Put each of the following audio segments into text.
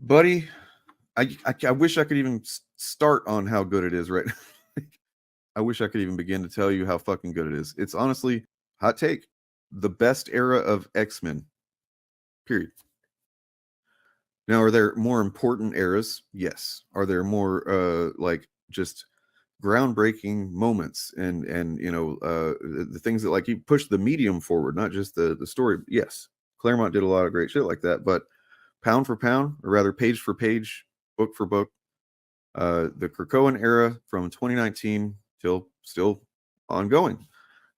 Buddy, I wish I could even start on how good it is right now. I wish I could even begin to tell you how fucking good it is. It's honestly, hot take, the best era of X-Men, period. Now, are there more important eras? Yes. Are there more like just groundbreaking moments and the things that like he pushed the medium forward, not just the story? Yes. Claremont did a lot of great shit like that, but pound for pound, or rather page for page, book for book, the Krakoan era from 2019 till still ongoing.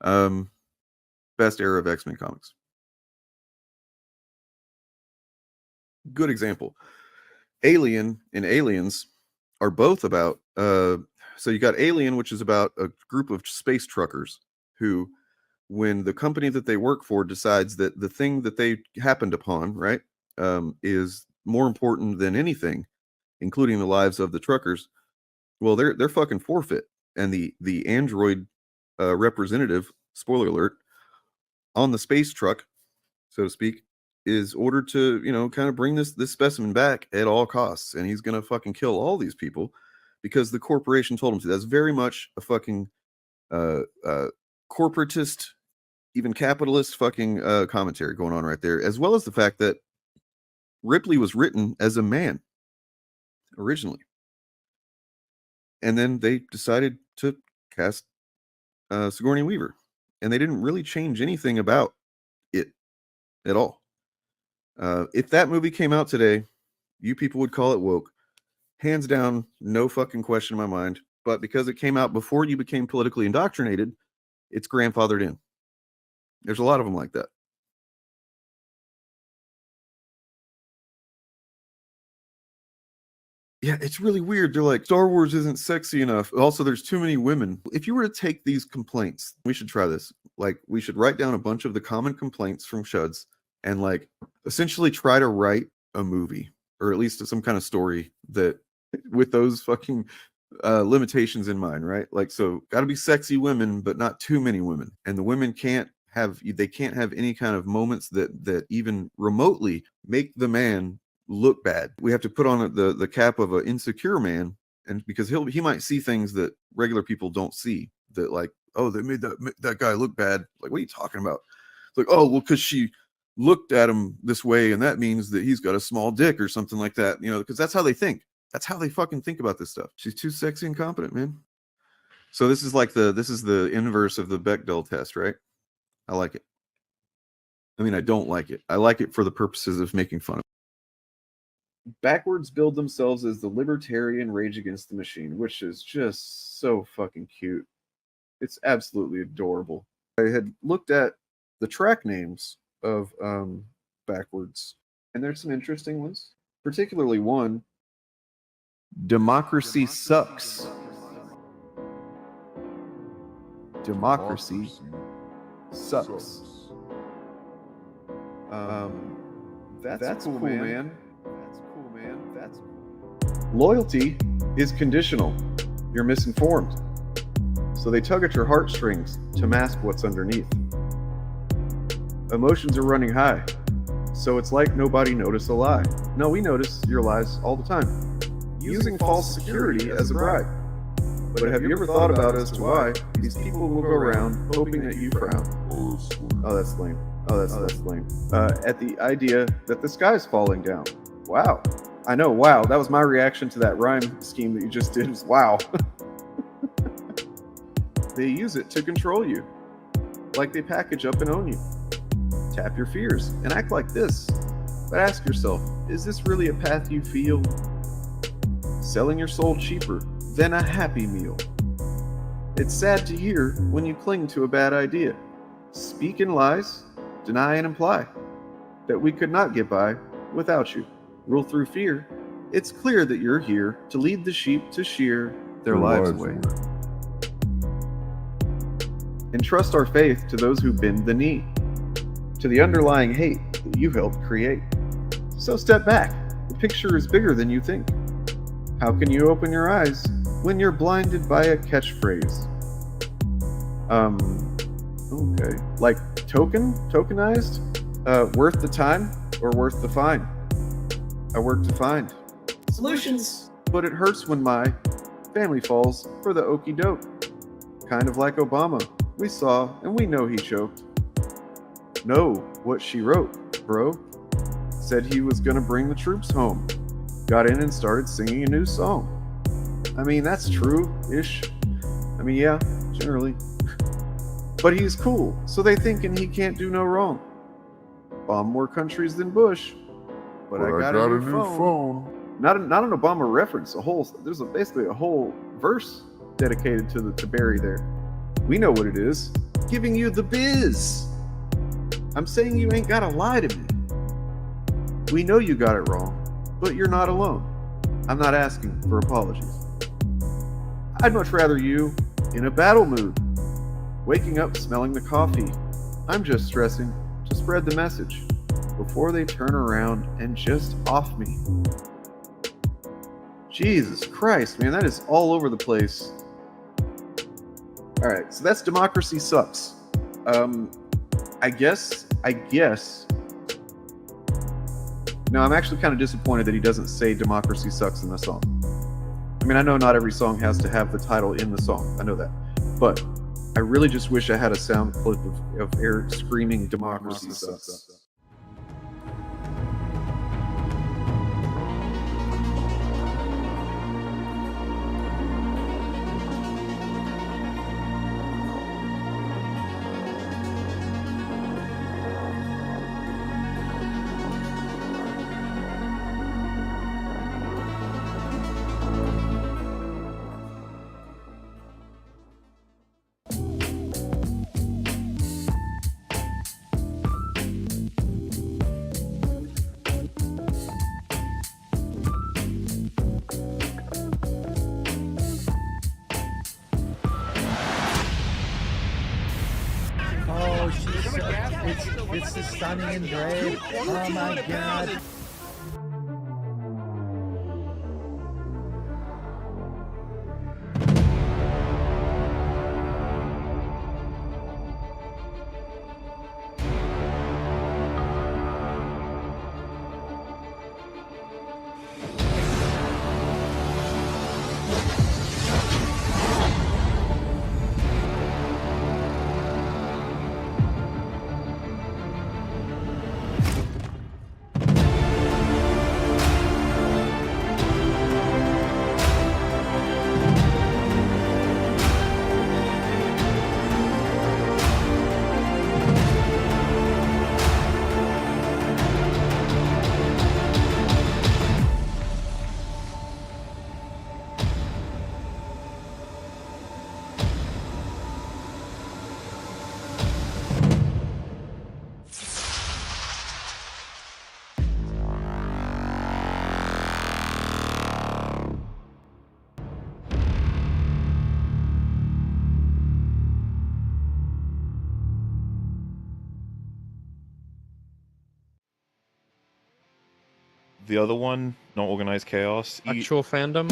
Best era of X-Men comics. Good example. Alien and Aliens are both about so you got Alien, which is about a group of space truckers who, when the company that they work for decides that the thing that they happened upon, right, is more important than anything, including the lives of the truckers, well, they're fucking forfeit. And the android representative, spoiler alert, on the space truck, so to speak, is ordered to, kind of bring this specimen back at all costs, and he's gonna fucking kill all these people because the corporation told him to. That's very much a fucking uh, uh, corporatist, even capitalist fucking commentary going on right there, as well as the fact that Ripley was written as a man originally, and then they decided to cast Sigourney Weaver, and they didn't really change anything about it at all. If that movie came out today, you people would call it woke. Hands down, no fucking question in my mind. But because it came out before you became politically indoctrinated, it's grandfathered in. There's a lot of them like that. Yeah, it's really weird. They're like, Star Wars isn't sexy enough. Also, there's too many women. If you were to take these complaints, we should try this. Like, we should write down a bunch of the common complaints from chuds and, like, essentially try to write a movie or at least some kind of story that with those fucking limitations in mind, right? Like, so got to be sexy women, but not too many women. And the women can't have any kind of moments that even remotely make the man look bad. We have to put on the cap of an insecure man, and because he might see things that regular people don't see. That like, oh, they made that guy look bad. Like, what are you talking about? It's like, oh, well, because she looked at him this way, and that means that he's got a small dick or something like that. Because that's how they think. That's how they fucking think about this stuff. She's too sexy and competent, man. So this is the inverse of the Bechdel test, right? I like it. I mean, I don't like it. I like it for the purposes of making fun of it. Backwards billed themselves as the libertarian Rage Against the Machine, which is just so fucking cute. It's absolutely adorable. I had looked at the track names of Backwards, and there's some interesting ones, particularly one, Democracy Sucks. Democracy sucks. That's cool, man. That's cool, man. That's cool. Loyalty is conditional. You're misinformed. So they tug at your heartstrings to mask what's underneath. Emotions are running high. So it's like nobody noticed a lie. No, we notice your lies all the time. Using false security as a bribe. But have you ever thought about as to why these people will go around hoping that you frown? Oh, that's lame. Oh, that's lame. At the idea that the sky's falling down. Wow. I know, wow. That was my reaction to that rhyme scheme that you just did. Wow. They use it to control you. Like they package up and own you. Tap your fears and act like this. But ask yourself, is this really a path you feel? Selling your soul cheaper than a Happy Meal. It's sad to hear when you cling to a bad idea. Speak in lies, deny and imply that we could not get by without you. Rule through fear. It's clear that you're here to lead the sheep to shear their lives away. Entrust our faith to those who bend the knee, to the underlying hate that you helped create. So step back. The picture is bigger than you think. How can you open your eyes when you're blinded by a catchphrase? Okay. Like tokenized? Worth the time or worth the fine? I work to find solutions, but it hurts when my family falls for the okey doke. Kind of like Obama. We saw and we know he choked. Know what she wrote, bro. Said he was gonna bring the troops home. Got in and started singing a new song. I mean, that's true-ish. I mean, yeah, generally. But he's cool, so they thinking he can't do no wrong. Bomb more countries than Bush, but I got a new phone. Not an Obama reference. There's basically a whole verse dedicated to Barry there. We know what it is. Giving you the biz. I'm saying you ain't gotta lie to me. We know you got it wrong, but you're not alone. I'm not asking for apologies. I'd much rather you in a battle mood, waking up smelling the coffee. I'm just stressing to spread the message before they turn around and just off me. Jesus Christ, man, that is all over the place. All right, so that's Democracy Sucks. I guess. No, I'm actually kind of disappointed that he doesn't say Democracy Sucks in the song. I mean, I know not every song has to have the title in the song. I know that. But I really just wish I had a sound clip of Eric screaming Democracy Sucks. Oh, she's it's the Sunny and Dre. Oh my God. The other one, No Organized Chaos. Actual fandom.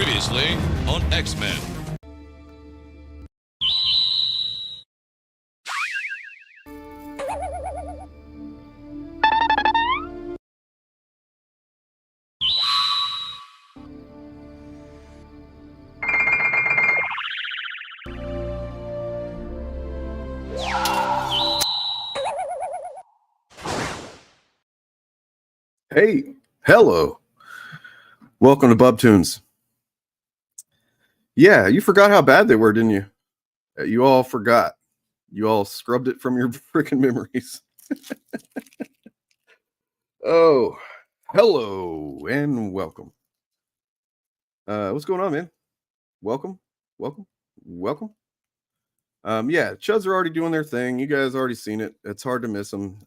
Previously on X-Men. Hey, hello. Welcome to Bub Tunes. Yeah, you forgot how bad they were, didn't you? You all forgot. You all scrubbed it from your freaking memories. Oh, hello and welcome. What's going on, man? Welcome. Yeah, Chuds are already doing their thing. You guys already seen it. It's hard to miss them.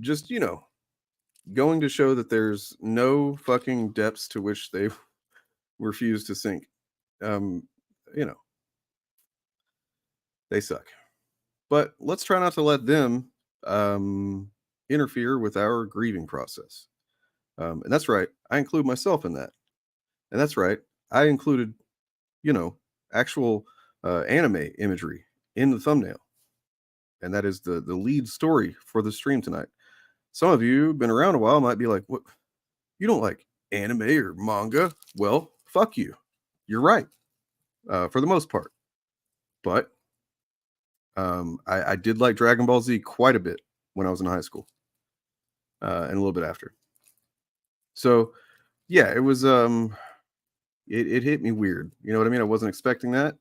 Just going to show that there's no fucking depths to which they refuse to sink. Um, you know, they suck. But let's try not to let them interfere with our grieving process. And that's right. I include myself in that. And that's right. I included, actual anime imagery in the thumbnail. And that is the lead story for the stream tonight. Some of you who've been around a while might be like, what? You don't like anime or manga? Well, fuck you. You're right. For the most part. But I did like Dragon Ball Z quite a bit when I was in high school. And a little bit after. So yeah, it was it hit me weird. You know what I mean? I wasn't expecting that.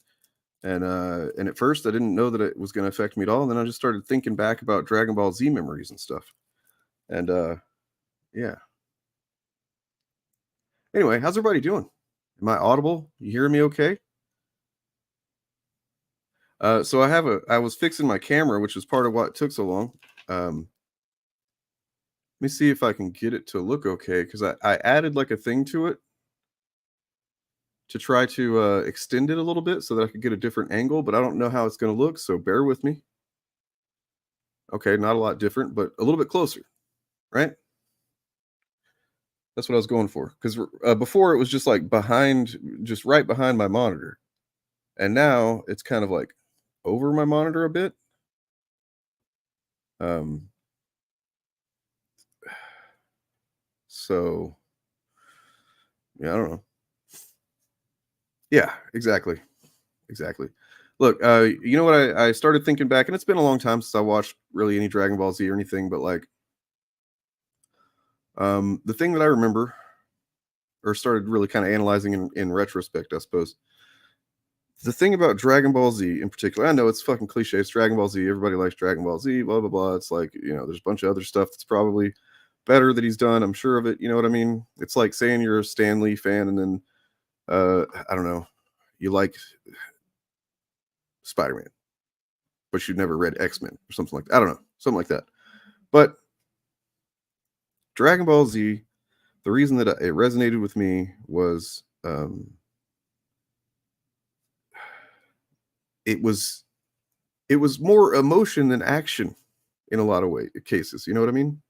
And at first I didn't know that it was going to affect me at all. And then I just started thinking back about Dragon Ball Z memories and stuff. And yeah. Anyway, how's everybody doing? Am I audible? You hearing me okay? So I was fixing my camera, which is part of what took so long. Let me see if I can get it to look okay, because I added like a thing to it to try to extend it a little bit so that I could get a different angle, but I don't know how it's going to look, so bear with me. Okay, not a lot different, but a little bit closer, right? That's what I was going for, because before it was just like just right behind my monitor, and now it's kind of like over my monitor a bit. So yeah, I don't know. Yeah, exactly. Look, you know what? I started thinking back, and it's been a long time since I watched really any Dragon Ball Z or anything, but like, the thing that I remember, or started really kind of analyzing in retrospect, I suppose. The thing about Dragon Ball Z in particular, I know it's fucking cliche. It's Dragon Ball Z. Everybody likes Dragon Ball Z. Blah blah blah. It's like, there's a bunch of other stuff that's probably better that he's done. I'm sure of it. You know what I mean? It's like saying you're a Stan Lee fan, and then I don't know, you like Spider-Man, but you've never read X-Men or something like that. I don't know, something like that. But Dragon Ball Z, the reason that it resonated with me was it was more emotion than action in a lot of cases. You know what I mean?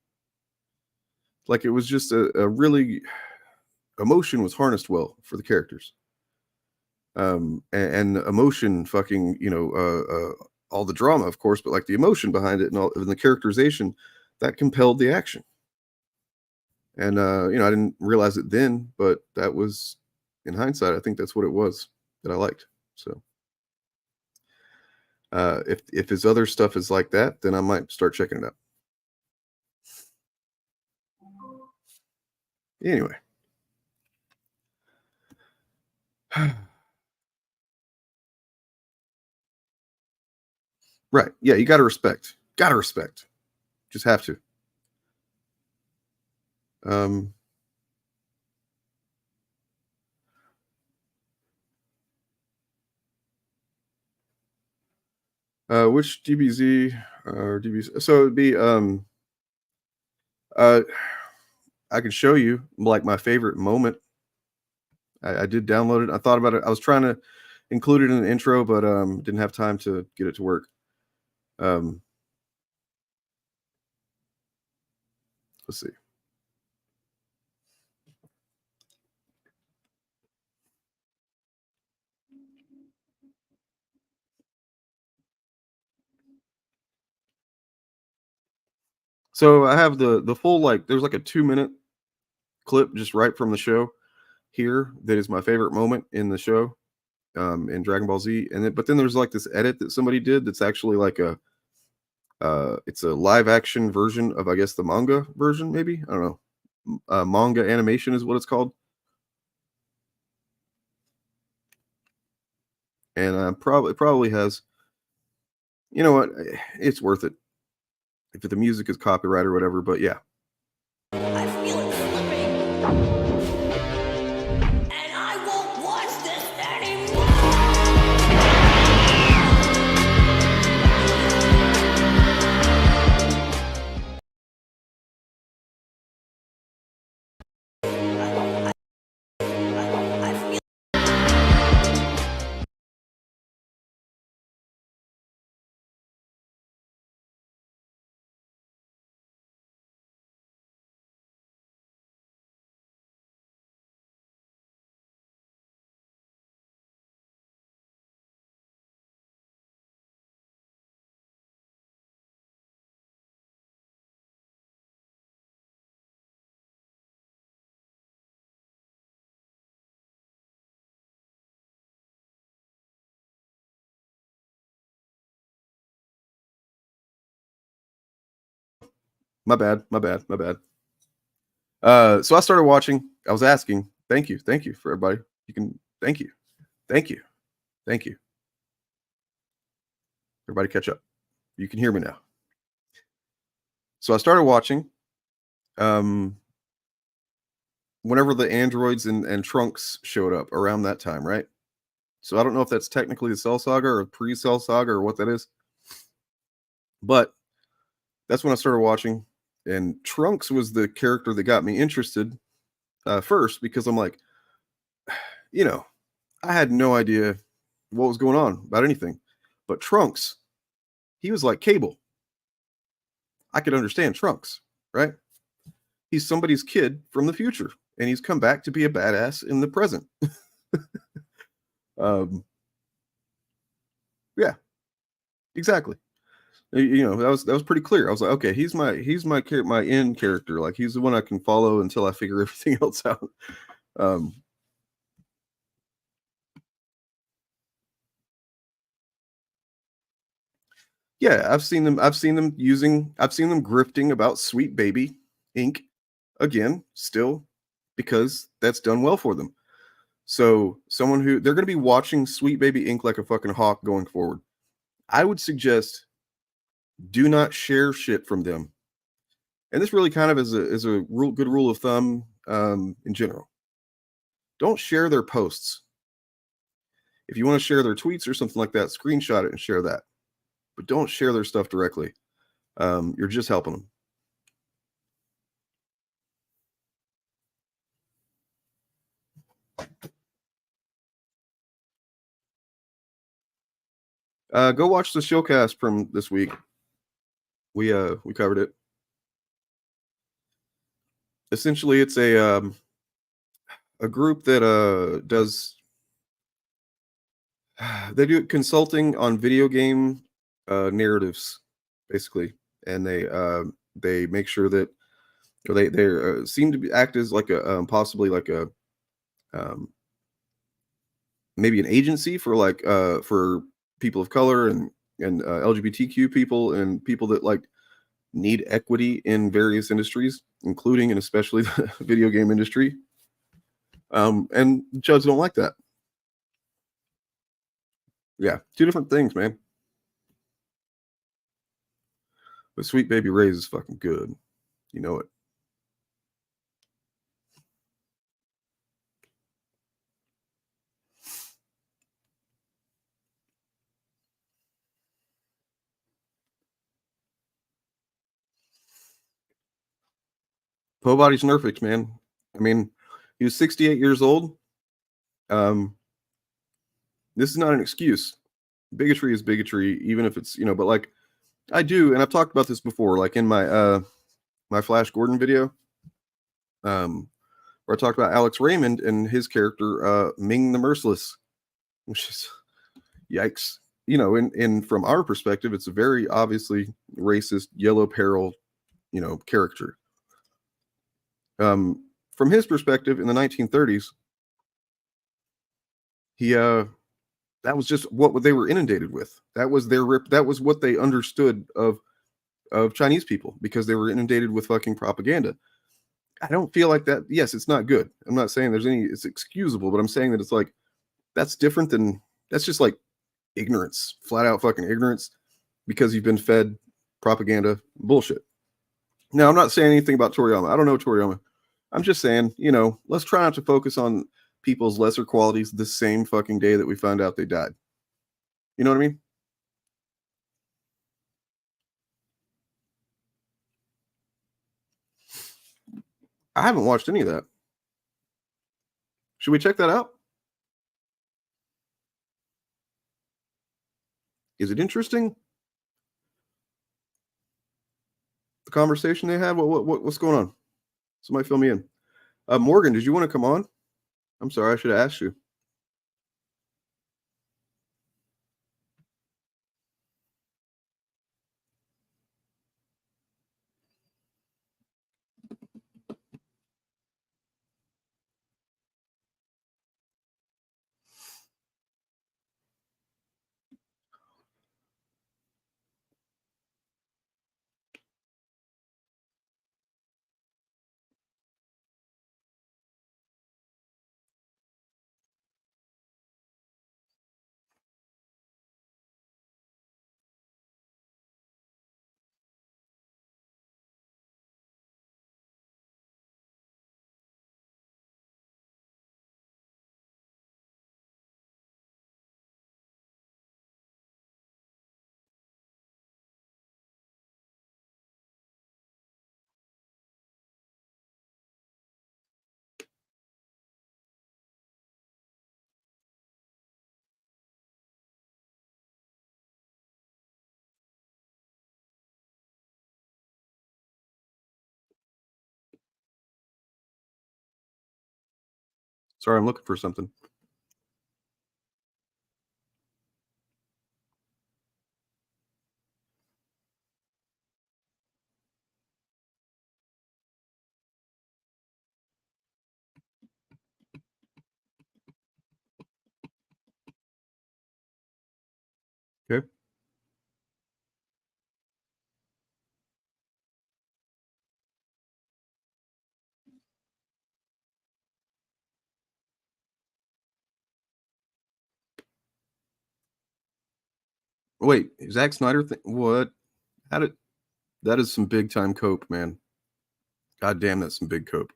Like, it was just a really, emotion was harnessed well for the characters. And emotion fucking, all the drama, of course, but like the emotion behind it and the characterization that compelled the action. And I didn't realize it then, but that was, in hindsight, I think that's what it was that I liked. So if his other stuff is like that, then I might start checking it out. Anyway. Right. Yeah, you gotta respect. Gotta respect. Just have to. Which DBZ or DBZ? So it'd be uh I can show you like my favorite moment. I did download it. I thought about it. I was trying to include it in the intro, but didn't have time to get it to work. Let's see. So I have the full, like, there's like a 2-minute clip just right from the show here that is my favorite moment in the show, in Dragon Ball Z. And then, but then there's like this edit that somebody did that's actually like it's a live action version of, I guess, the manga version, maybe, I don't know. Manga animation is what it's called. And probably has, you know what, it's worth it if the music is copyright or whatever. But yeah, I feel it slipping. And I won't watch this anymore. I feel my bad, my bad, my bad. So I started watching. I was asking. Thank you for everybody. You can thank you, thank you, thank you. Everybody, catch up. You can hear me now. So I started watching. Whenever the androids and Trunks showed up around that time, right? So I don't know if that's technically the Cell Saga or pre-Cell Saga or what that is, but that's when I started watching. And Trunks was the character that got me interested first, because I'm like, you know, I had no idea what was going on about anything. But Trunks, he was like Cable. I could understand Trunks, right? He's somebody's kid from the future, and he's come back to be a badass in the present. Yeah, exactly. You know, that was pretty clear. I was like, okay, he's my end character. Like, he's the one I can follow until I figure everything else out. Yeah, I've seen them grifting about Sweet Baby Inc. again, still, because that's done well for them. So someone who they're going to be watching Sweet Baby Inc. like a fucking hawk going forward. I would suggest do not share shit from them. And this really kind of is a good rule of thumb in general. Don't share their posts. If you want to share their tweets or something like that, screenshot it and share that. But don't share their stuff directly. You're just helping them. Go watch the showcast from this week. We covered it. Essentially, it's a group that does they do consulting on video game narratives, basically, and they make sure that, or they seem to act as like a possibly like a maybe an agency for like for people of color and LGBTQ people and people that like need equity in various industries, including and especially the video game industry. And judges don't like that. Yeah, two different things, man. But Sweet Baby Ray's is fucking good. You know it. Pobody's Nerfix, man. I mean, he was 68 years old. This is not an excuse. Bigotry is bigotry, even if it's, you know, but like I do, and I've talked about this before, like in my my Flash Gordon video, where I talked about Alex Raymond and his character Ming the Merciless, which is yikes. You know, and from our perspective, it's a very obviously racist yellow peril caricature. From his perspective, in the 1930s, that was just what they were inundated with. That was that was what they understood of Chinese people, because they were inundated with fucking propaganda. I don't feel like that. Yes, it's not good. I'm not saying it's excusable, but I'm saying that it's like, that's different than, that's just like ignorance, flat out fucking ignorance, because you've been fed propaganda bullshit. Now, I'm not saying anything about Toriyama. I don't know Toriyama. I'm just saying, let's try not to focus on people's lesser qualities the same fucking day that we found out they died. You know what I mean? I haven't watched any of that. Should we check that out? Is it interesting? The conversation they had? What's going on? Somebody fill me in. Morgan, did you want to come on? I'm sorry, I should have asked you. Sorry, I'm looking for something. Okay. Wait, Zack Snyder thing? What? That is some big time cope, man. God damn, that's some big cope.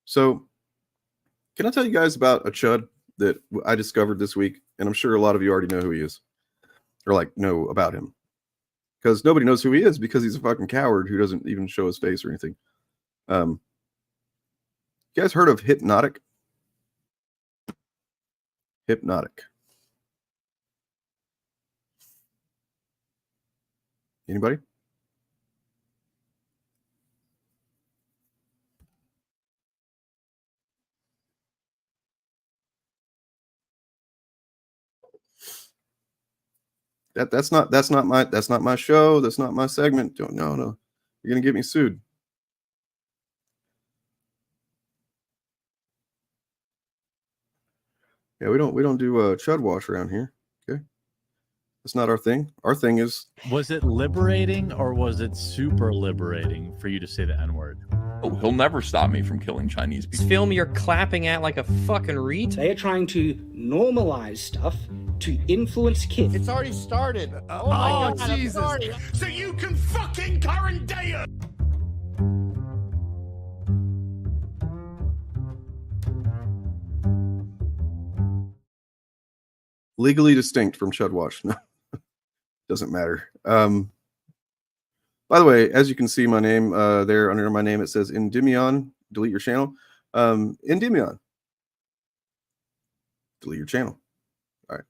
So, can I tell you guys about a chud that I discovered this week? And I'm sure a lot of you already know who he is, or like know about him, because nobody knows who he is because he's a fucking coward who doesn't even show his face or anything. You guys heard of Hypnotic? Hypnotic. Anybody? That's not my show. That's not my segment. No. You're gonna get me sued. Yeah, we don't do chud wash around here. Okay, that's not our thing. Our thing is, Was it liberating or was it super liberating for you to say the N-word? Oh, he'll never stop me from killing Chinese This people. film you're clapping at like a fucking retard. They are trying to normalize stuff to influence kids. It's already started. Oh my God, Jesus. So you can fucking current day it. legally distinct from chud wash. No, doesn't matter. By the way, as you can see, my name there under my name, it says Endymion. Delete your channel. Endymion. Delete your channel. All right.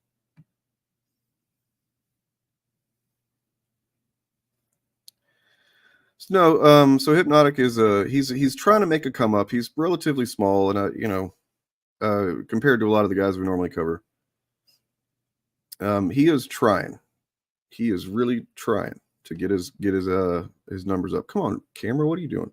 No, so Hypnotic is he's trying to make a come up. He's relatively small, and compared to a lot of the guys we normally cover, he is trying. He is really trying to get his numbers up. Come on, camera, what are you doing?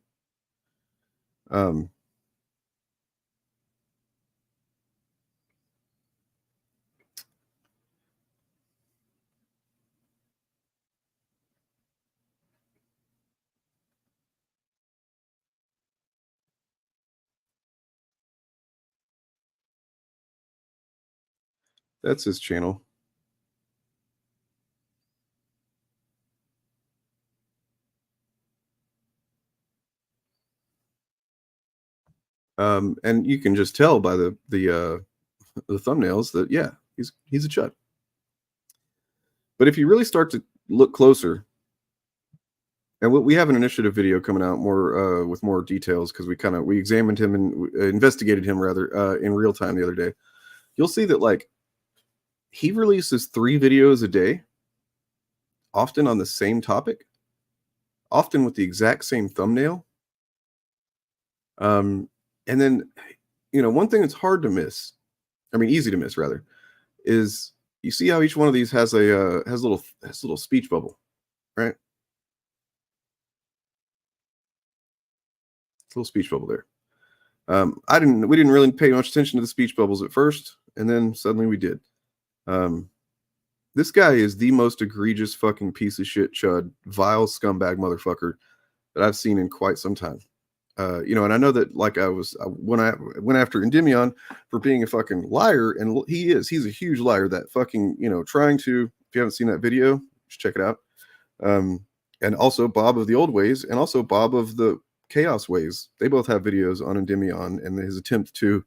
That's his channel. And you can just tell by the thumbnails that yeah, he's a chud. But if you really start to look closer, and we have an initiative video coming out more with more details because we examined him and investigated him rather in real time the other day. You'll see that like he releases 3 videos a day, often on the same topic, often with the exact same thumbnail. And then, one thing that's hard to miss, I mean, easy to miss rather, is you see how each one of these has a little speech bubble, right? It's a little speech bubble there. We didn't really pay much attention to the speech bubbles at first, and then suddenly we did. This guy is the most egregious fucking piece of shit, chud, vile scumbag motherfucker that I've seen in quite some time. And I know that like I went after Endymion for being a fucking liar, and he's a huge liar. That fucking, trying to, if you haven't seen that video, just check it out. And also Bob of the Old Ways, and also Bob of the Chaos Ways. They both have videos on Endymion and his attempt to,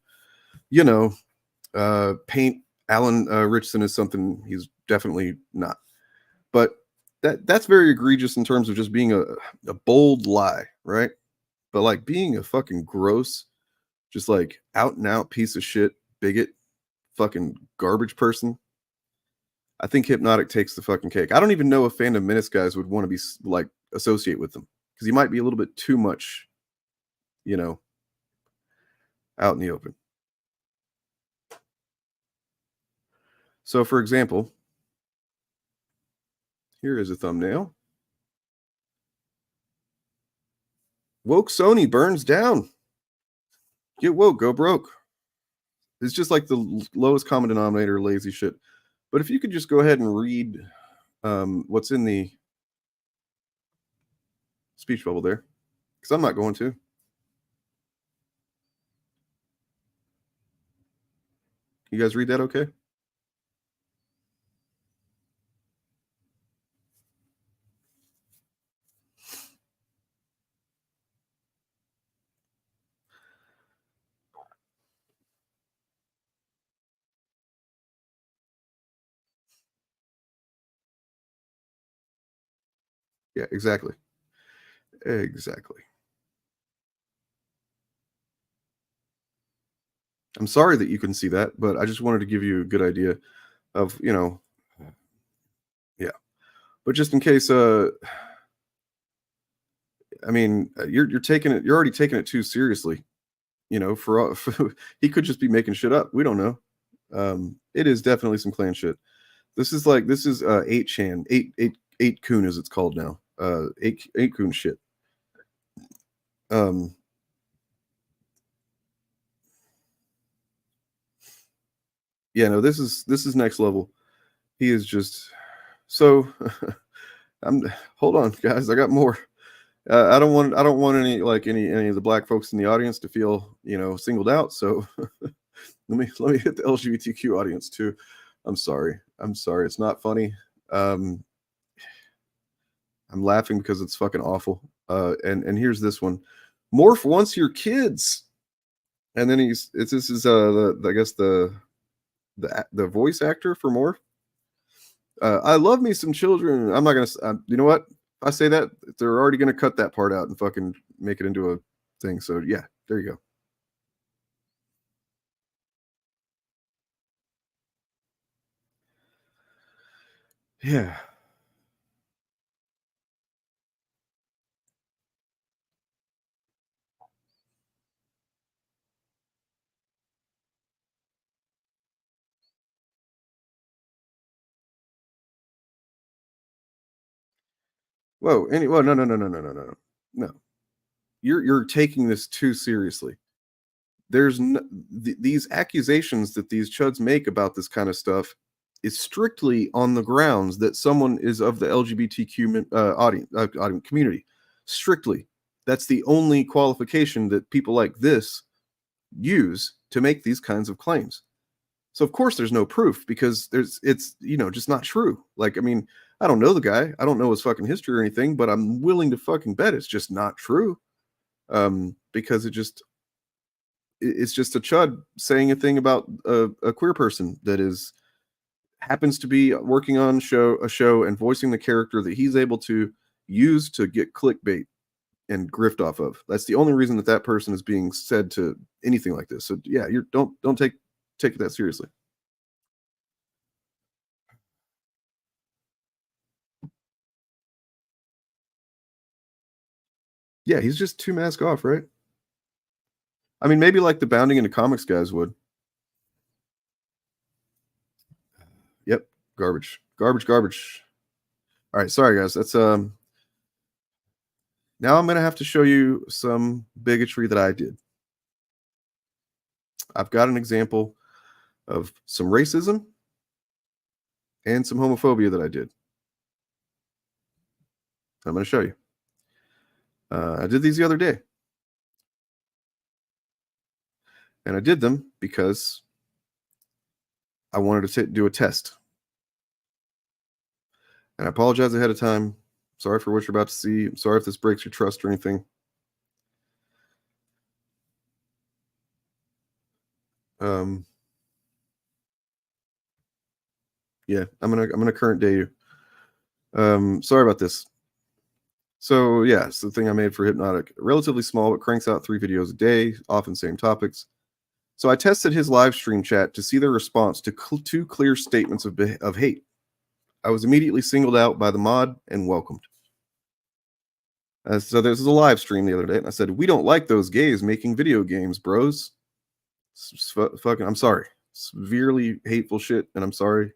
paint Alan Richson as something he's definitely not. But that's very egregious in terms of just being a bold lie, right? But like being a fucking gross, just like out and out piece of shit, bigot, fucking garbage person, I think Hypnotic takes the fucking cake. I don't even know if Fandom Menace guys would want to be like associate with them because he might be a little bit too much, out in the open. So, for example, here is a thumbnail. Woke Sony burns down. Get woke, go broke. It's just like the lowest common denominator, lazy shit. But if you could just go ahead and read what's in the speech bubble there, because I'm not going to. You guys read that okay? Yeah, exactly. Exactly. I'm sorry that you couldn't see that, but I just wanted to give you a good idea of, yeah. But just in case, I mean, you're already taking it too seriously. He could just be making shit up. We don't know. It is definitely some clan shit. This is 8chan, 8 Kun as it's called now. 8 Kun shit. Yeah, no, this is next level. He is just so. Hold on, guys. I got more. I don't want any of the black folks in the audience to feel singled out. So let me hit the LGBTQ audience too. I'm sorry. It's not funny. I'm laughing because it's fucking awful. And here's this one. Morph wants your kids. And then this is I guess the voice actor for Morph. I love me some children. I'm not gonna. You know what? If I say that, they're already gonna cut that part out and fucking make it into a thing. So yeah, there you go. Yeah. Whoa, no. You're taking this too seriously. There's these accusations that these chuds make about this kind of stuff is strictly on the grounds that someone is of the LGBTQ audience community. Strictly, that's the only qualification that people like this use to make these kinds of claims. So of course there's no proof because it's just not true. Like, I mean, I don't know the guy, I don't know his fucking history or anything, but I'm willing to fucking bet it's just not true. Because it's just a chud saying a thing about a queer person that happens to be working on a show and voicing the character that he's able to use to get clickbait and grift off of. That's the only reason that person is being said to anything like this. So yeah, don't take it that seriously. Yeah, he's just too mask off, right? I mean, maybe like the bounding into comics guys would. Yep, garbage. All right, sorry guys. That's now I'm gonna have to show you some bigotry that I did. I've got an example of some racism and some homophobia that I did. I'm going to show you. I did these the other day. And I did them because I wanted to do a test. And I apologize ahead of time. Sorry for what you're about to see. I'm sorry if this breaks your trust or anything. Yeah, I'm gonna current day you. Sorry about this. So yeah, it's the thing I made for Hypnotic. Relatively small, but cranks out 3 videos a day, often same topics. So I tested his live stream chat to see their response to 2 clear statements of hate. I was immediately singled out by the mod and welcomed. So this is a live stream the other day, and I said, "We don't like those gays making video games, bros. Fucking, I'm sorry. Severely hateful shit, and I'm sorry."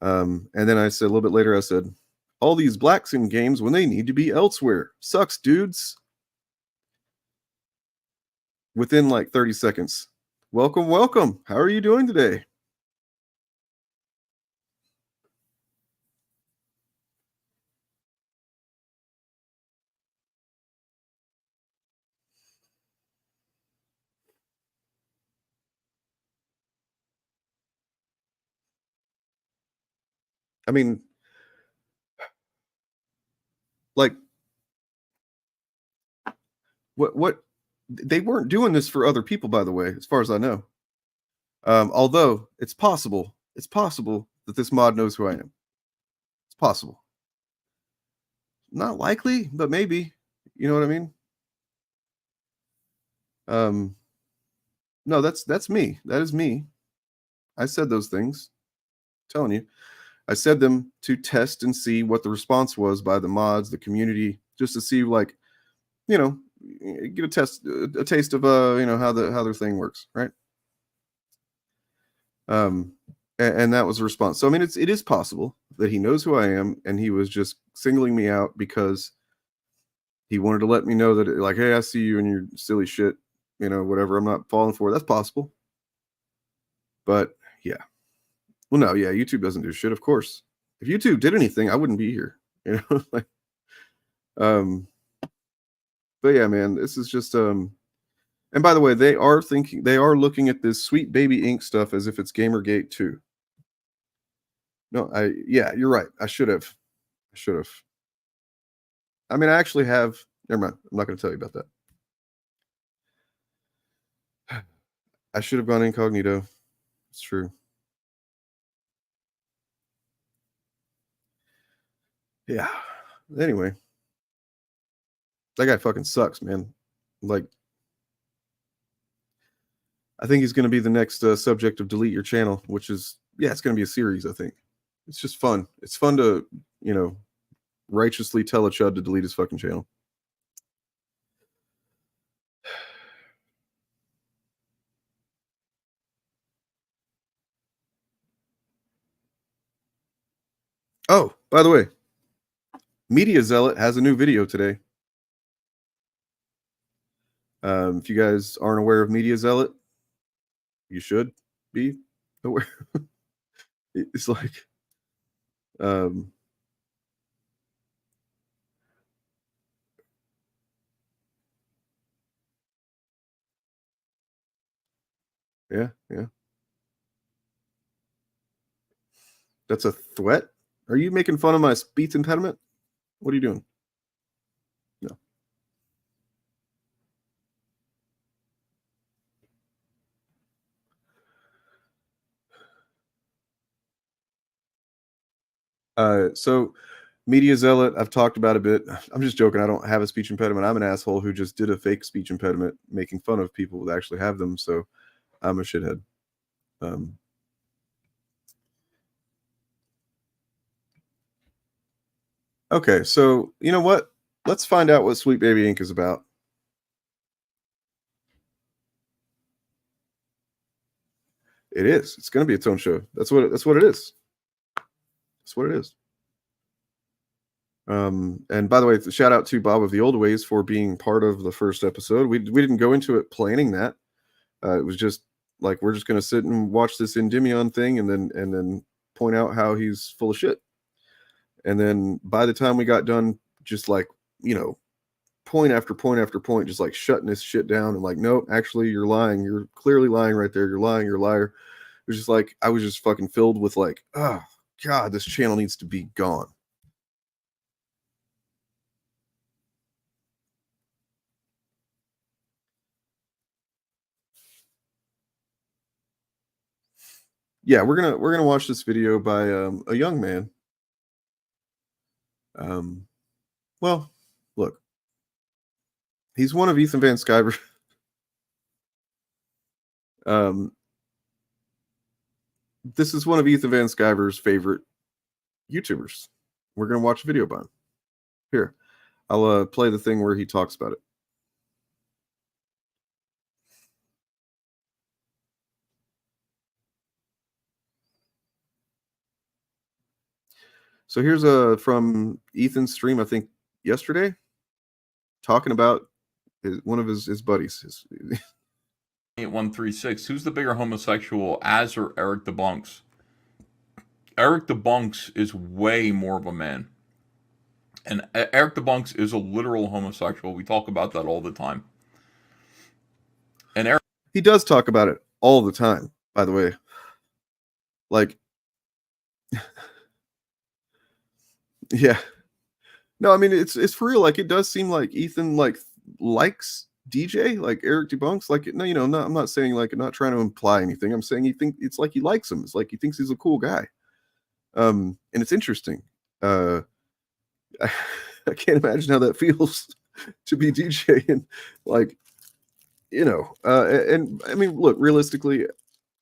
And then I said a little bit later, I said, "All these blacks in games when they need to be elsewhere. Sucks, dudes." Within like 30 seconds, welcome. How are you doing today? I mean, like, what they weren't doing this for other people, by the way, as far as I know. Although it's possible that this mod knows who I am. It's possible. Not likely, but maybe. You know what I mean? No, that's me. That is me. I said those things. I'm telling you. I said them to test and see what the response was by the mods, the community, just to see, like, get a taste of how their thing works, right? And that was the response. So I mean, it is possible that he knows who I am, and he was just singling me out because he wanted to let me know that, like, hey, I see you and your silly shit, whatever. I'm not falling for it. That's possible. But yeah. Well, no, yeah, YouTube doesn't do shit, of course. If YouTube did anything, I wouldn't be here. Like, but yeah, man, this is just and by the way, they are looking at this Sweet Baby Inc. stuff as if it's Gamergate too. No, you're right. I should have. I mean, I actually have. Never mind. I'm not going to tell you about that. I should have gone incognito. It's true. Yeah. Anyway, that guy fucking sucks, man. Like, I think he's going to be the next subject of Delete Your Channel, which is, it's going to be a series, I think. It's just fun. It's fun to, righteously tell a chud to delete his fucking channel. Oh, by the way, Media Zealot has a new video today. If you guys aren't aware of Media Zealot, you should be aware. It's like, yeah. That's a threat. Are you making fun of my speech impediment? What are you doing? No. So Media Zealot, I've talked about a bit. I'm just joking. I don't have a speech impediment. I'm an asshole who just did a fake speech impediment, making fun of people that actually have them. So I'm a shithead. Okay, so you know what? Let's find out what Sweet Baby Inc. is about. It is. It's going to be its own show. That's what it is. That's what it is. And by the way, shout out to Bob of the Old Ways for being part of the first episode. We didn't go into it planning that. It was just like we're just going to sit and watch this Endymion thing, and then point out how he's full of shit. And then by the time we got done, just like point after point after point, just like shutting this shit down and like, nope, actually, you're lying. You're clearly lying right there. You're lying. You're a liar. It was just like I was just fucking filled with like, oh God, this channel needs to be gone. Yeah, we're gonna watch this video by a young man. Well, look, he's one of Ethan Van Sciver. This is one of Ethan Van Sciver's favorite YouTubers. We're gonna watch a video by him. Here, I'll play the thing where he talks about it. So here's from Ethan's stream, I think yesterday, talking about one of his buddies. 8136. Who's the bigger homosexual, Az or Eric DeBunks? Eric DeBunks is way more of a man. And Eric DeBunks is a literal homosexual. We talk about that all the time. And he does talk about it all the time, by the way. Like, yeah. No, I mean it's for real. Like it does seem like Ethan likes DJ, like Eric DeBunks. Like no, I'm not saying like I'm not trying to imply anything. I'm saying it's like he likes him. It's like he thinks he's a cool guy. And it's interesting. I can't imagine how that feels to be DJ and like and I mean look, realistically,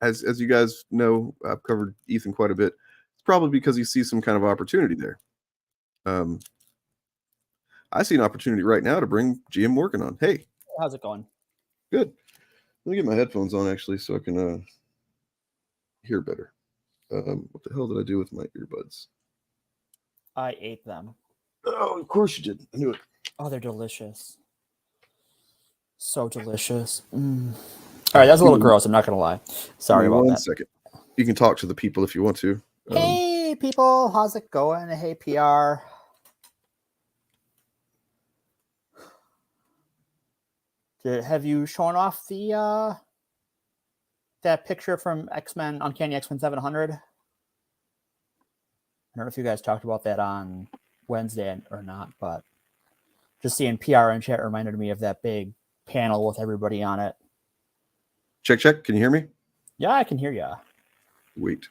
as you guys know, I've covered Ethan quite a bit. It's probably because he sees some kind of opportunity there. I see an opportunity right now to bring GM Morgan on. Hey, how's it going? Good. Let me get my headphones on actually so I can hear better. What the hell did I do with my earbuds? I ate them. Oh, of course you did. I knew it. Oh, they're delicious. So delicious. All right, that's a little gross. I'm not gonna lie. Sorry about that. 1 second. You can talk to the people if you want to. Hey, people, how's it going? Hey, PR. Have you shown off the that picture from X-Men, Uncanny X-Men 700? I don't know if you guys talked about that on Wednesday or not, but just seeing PR in chat reminded me of that big panel with everybody on it. Check. Can you hear me? Yeah, I can hear you. Wait.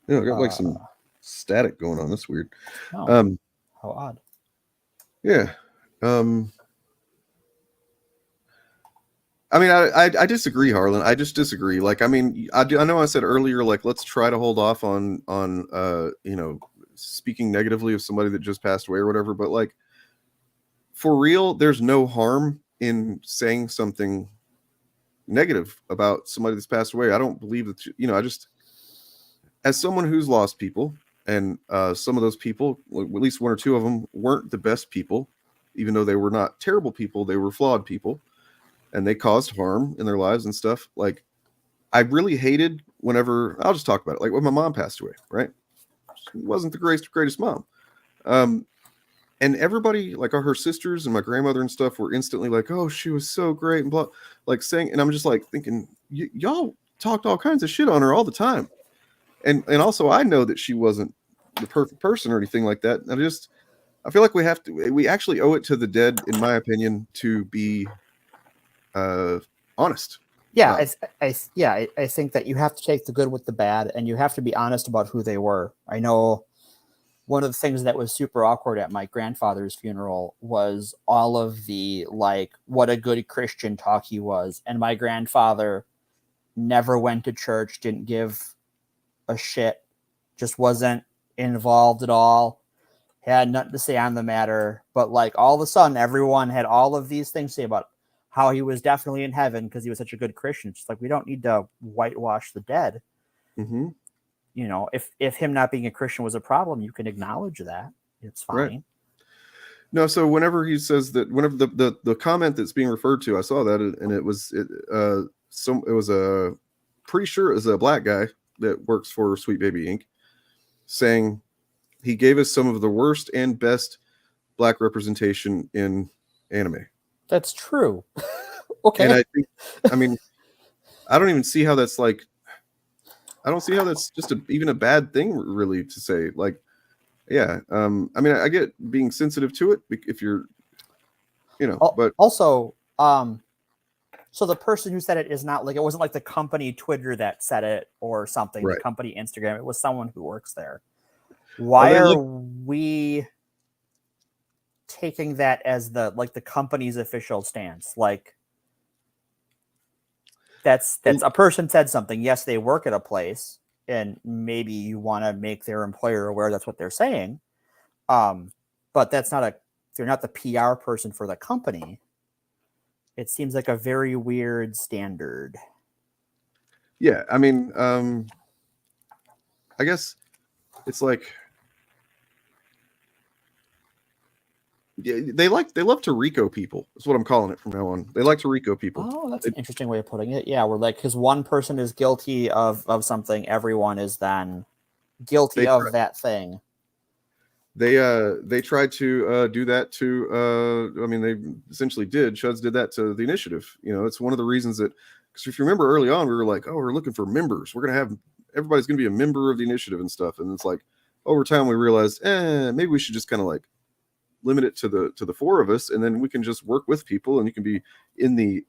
Yeah, I got like some static going on. That's weird. Oh, how odd. Yeah. I mean, I disagree, Harlan. I just disagree. Like, I mean, I know I said earlier, like, let's try to hold off on speaking negatively of somebody that just passed away or whatever. But like, for real, there's no harm in saying something negative about somebody that's passed away. I don't believe that, I just, as someone who's lost people, and some of those people, at least one or two of them, weren't the best people, even though they were not terrible people. They were flawed people, and they caused harm in their lives and stuff. Like, I really hated whenever, I'll just talk about it, like when my mom passed away, right? She wasn't the greatest mom. And everybody, like her sisters and my grandmother and stuff, were instantly like, "Oh, she was so great," and blah, like saying, and I'm just like thinking, y'all talked all kinds of shit on her all the time, and also I know that she wasn't the perfect person or anything like that. I feel like we actually owe it to the dead, in my opinion, to be honest. Yeah, I think that you have to take the good with the bad, and you have to be honest about who they were. I know one of the things that was super awkward at my grandfather's funeral was all of the, like, what a good Christian talk he was. And my grandfather never went to church, didn't give a shit, just wasn't involved at all, had nothing to say on the matter. But, like, all of a sudden, everyone had all of these things to say about how he was definitely in heaven because he was such a good Christian. It's just like, we don't need to whitewash the dead. Mm-hmm. You know, if him not being a Christian was a problem, you can acknowledge that. It's fine. Right. No, so whenever he says that, whenever the comment that's being referred to, I saw that, and it was pretty sure it was a black guy that works for Sweet Baby Inc. saying he gave us some of the worst and best black representation in anime. That's true. Okay. And I mean, I don't even see how that's like. I don't see how that's just even a bad thing, really, to say. Like, yeah. I mean, I get being sensitive to it if you're, but also, so the person who said it is not like, it wasn't like the company Twitter that said it or something, right. The company Instagram. It was someone who works there. Why are we taking that as the company's official stance? Like, that's a person said something. Yes, they work at a place, and maybe you want to make their employer aware that's what they're saying. But they're not the PR person for the company. It seems like a very weird standard. Yeah, I mean, I guess it's like, yeah, they love to Rico people. That's what I'm calling it from now on. They like to Rico people. Oh, that's an interesting way of putting it. Yeah, we're like, because one person is guilty of something, everyone is then guilty of that thing. They tried to do that to. I mean, they essentially did. Chuds did that to the initiative. It's one of the reasons that, because if you remember early on, we were like, oh, we're looking for members. We're gonna have everybody's gonna be a member of the initiative and stuff. And it's like, over time, we realized, maybe we should just kind of like limit it to the four of us, and then we can just work with people, and you can be in the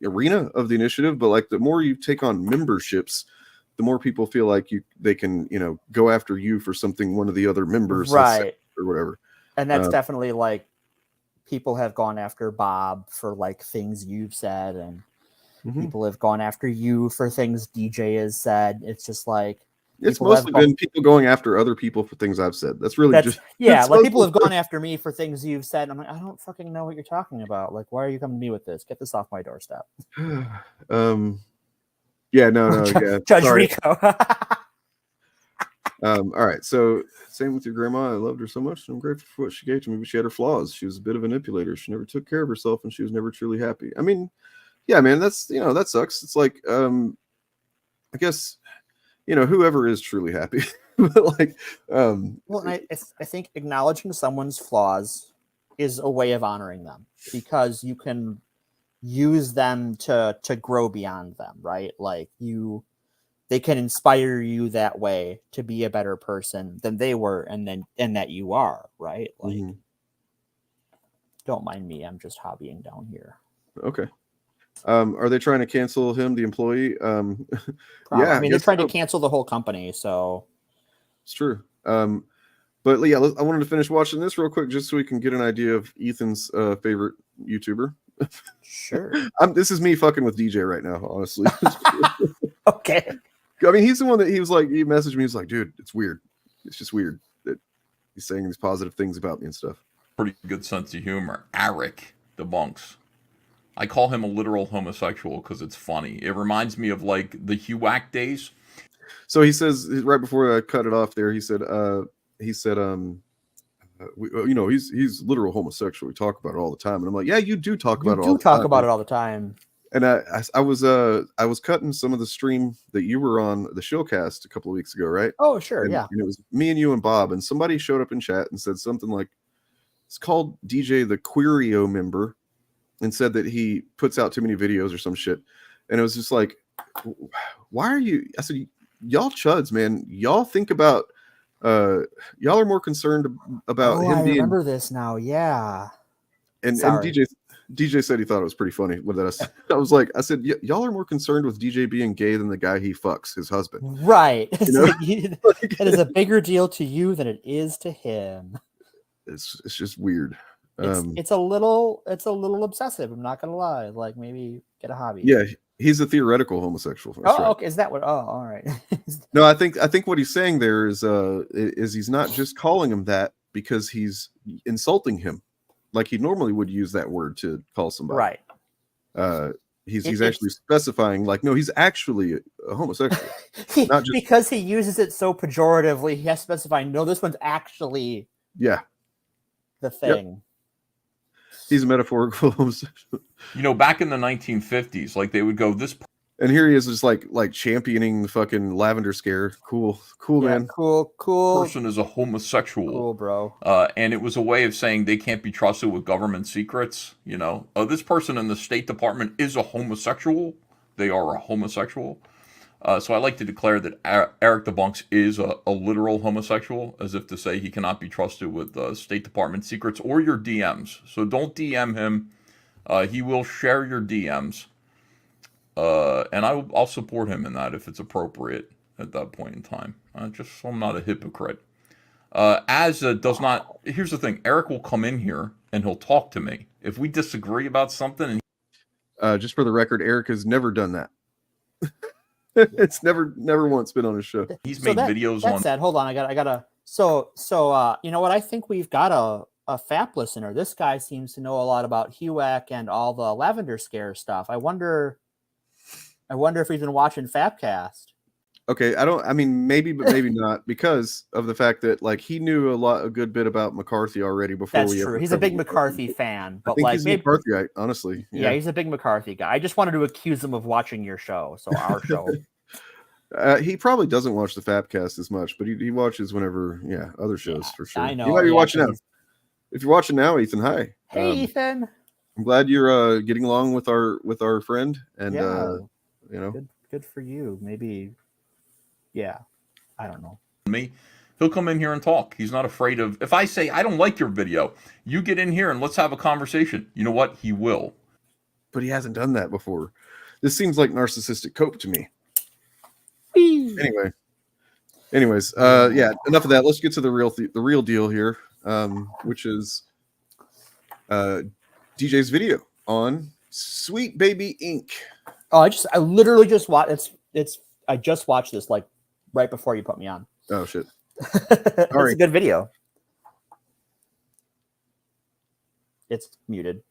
arena of the initiative. But like, the more you take on memberships, the more people feel like they can go after you for something one of the other members right or whatever. And that's definitely like, people have gone after Bob for like things you've said, and people have gone after you for things DJ has said. It's just like, it's mostly been people going after other people for things I've said. That's really just like, people have gone after me for things you've said. And I'm like, I don't fucking know what you're talking about. Like, why are you coming to me with this? Get this off my doorstep. Yeah, no, yeah. Judge Rico. All right, so same with your grandma. I loved her so much, and I'm grateful for what she gave to me, but she had her flaws. She was a bit of a manipulator. She never took care of herself, and she was never truly happy. I mean, yeah, man, that's that sucks. It's like, I guess, whoever is truly happy. But like, well, I think acknowledging someone's flaws is a way of honoring them, because you can use them to grow beyond them, right? Like, they can inspire you that way to be a better person than they were, and that you are, right? Like, don't mind me, I'm just hobbying down here. Okay. Are they trying to cancel him, the employee? Yeah, I mean, they're trying to cancel the whole company, so it's true. But yeah, I wanted to finish watching this real quick just so we can get an idea of Ethan's favorite YouTuber. Sure. This is me fucking with DJ right now, honestly. Okay. I mean, he's the one that he messaged me. He's like, dude, it's weird. It's just weird that he's saying these positive things about me and stuff. Pretty good sense of humor. Eric the Bunks. I call him a literal homosexual because it's funny. It reminds me of like the HUAC days. So he says right before I cut it off there, he said, he's literal homosexual. We talk about it all the time, and I'm like, yeah, you do talk about it all the time. You do talk about it all the time. And I was cutting some of the stream that you were on the showcast a couple of weeks ago, right? Oh, sure, and, yeah. And it was me and you and Bob, and somebody showed up in chat and said something like, it's called DJ the Queerio member, and said that he puts out too many videos or some shit. And it was just like, why are you? I said, y'all chuds, man. Y'all think about, y'all are more concerned about him being. I remember this now. Yeah. And DJ said he thought it was pretty funny. I said, y'all are more concerned with DJ being gay than the guy he fucks, his husband. Right. It is a bigger deal to you than it is to him. It's just weird. It's a little obsessive. I'm not gonna lie. Like, maybe get a hobby. Yeah, he's a theoretical homosexual. That's right. Okay. Is that what? Oh, all right. No, I think what he's saying there is he's not just calling him that because he's insulting him, like he normally would use that word to call somebody. Right. He's actually specifying, like, no, he's actually a homosexual. Not just because he uses it so pejoratively. He has to specify, no, this one's actually the thing. Yep. He's a metaphorical homosexual. Back in the 1950s, like they would go this. And here he is, just like championing the fucking lavender scare. Cool, man. Cool. Person is a homosexual. Cool, bro. And it was a way of saying they can't be trusted with government secrets. This person in the State Department is a homosexual. They are a homosexual. So I like to declare that Eric the Bunks is a literal homosexual, as if to say he cannot be trusted with State Department secrets or your DMs. So don't DM him. He will share your DMs. And I'll support him in that if it's appropriate at that point in time. Just so I'm not a hypocrite. Here's the thing. Eric will come in here and he'll talk to me. If we disagree about something. Just for the record, Eric has never done that. It's never once been on his show. He's made videos on. That's sad. Hold on. I gotta. So you know what? I think we've got a FAP listener. This guy seems to know a lot about HUAC and all the lavender scare stuff. I wonder if he's been watching Fapcast. Okay, maybe, but maybe not, because of the fact that, like, he knew a good bit about McCarthy already before. That's true. He's a big McCarthy fan, but he's a McCarthyite, honestly. Yeah, he's a big McCarthy guy. I just wanted to accuse him of watching your show, so our show. He probably doesn't watch the Fapcast as much, but he watches whenever, other shows for sure. I know. You might be watching now. If you're watching now, Ethan, hi. Hey, Ethan. I'm glad you're getting along with our friend, and good for you. Maybe. Yeah, I don't know. He'll come in here and talk. He's not afraid of. If I say I don't like your video, you get in here and let's have a conversation. You know what? He will. But he hasn't done that before. This seems like narcissistic cope to me. Anyways, enough of that. Let's get to the real deal here, which is DJ's video on Sweet Baby Inc. Oh, I literally just watched. I just watched this like right before you put me on. Oh shit! It's a good video. It's muted.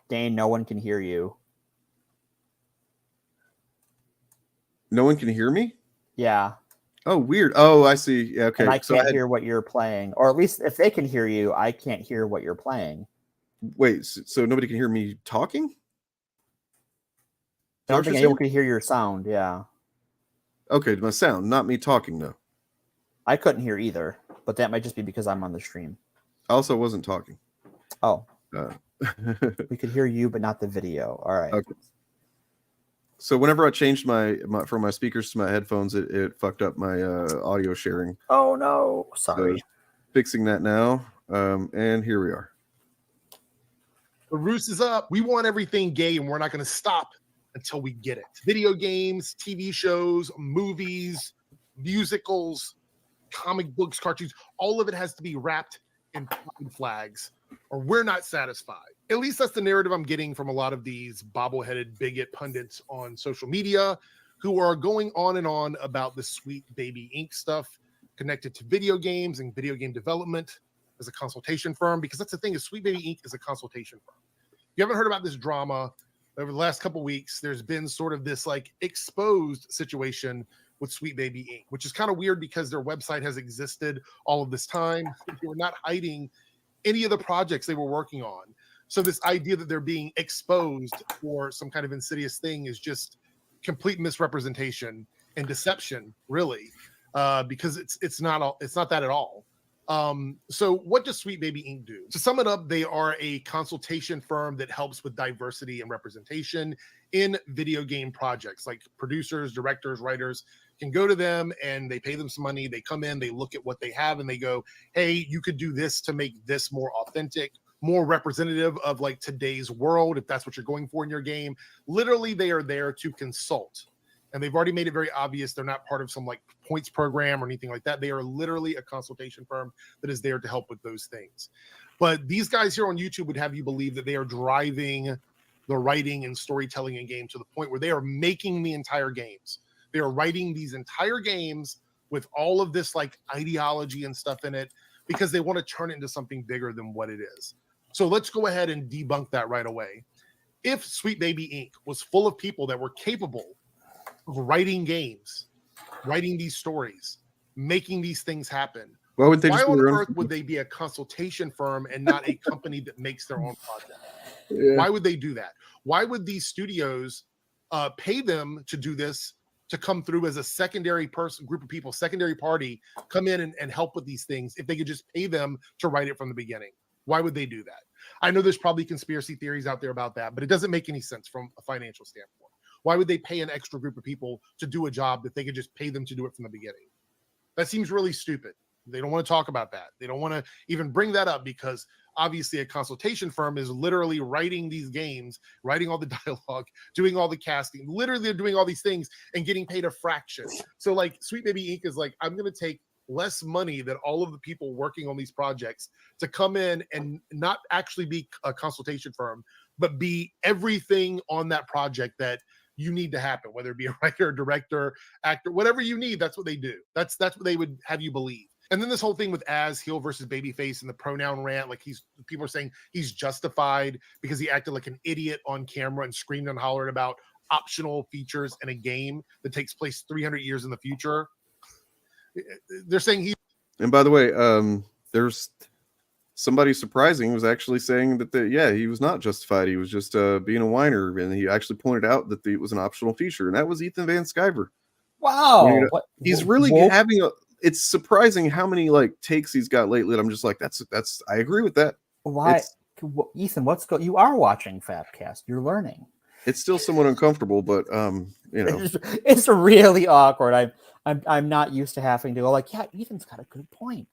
Dane, no one can hear you. No one can hear me? Yeah. Oh, weird. Oh, I see. Yeah, okay. And I can't hear what you're playing. Or at least if they can hear you, I can't hear what you're playing. Wait, so nobody can hear me talking? I don't think anyone can hear your sound, yeah. Okay, my sound, not me talking, though. I couldn't hear either, but that might just be because I'm on the stream. I also wasn't talking. Oh. We could hear you, but not the video. All right. Okay. So whenever I changed my from my speakers to my headphones, it fucked up my audio sharing. Oh no! Sorry. So fixing that now, and here we are. The roost is up. We want everything gay, and we're not going to stop until we get it. Video games, TV shows, movies, musicals, comic books, cartoons, all of it has to be wrapped in pride flags, or we're not satisfied. At least that's the narrative I'm getting from a lot of these bobble-headed bigot pundits on social media who are going on and on about the Sweet Baby Inc. stuff connected to video games and video game development as a consultation firm, because that's the thing, is Sweet Baby Inc. is a consultation firm. If you haven't heard about this drama, over the last couple weeks, there's been sort of this like exposed situation with Sweet Baby Inc., which is kind of weird because their website has existed all of this time. They were not hiding any of the projects they were working on. So this idea that they're being exposed for some kind of insidious thing is just complete misrepresentation and deception, really, because it's not that at all. So what does Sweet Baby Inc. do? To sum it up, they are a consultation firm that helps with diversity and representation in video game projects. Like producers, directors, writers can go to them and they pay them some money. They come in, they look at what they have, and they go, hey, you could do this to make this more authentic, more representative of like today's world, if that's what you're going for in your game. Literally, they are there to consult. And they've already made it very obvious they're not part of some like points program or anything like that. They are literally a consultation firm that is there to help with those things. But these guys here on YouTube would have you believe that they are driving the writing and storytelling in games to the point where they are making the entire games. They are writing these entire games with all of this like ideology and stuff in it because they want to turn it into something bigger than what it is. So let's go ahead and debunk that right away. If Sweet Baby Inc. was full of people that were capable of writing games, writing these stories, making these things happen, Why would they why just on do their own- earth would they be a consultation firm and not a company that makes their own project? Yeah. Why would they do that? Why would these studios pay them to do this, to come through as a secondary group of people, secondary party, come in and help with these things if they could just pay them to write it from the beginning? Why would they do that? I know there's probably conspiracy theories out there about that, but it doesn't make any sense from a financial standpoint. Why would they pay an extra group of people to do a job that they could just pay them to do it from the beginning? That seems really stupid. They don't want to talk about that. They don't want to even bring that up because obviously a consultation firm is literally writing these games, writing all the dialogue, doing all the casting. Literally they're doing all these things and getting paid a fraction. So like Sweet Baby Inc. is like, I'm going to take less money than all of the people working on these projects to come in and not actually be a consultation firm, but be everything on that project that you need to happen, whether it be a writer, director, actor, whatever you need. That's what they do. That's what they would have you believe. And then this whole thing with as heel versus babyface and the pronoun rant, like people are saying he's justified because he acted like an idiot on camera and screamed and hollered about optional features in a game that takes place 300 years in the future. They're saying he. And by the way, there's somebody surprising was actually saying that he was not justified. He was just being a whiner, and he actually pointed out that it was an optional feature, and that was Ethan Van Sciver. Wow, he's really having a. It's surprising how many like takes he's got lately. And I'm just like, that's. I agree with that. Why, Ethan? You are watching Fabcast. You're learning. It's still somewhat uncomfortable, but it's really awkward. I'm not used to having to go like, yeah, Ethan's got a good point.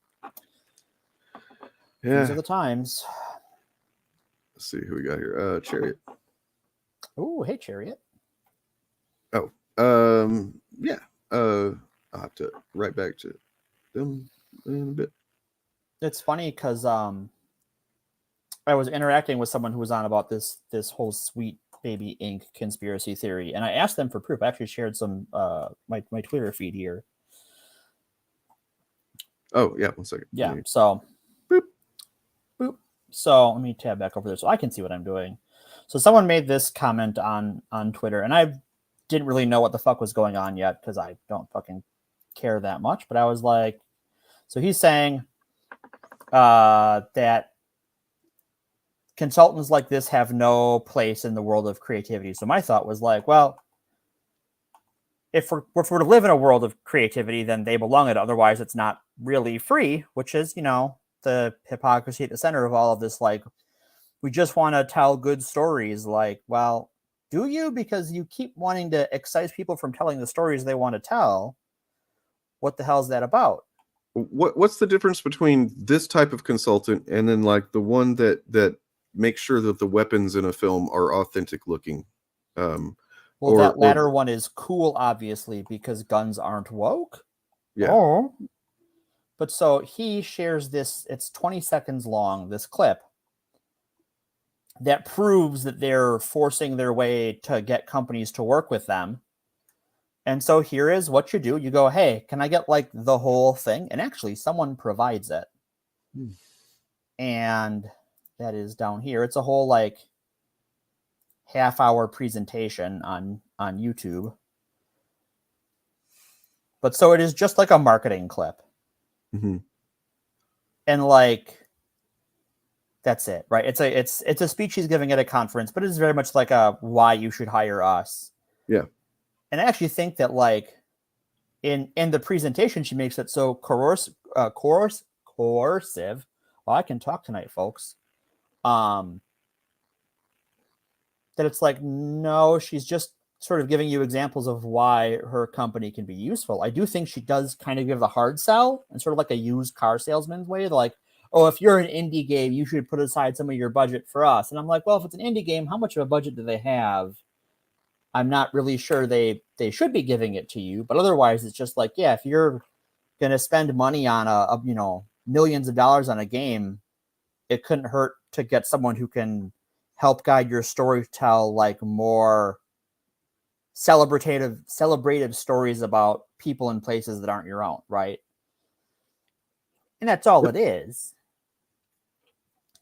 Yeah. These are the times. Let's see who we got here. Chariot. Oh, hey, Chariot. Oh, yeah. I'll have to write back to them in a bit. It's funny because I was interacting with someone who was on about this whole Sweet Baby Inc. conspiracy theory, and I asked them for proof. I actually shared some my Twitter feed here. Oh yeah, 1 second. Yeah, so boop. So let me tab back over there so I can see what I'm doing. So someone made this comment on Twitter, and I didn't really know what the fuck was going on yet because I don't fucking care that much. But I was like, so he's saying that consultants like this have no place in the world of creativity. So my thought was like, well, if we're to live in a world of creativity, then they belong in it. Otherwise, it's not really free, which is, the hypocrisy at the center of all of this. Like, we just want to tell good stories. Like, well, do you? Because you keep wanting to excise people from telling the stories they want to tell. What the hell is that about? What's the difference between this type of consultant and then like the one that makes sure that the weapons in a film are authentic looking? Well, that latter one is cool, obviously, because guns aren't woke. Yeah. Oh. But so he shares this, it's 20 seconds long, this clip that proves that they're forcing their way to get companies to work with them. And so here is what you do. You go, hey, can I get like the whole thing? And actually someone provides it. And that is down here. It's a whole like half-hour presentation on YouTube. But so it is just like a marketing clip. Mm-hmm. And like, that's it, right? It's a speech he's giving at a conference, but it's very much like a why you should hire us. Yeah. And I actually think that like in the presentation, she makes it so coercive. Well, I can talk tonight, folks. That it's like, no, she's just sort of giving you examples of why her company can be useful. I do think she does kind of give the hard sell and sort of like a used car salesman's way, like, oh, if you're an indie game, you should put aside some of your budget for us. And I'm like, well, if it's an indie game, how much of a budget do they have? I'm not really sure they should be giving it to you, but otherwise it's just like, yeah, if you're going to spend money on a millions of dollars on a game, it couldn't hurt to get someone who can help guide your story, tell like more celebrative stories about people and places that aren't your own, right? And that's all it is.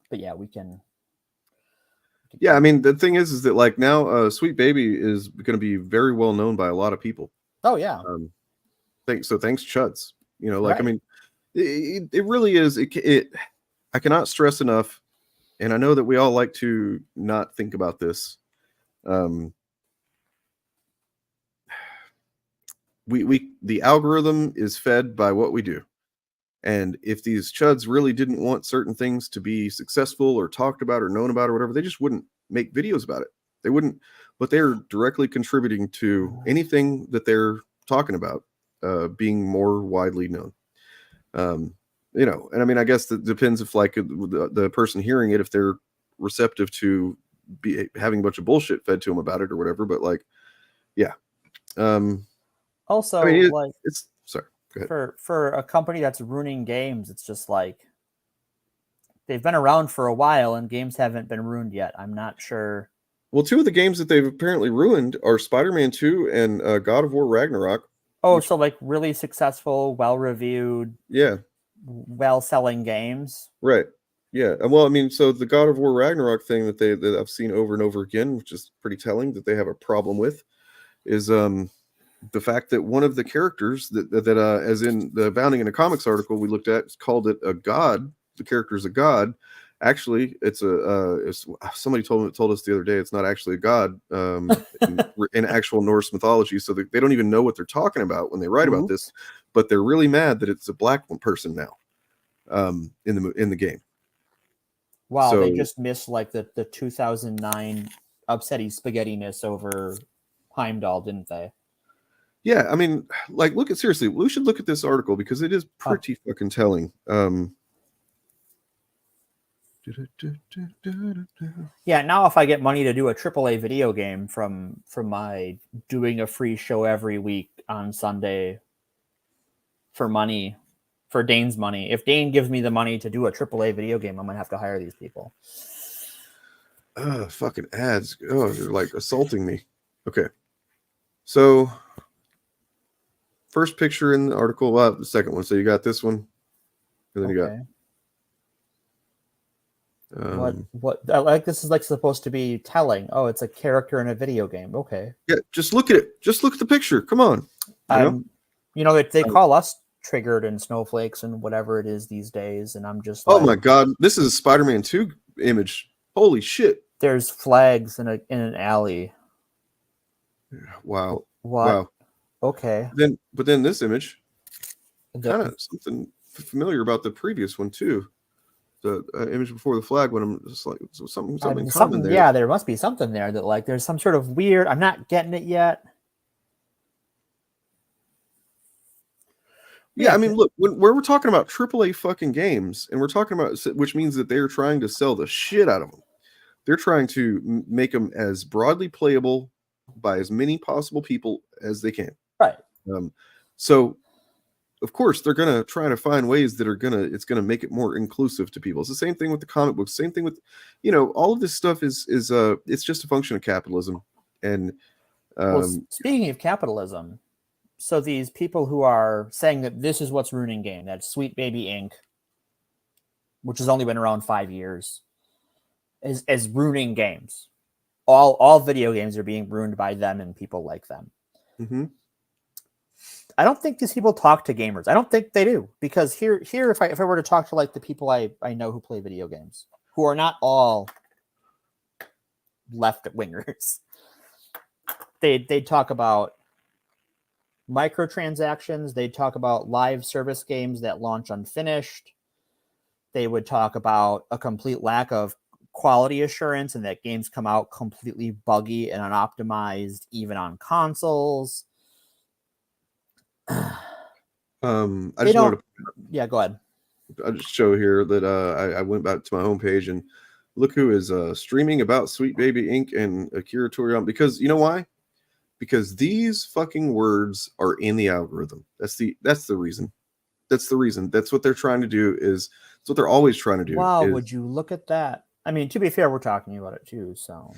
But yeah, we can. Yeah, I mean, the thing is that like now, Sweet Baby is going to be very well known by a lot of people. Oh yeah. Thanks, Chuds. You know, like Right. I mean, it really is. I cannot stress enough, and I know that we all like to not think about this. The algorithm is fed by what we do. And if these chuds really didn't want certain things to be successful or talked about or known about or whatever, they just wouldn't make videos about it. They wouldn't, but they're directly contributing to anything that they're talking about being more widely known. You know, and I mean, I guess that depends if like the person hearing it, if they're receptive to be having a bunch of bullshit fed to them about it or whatever. But like, yeah. Also, I mean, like it's sorry. Go ahead. For a company that's ruining games, it's just like they've been around for a while and games haven't been ruined yet. I'm not sure. Well, two of the games that they've apparently ruined are Spider-Man 2 and God of War Ragnarok. Oh, so like really successful, well-reviewed, yeah, well-selling games. Right. Yeah. Well, I mean, so the God of War Ragnarok thing that I've seen over and over again, which is pretty telling that they have a problem with, is the fact that one of the characters that as in the Bounding into Comics article we looked at, called it a god. The character is a god. Actually, it's somebody told us the other day it's not actually a god in actual Norse mythology. So they don't even know what they're talking about when they write about this, but they're really mad that it's a black person now in the game. Wow, so, they just missed like the 2009 upsetty spaghettiness over Heimdall, didn't they? Yeah, I mean, like, seriously, we should look at this article because it is pretty fucking telling. Yeah, now if I get money to do a AAA video game from my doing a free show every week on Sunday for money, for Dane's money, if Dane gives me the money to do a AAA video game, I'm gonna have to hire these people. Fucking ads. Oh, they're like assaulting me. Okay, so first picture in the article, the second one. So you got this one, and then you got. What like this is like supposed to be telling. Oh, it's a character in a video game. Okay. Yeah, just look at it. Just look at the picture. Come on. You know they call us triggered and snowflakes and whatever it is these days, and I'm just. Oh my god, this is a Spider-Man 2 image. Holy shit! There's flags in an alley. Wow. What? Wow. Okay. But then this image, kind of something familiar about the previous one too. The image before the flag, when I'm just like something common there. Yeah, there must be something there that like there's some sort of weird. I'm not getting it yet. Yeah, I mean, look, when we're talking about AAA fucking games, and we're talking about, which means that they're trying to sell the shit out of them. They're trying to make them as broadly playable by as many possible people as they can. Right. So, of course, they're gonna try to find ways that it's gonna make it more inclusive to people. It's the same thing with the comic books. Same thing with, all of this stuff is it's just a function of capitalism. And speaking of capitalism. So these people who are saying that this is what's ruining game, that's Sweet Baby Inc., which has only been around 5 years, is ruining games. all video games are being ruined by them and people like them. Mm-hmm. I don't think these people talk to gamers. I don't think they do, because here, if I were to talk to like the people I know who play video games, who are not all left wingers, they talk about microtransactions. They talk about live service games that launch unfinished. They would talk about a complete lack of quality assurance and that games come out completely buggy and unoptimized, even on consoles. I just wanted to, yeah, go ahead. I'll just show here that I went back to my homepage and look who is streaming about Sweet Baby Inc. and Akira Toriyama, because you know why? Because these fucking words are in the algorithm. That's the reason. That's the reason. That's what they're trying to do. That's what they're always trying to do. Wow, would you look at that? I mean, to be fair, we're talking about it too, so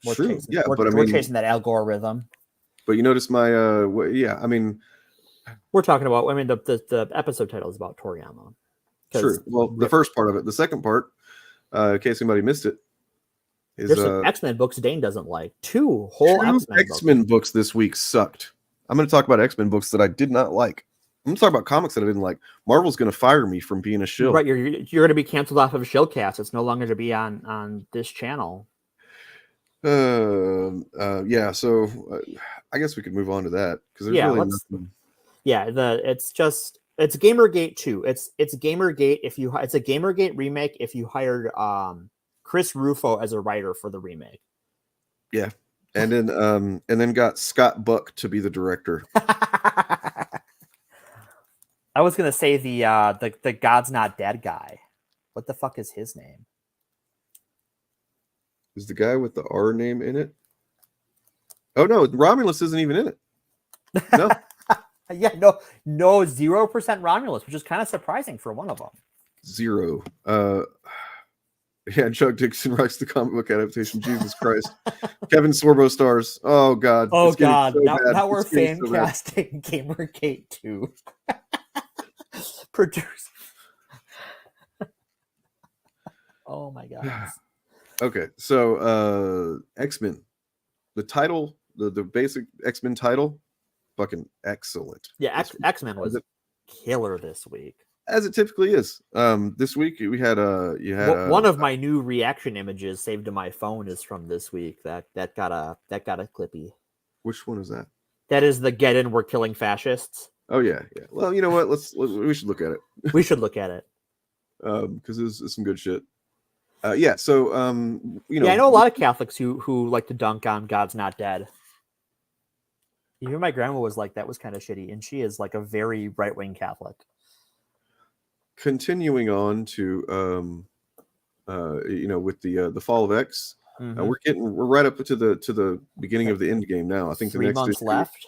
we're true. Chasing, yeah, but we're chasing that algorithm. But you notice my yeah, I mean, we're talking about. I mean, the episode title is about Toriyama. True. Well, the first part of it. The second part, in case anybody missed it, is there's some X-Men books Dane doesn't like. Two whole X-Men books this week sucked. I'm going to talk about X-Men books that I did not like. I'm going to talk about comics that I didn't like. Marvel's going to fire me from being a shill. Right, you're going to be canceled off of Shillcast. It's no longer to be on this channel. Yeah. So I guess we could move on to that, because there's really nothing. Yeah, it's Gamergate 2. It's Gamergate it's a Gamergate remake if you hired Chris Rufo as a writer for the remake. Yeah. And then got Scott Buck to be the director. I was gonna say the God's Not Dead guy. What the fuck is his name? Is the guy with the R name in it? Oh no, Romulus isn't even in it. No. Yeah, no 0% Romulus, which is kind of surprising for one of them. 0. Yeah, Chuck Dixon writes the comic book adaptation. Jesus Christ. Kevin Sorbo stars. Oh God. Oh God. So now we're fan casting Gamergate 2. Produce. Oh my God. Okay, so X-Men. The title, the basic X-Men title, fucking excellent. Yeah, X-Men was killer this week, as it typically is. This week we had one of my new reaction images saved to my phone is from this week. That got a clippy. Which one is that? That is the Get In, We're Killing Fascists. Oh yeah. Well, you know what? We should look at it. We should look at it. Because there's some good shit. Yeah. So you know. Yeah, I know a lot of Catholics who like to dunk on God's Not Dead. Even my grandma was like, that was kind of shitty, and she is like a very right-wing Catholic. Continuing on to you know, with the Fall of X, we're right up to the beginning of the end game now. I think 3 months left.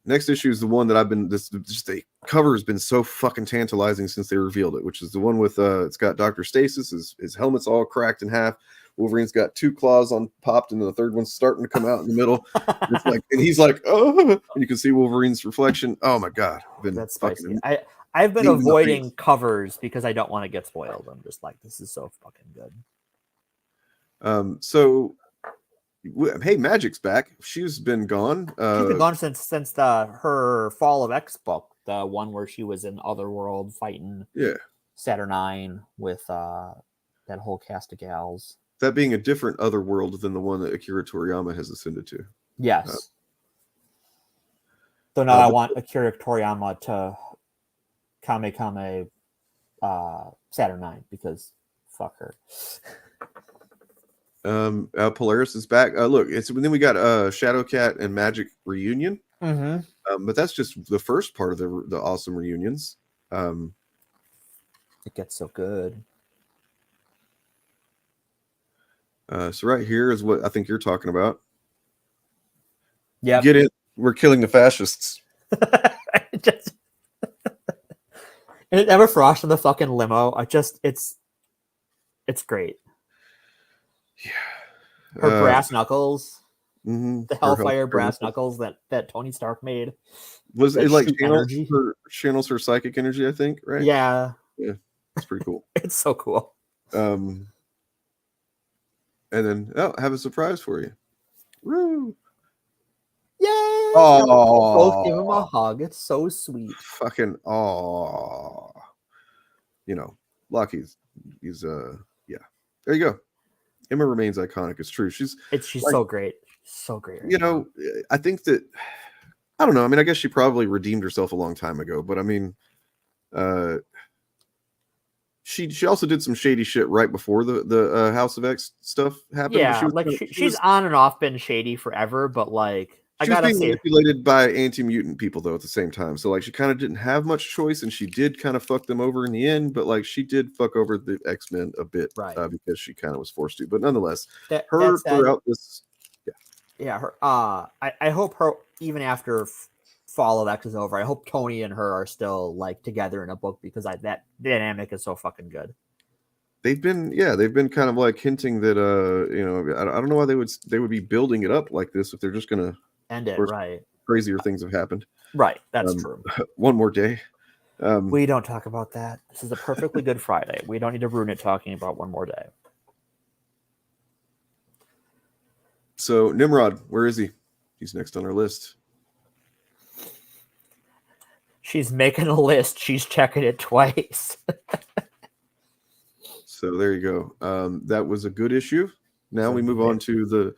Next issue is the one that I've been the cover has been so fucking tantalizing since they revealed it, which is the one with it's got Dr. Stasis, his helmet's all cracked in half. Wolverine's got 2 claws on popped, and the third one's starting to come out in the middle. It's like, and he's like, oh, and you can see Wolverine's reflection. Oh my God, that's spicy. I've been avoiding covers because I don't want to get spoiled. I'm just like, this is so fucking good. So hey, Magic's back. She's been gone. She's been gone since her Fall of X book, the one where she was in Otherworld fighting Saturnine with that whole cast of gals. That being a different Otherworld than the one that Akira Toriyama has ascended to. Yes. Though now I want Akira Toriyama to Kame Saturnine, because fuck her. Polaris is back. Look, then we got Shadowcat and Magic reunion. But that's just the first part of the awesome reunions. It gets so good. So right here is what I think you're talking about. Yeah, get it. We're killing the fascists. And Emma Frost in the fucking limo. It's great. Yeah. Her brass knuckles. The Hellfire brass knuckles that Tony Stark made. Was it like channels her psychic energy, I think, right? Yeah. Yeah. It's pretty cool. It's so cool. And And then, oh, I have a surprise for you. Woo! Yay! Oh, Both give him a hug. It's so sweet. Fucking oh. You know, Lockie's yeah. There you go. Emma remains iconic. It's true. She's like, so great. So great. Right now. I think that I don't know. I mean, I guess she probably redeemed herself a long time ago, but I mean, she also did some shady shit right before the House of X stuff happened. Yeah, she's on and off been shady forever, but like she was being manipulated by anti-mutant people though at the same time. So like she kind of didn't have much choice, and she did kind of fuck them over in the end. But like she did fuck over the X-Men a bit, right? Because she kind of was forced to. But nonetheless, that throughout this, her. I hope her even after Fall of X is over. I hope Tony and her are still like together in a book because that dynamic is so fucking good. They've been kind of like hinting that I don't know why they would be building it up like this if they're just gonna end it, right? Crazier things have happened, right? That's true. One more day. We don't talk about that. This is a perfectly good Friday. We don't need to ruin it talking about One More Day. So Nimrod, where is he? He's next on our list. She's making a list. She's checking it twice. So there you go. That was a good issue. Now we move on to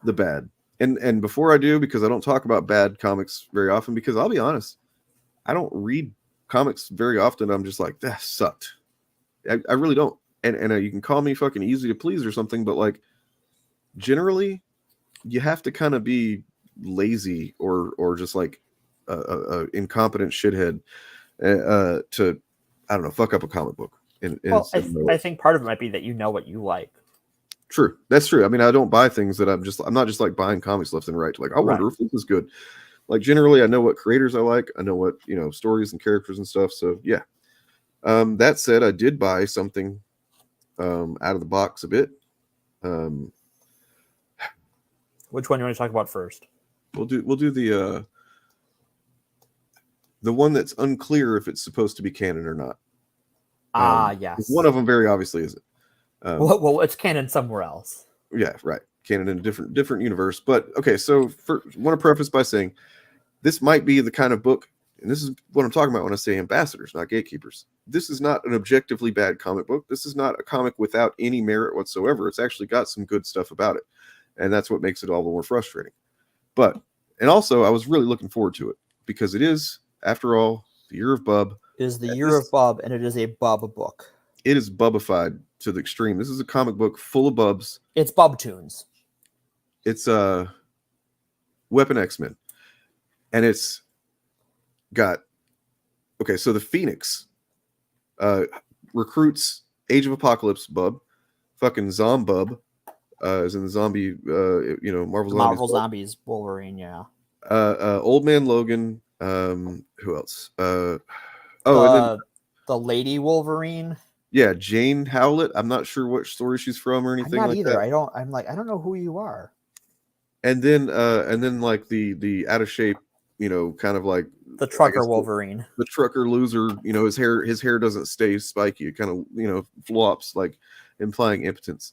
the bad. And before I do, because I don't talk about bad comics very often, because I'll be honest, I don't read comics very often. I'm just like, that sucked. I really don't. And you can call me fucking easy to please or something, but like generally you have to kind of be lazy or just like a incompetent shithead to, I don't know, fuck up a comic book. I think part of it might be that you know what you like. True. That's true. I mean, I don't buy things that I'm not just like buying comics left and right. Like, I wonder if this is good. Like, generally, I know what creators I like. I know what, stories and characters and stuff. So, yeah. That said, I did buy something out of the box a bit. Which one do you want to talk about first? We'll do the one that's unclear if it's supposed to be canon or not. Yes. One of them very obviously isn't. Well, it's canon somewhere else. Yeah, right. Canon in a different universe. But okay, so want to preface by saying this might be the kind of book, and this is what I'm talking about when I say ambassadors, not gatekeepers. This is not an objectively bad comic book. This is not a comic without any merit whatsoever. It's actually got some good stuff about it, and that's what makes it all the more frustrating. And also, I was really looking forward to it because it is, after all, the year of Bub. It is the year of Bub, and it is a Bub book. It is Bubified to the extreme. This is a comic book full of Bubs. It's Bub tunes. It's Weapon X-Men. And it's got so the Phoenix recruits Age of Apocalypse Bub, fucking Zombub, as in the zombie Marvel Zombies Wolverine, yeah. Old Man Logan, who else? And then the Lady Wolverine. Yeah, Jane Howlett. I'm not sure what story she's from or anything. I'm not like either. that. I don't know who you are. And then like the out of shape, kind of like the trucker Wolverine, the trucker loser. His hair doesn't stay spiky. It kind of flops, like implying impotence.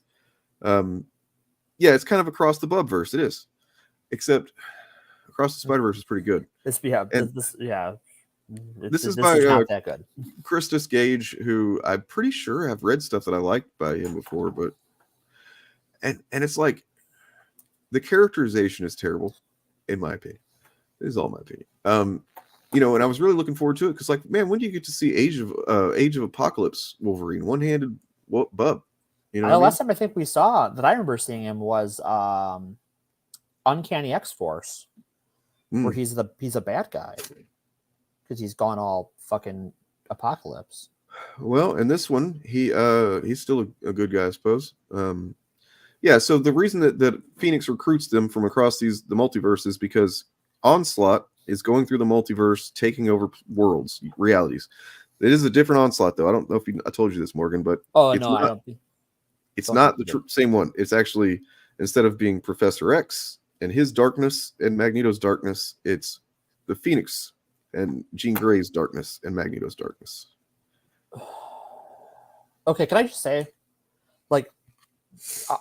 Yeah, it's kind of across the Bubverse. It is, except Across the Spider-Verse is pretty good. This is by not that good. Christus Gage, who I'm pretty sure I've read stuff that I liked by him before, but and it's like the characterization is terrible, in my opinion. This is all my opinion. And I was really looking forward to it because, like, man, when do you get to see Age of Apocalypse Wolverine, one-handed Bub? Last time I think we saw that I remember seeing him was Uncanny X-Force, where he's a bad guy because he's gone all fucking apocalypse. Well, in this one, he's still a good guy, I suppose. Yeah. So the reason that Phoenix recruits them from across the multiverse is because Onslaught is going through the multiverse, taking over worlds, realities. It is a different Onslaught, though. I don't know if I told you this, Morgan, but I don't. It's not the same one. It's actually, instead of being Professor X and his darkness and Magneto's darkness, it's the Phoenix and Jean Grey's darkness and Magneto's darkness. Okay, can I just say, like,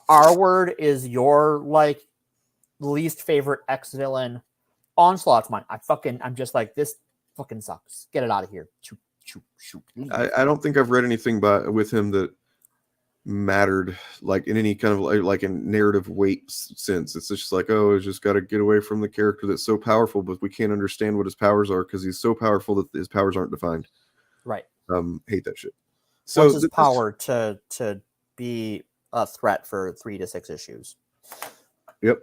R Word is your like least favorite X villain. Onslaught's mine. I'm just like, this fucking sucks. Get it out of here. Shoot, shoot, shoot. I don't think I've read anything with him that mattered, like in any kind of like in narrative weight sense. It's just like, oh, it's just got to get away from the character that's so powerful, but we can't understand what his powers are because he's so powerful that his powers aren't defined. Right. Hate that shit. So what's his power to be a threat for 3 to 6 issues? Yep.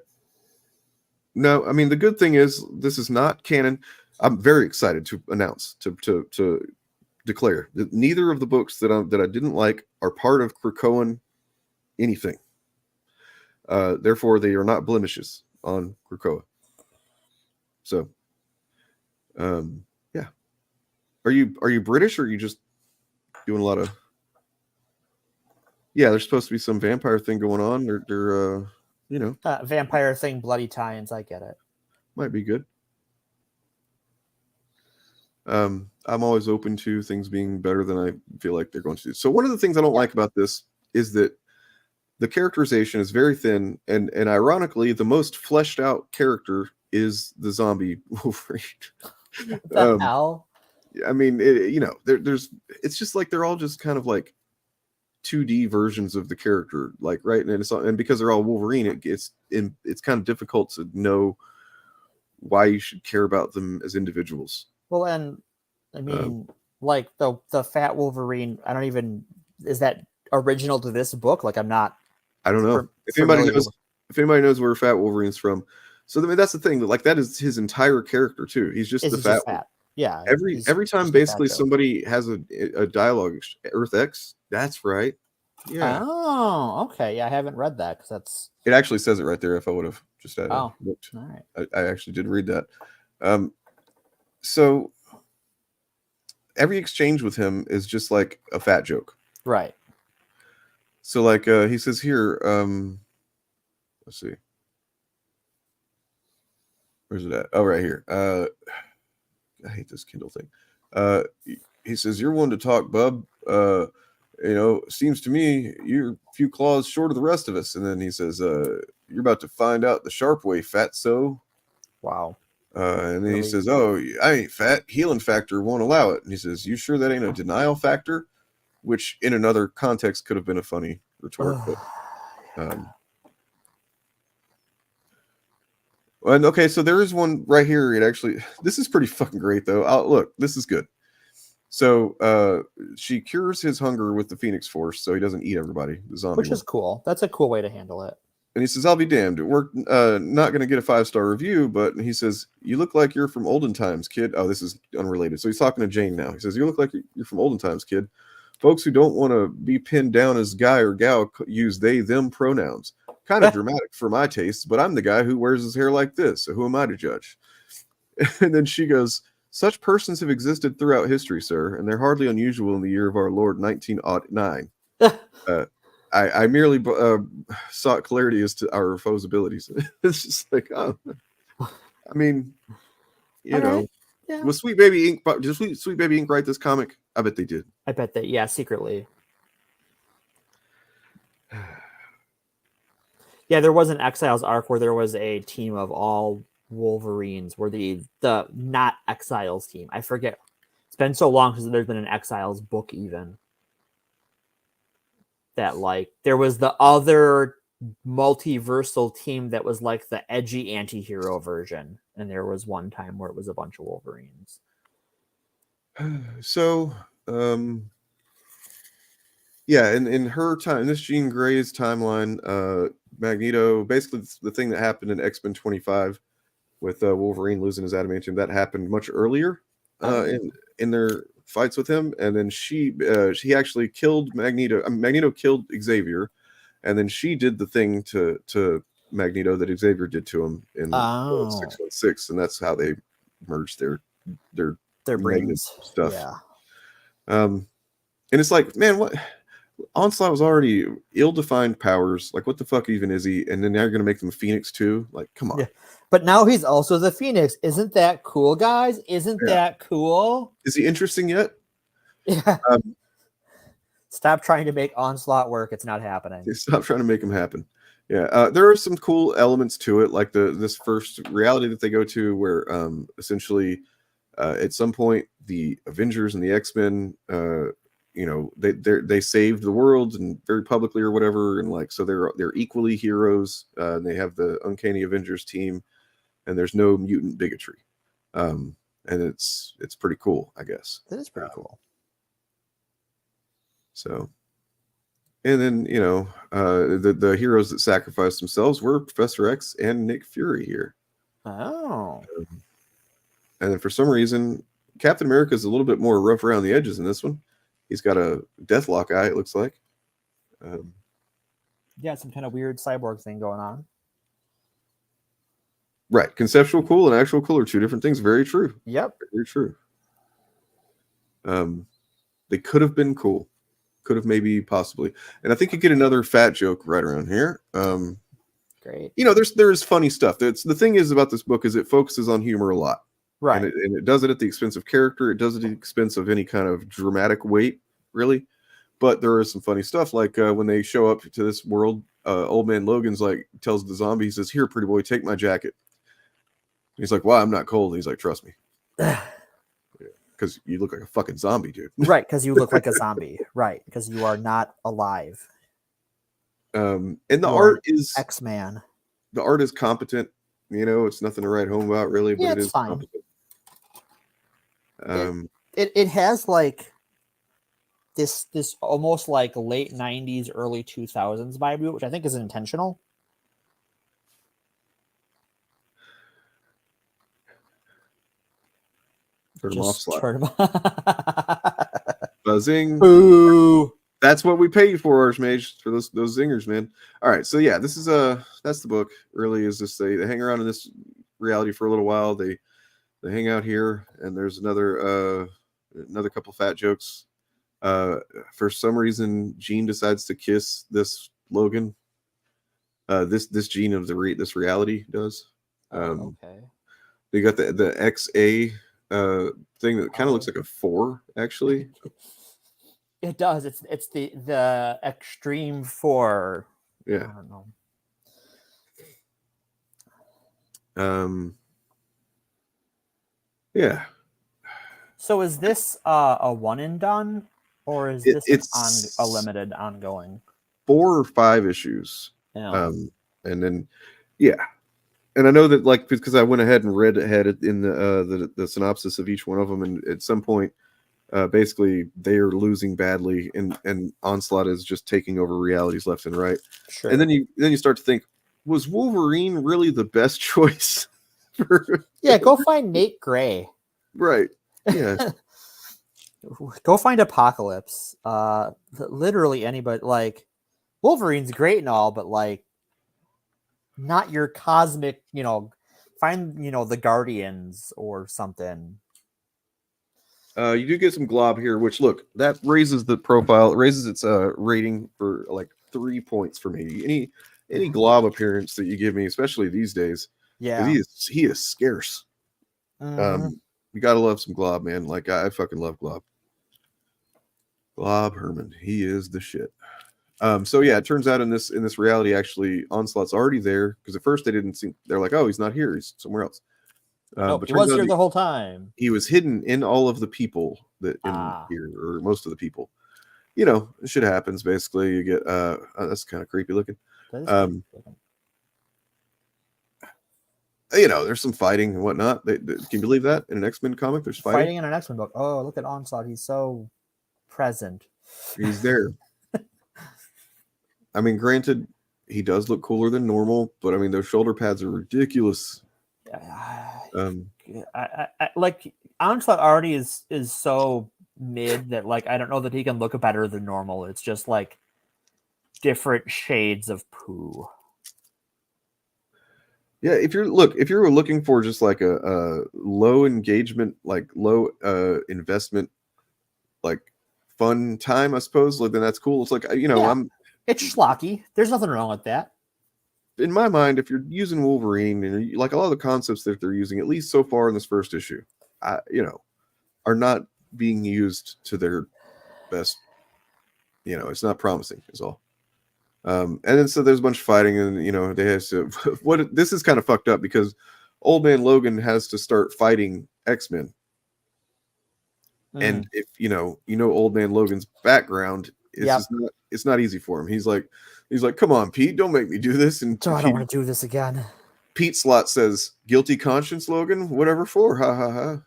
No, I mean, the good thing is this is not canon. I'm very excited to announce, to declare that neither of the books that I didn't like are part of Krakoan anything. Therefore, they are not blemishes on Krakoa. So, yeah. Are you British, or are you just doing a lot of? Yeah, there's supposed to be some vampire thing going on. They're you know, vampire thing, bloody tie-ins. I get it. Might be good. I'm always open to things being better than I feel like they're going to do. So one of the things I don't like about this is that the characterization is very thin, and ironically, the most fleshed out character is the zombie Wolverine. What the hell? I mean, there's it's just like they're all just kind of like 2D versions of the character, like, right? And because they're all Wolverine, it's kind of difficult to know why you should care about them as individuals. Well, and I mean, like the fat Wolverine, is that original to this book? Like, I don't know. If anybody knows where Fat Wolverine's from. So I mean, that's the thing, like that is his entire character too. He's just the fat. Yeah. Every time basically somebody has a dialogue, Earth X, that's right. Yeah. Oh, okay. Yeah, I haven't read that because it actually says it right there. If I would have just looked. All right. I actually did read that. So every exchange with him is just like a fat joke. Right. So like he says here, let's see. Where's it at? Oh, right here. I hate this Kindle thing. He says, "You're one to talk, bub. Seems to me you're a few claws short of the rest of us." And then he says, "You're about to find out the sharp way, fatso." Wow. And then he says, "Oh, I ain't fat. Healing factor won't allow it." And he says, "You sure that ain't a denial factor?" Which in another context could have been a funny retort. But, and okay, so there is one right here. This is pretty fucking great though. Look, this is good. So she cures his hunger with the Phoenix Force, so he doesn't eat everybody. The zombie, which is cool. That's a cool way to handle it. And he says, "I'll be damned. We're not going to get a 5-star review," but he says, "You look like you're from olden times, kid." Oh, this is unrelated. So he's talking to Jane now. He says, "You look like you're from olden times, kid. Folks who don't want to be pinned down as guy or gal use they, them pronouns. Kind of dramatic for my taste, but I'm the guy who wears his hair like this, so who am I to judge?" And then she goes, "Such persons have existed throughout history, sir, and they're hardly unusual in the year of our Lord 1909. I merely sought clarity as to our foes' abilities." It's just like, oh, I mean, Right. Yeah. Was Sweet Baby Ink? Did Sweet Baby Ink write this comic? I bet they did. I bet that, yeah, secretly. Yeah, there was an Exiles arc where there was a team of all Wolverines, where the not Exiles team. I forget. It's been so long because there's been an Exiles book even. That like there was the other multiversal team that was like the edgy anti-hero version, and there was one time where it was a bunch of Wolverines. So yeah, in her time, this Jean Grey's timeline, Magneto, basically the thing that happened in X-Men 25 with Wolverine losing his adamantium, that happened much earlier in their fights with him, and then she actually killed Magneto. Magneto killed Xavier, and then she did the thing to Magneto that Xavier did to him in 616, and that's how they merged their brains stuff. Yeah. And it's like, man, what? Onslaught was already ill-defined powers. Like, what the fuck even is he? And then now you're gonna make them Phoenix too? Like, come on. Yeah. But now he's also the Phoenix. Isn't that cool, guys? Isn't that cool? Is he interesting yet? Yeah. Stop trying to make Onslaught work. It's not happening. Stop trying to make them happen. Yeah, there are some cool elements to it, like this first reality that they go to, where essentially at some point the Avengers and the X-Men, they saved the world and very publicly or whatever, and like so they're equally heroes. And they have the Uncanny Avengers team, and there's no mutant bigotry, and it's pretty cool, I guess. That is pretty cool. So, and then the heroes that sacrificed themselves were Professor X and Nick Fury here. Oh. And then for some reason, Captain America is a little bit more rough around the edges in this one. He's got a Deathlock eye, it looks like. Yeah, some kind of weird cyborg thing going on. Right. Conceptual cool and actual cool are two different things. Very true. Yep. Very true. They could have been cool. Could have maybe possibly. And I think you get another fat joke right around here. Great. There's funny stuff. The thing is about this book is it focuses on humor a lot. Right. And it does it at the expense of character. It does it at the expense of any kind of dramatic weight, really. But there is some funny stuff, like when they show up to this world, old man Logan's like tells the zombie, he says, "Here, pretty boy, take my jacket." He's like, "Why? I'm not cold." And he's like, "Trust me." Because you look like a fucking zombie, dude. Right, because you look like a zombie. Right, because you are not alive. And the art is X-Man. The art is competent. It's nothing to write home about, really, but Yeah, it it's is fine. competent. It has like this almost like late 90s, early 2000s vibe to it, which I think is intentional. Turn 'em off, slot. Turn 'em off. Buzzing. Boo. That's what we pay you for, Archmage, for those zingers, man. All right, so yeah, this is that's the book. Really, is just they hang around in this reality for a little while. They hang out here, and there's another couple fat jokes. For some reason, Jean decides to kiss this Logan. This Jean of this reality does. Okay. They got the XA thing that kind of looks like a 4, actually. It does. It's the extreme 4. Yeah. I don't know. Yeah. So is this a one and done, or is this a limited ongoing? 4 or 5 issues. Yeah. And then and I know that, like, because I went ahead and read ahead in the synopsis of each one of them, and at some point, basically they are losing badly, and Onslaught is just taking over realities left and right. Sure. And then you start to think, was Wolverine really the best choice? Yeah, go find Nate Gray. Right. Yeah. Go find Apocalypse. Literally anybody. Like, Wolverine's great and all, but like, not your cosmic. Find the Guardians or something. You do get some glob here, which, look, that raises the profile. It raises its rating for like 3 points for me. Any glob appearance that you give me, especially these days, Yeah, he is scarce. You gotta love some glob, man. Like, I fucking love glob. Glob Herman, he is the shit. So yeah, it turns out in this reality, actually, Onslaught's already there, because at first they're like, oh, he's not here, he's somewhere else. but he was here the whole time. He was hidden in all of the people that in here, or most of the people. Shit happens. Basically, you get that's kind of creepy looking. There's some fighting and whatnot. Can you believe that in an X-Men comic? There's fighting in an X-Men book. Oh, look at Onslaught. He's so present. He's there. I mean, granted, he does look cooler than normal, but I mean, those shoulder pads are ridiculous. I like Onslaught already is so mid that, like, I don't know that he can look better than normal. It's just like different shades of poo. Yeah, if you're looking for just like a low engagement, like low investment, like fun time, I suppose, like, then that's cool. It's like, It's schlocky. There's nothing wrong with that. In my mind, if you're using Wolverine, and like a lot of the concepts that they're using, at least so far in this first issue, are not being used to their best it's not promising. Is all. And then so there's a bunch of fighting, and they have to. This is kind of fucked up because Old Man Logan has to start fighting X-Men, and if Old Man Logan's background is just not, it's not easy for him. He's like, come on, Pete, don't make me do this. And So I don't want to do this again. Pete Slott says, "Guilty conscience, Logan. Whatever for? Ha ha ha."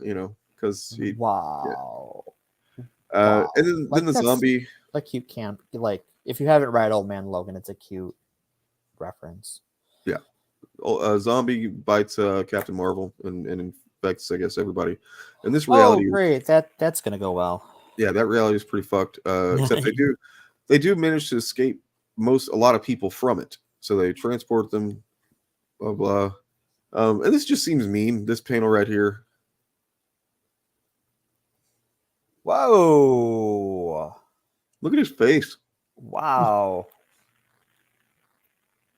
Because he. Wow. And then the zombie. A cute camp. Like, if you haven't read Old Man Logan, it's a cute reference. Yeah. Zombie bites Captain Marvel and infects, I guess, everybody. And this reality. Oh, great. That's gonna go well. Yeah, that reality is pretty fucked. Except they do manage to escape a lot of people from it. So they transport them. Blah blah. And this just seems mean. This panel right here. Whoa. Look at his face. Wow.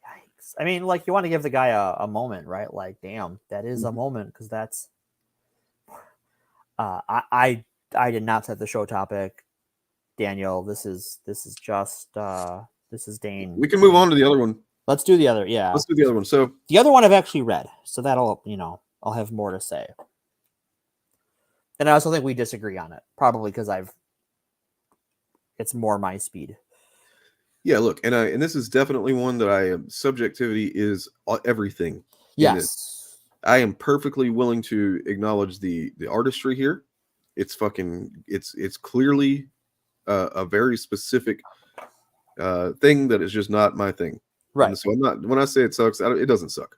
Yikes. I mean, like, you want to give the guy a moment, right? Like, damn, that is a moment, because that's I did not set the show topic. Daniel, this is just this is Dane. We can move on to the other one. Let's do the other, yeah. Let's do the other one. So the other one I've actually read, so that'll, I'll have more to say. And I also think we disagree on it, probably because it's more my speed. Yeah, look, and this is definitely one that I am. Subjectivity is everything. Yes, I am perfectly willing to acknowledge the artistry here. It's clearly a very specific thing that is just not my thing. Right. And so when I say it sucks, it doesn't suck.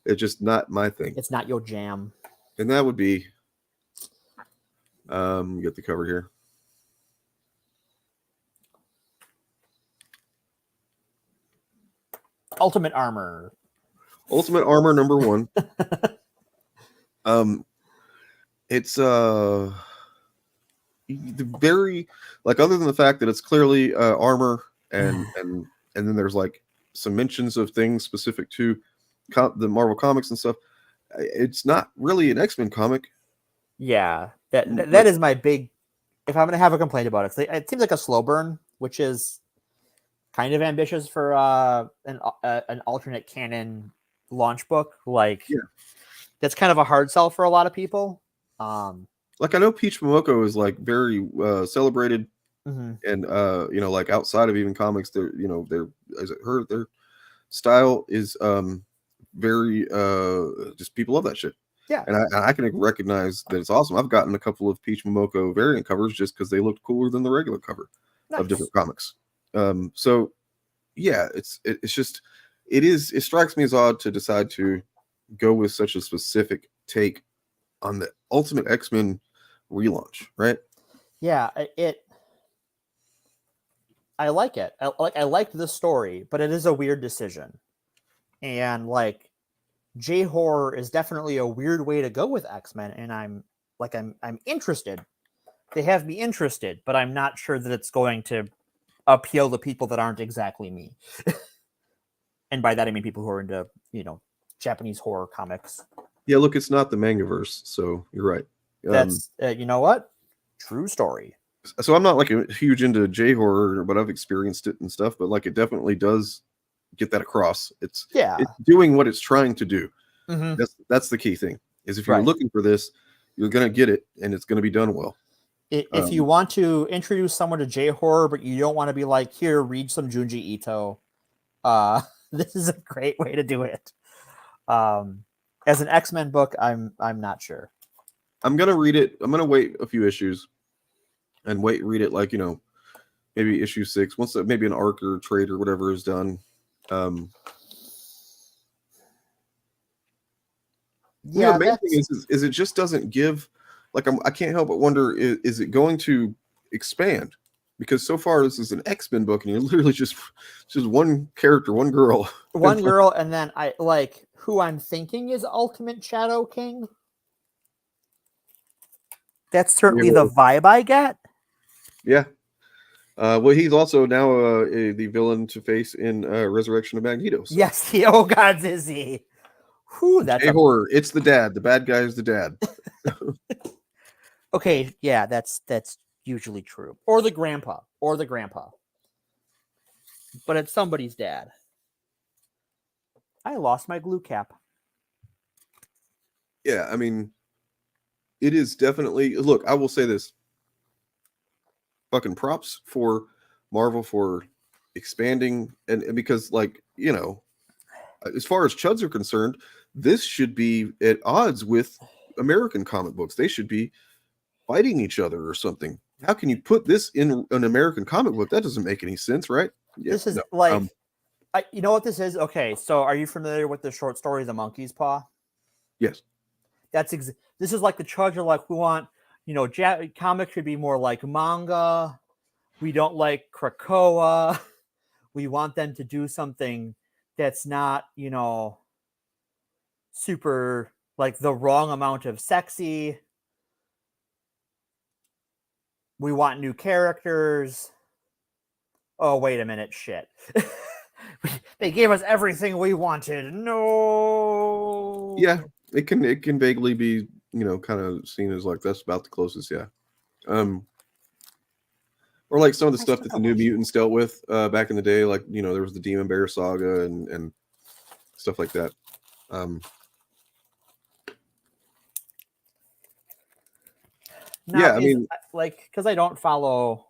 It's just not my thing. It's not your jam. And that would be. Get the cover here. Ultimate Armor number 1. It's very, like, other than the fact that it's clearly armor and then there's like some mentions of things specific to the Marvel comics and stuff. It's not really an X-Men comic. Yeah, that is my big. If I'm going to have a complaint about it, it seems like a slow burn, which is kind of ambitious for an alternate canon launch book. Like, that's kind of a hard sell for a lot of people. Like, I know Peach Momoko is like very celebrated, and like outside of even comics, their style is very just people love that shit. Yeah, and I can recognize that it's awesome. I've gotten a couple of Peach Momoko variant covers just because they looked cooler than the regular cover of different comics. So yeah, it's just it strikes me as odd to decide to go with such a specific take on the Ultimate X-Men relaunch, right? Yeah, I like it. I liked the story, but it is a weird decision, and like, J-horror is definitely a weird way to go with X-Men, and I'm interested. They have me interested, but I'm not sure that it's going to appeal to people that aren't exactly me. And by that I mean people who are into, Japanese horror comics. Yeah, look, it's not the mangaverse, so you're right. That's you know what? True story. So I'm not like a huge into J-horror, but I've experienced it and stuff, but like, it definitely does get that across. It's doing what it's trying to do. That's the key thing, is if you're looking for this, you're gonna get it, and it's gonna be done well. If you want to introduce someone to J-horror, but you don't want to be like, here, read some Junji Ito, this is a great way to do it. As an X-Men book, I'm not sure. I'm gonna read it. I'm gonna wait a few issues and read it like, maybe issue 6, once maybe an arc or trade or whatever is done. The main thing is it just doesn't give, like, I can't help but wonder, is it going to expand? Because so far this is an X-Men book, and you're literally just one character, one girl, and then I like who I'm thinking is Ultimate Shadow King. That's certainly the vibe I get. Yeah. Well, he's also now the villain to face in Resurrection of Magneto. So. Yes, oh God, is he? Whew, that's horror. It's the dad. The bad guy is the dad. Okay, yeah, that's usually true. Or the grandpa. but it's somebody's dad. I lost my glue cap. Yeah, I mean, it is definitely. Look, I will say this. Fucking props for Marvel for expanding and because, like, you know, as far as chuds are concerned, this should be at odds with American comic books. They should be fighting each other or something. How can you put this in an American comic book? That doesn't make any sense, right? Yeah, This is no. like, you know what this is? Okay, so are you familiar with the short story The Monkey's Paw? Yes. This is like the charge of like, we want, you know, comics should be more like manga. We don't like Krakoa. We want them to do something that's not, you know, super like the wrong amount of sexy. We want new characters. Oh, wait a minute. Shit. They gave us everything we wanted. No. Yeah, it can vaguely be, you know, kind of seen as like that's about the closest, yeah. Or like some of the stuff that the New Mutants dealt with back in the day, like, you know, there was the Demon Bear saga and stuff like that. Now, yeah, I mean, like, because I don't follow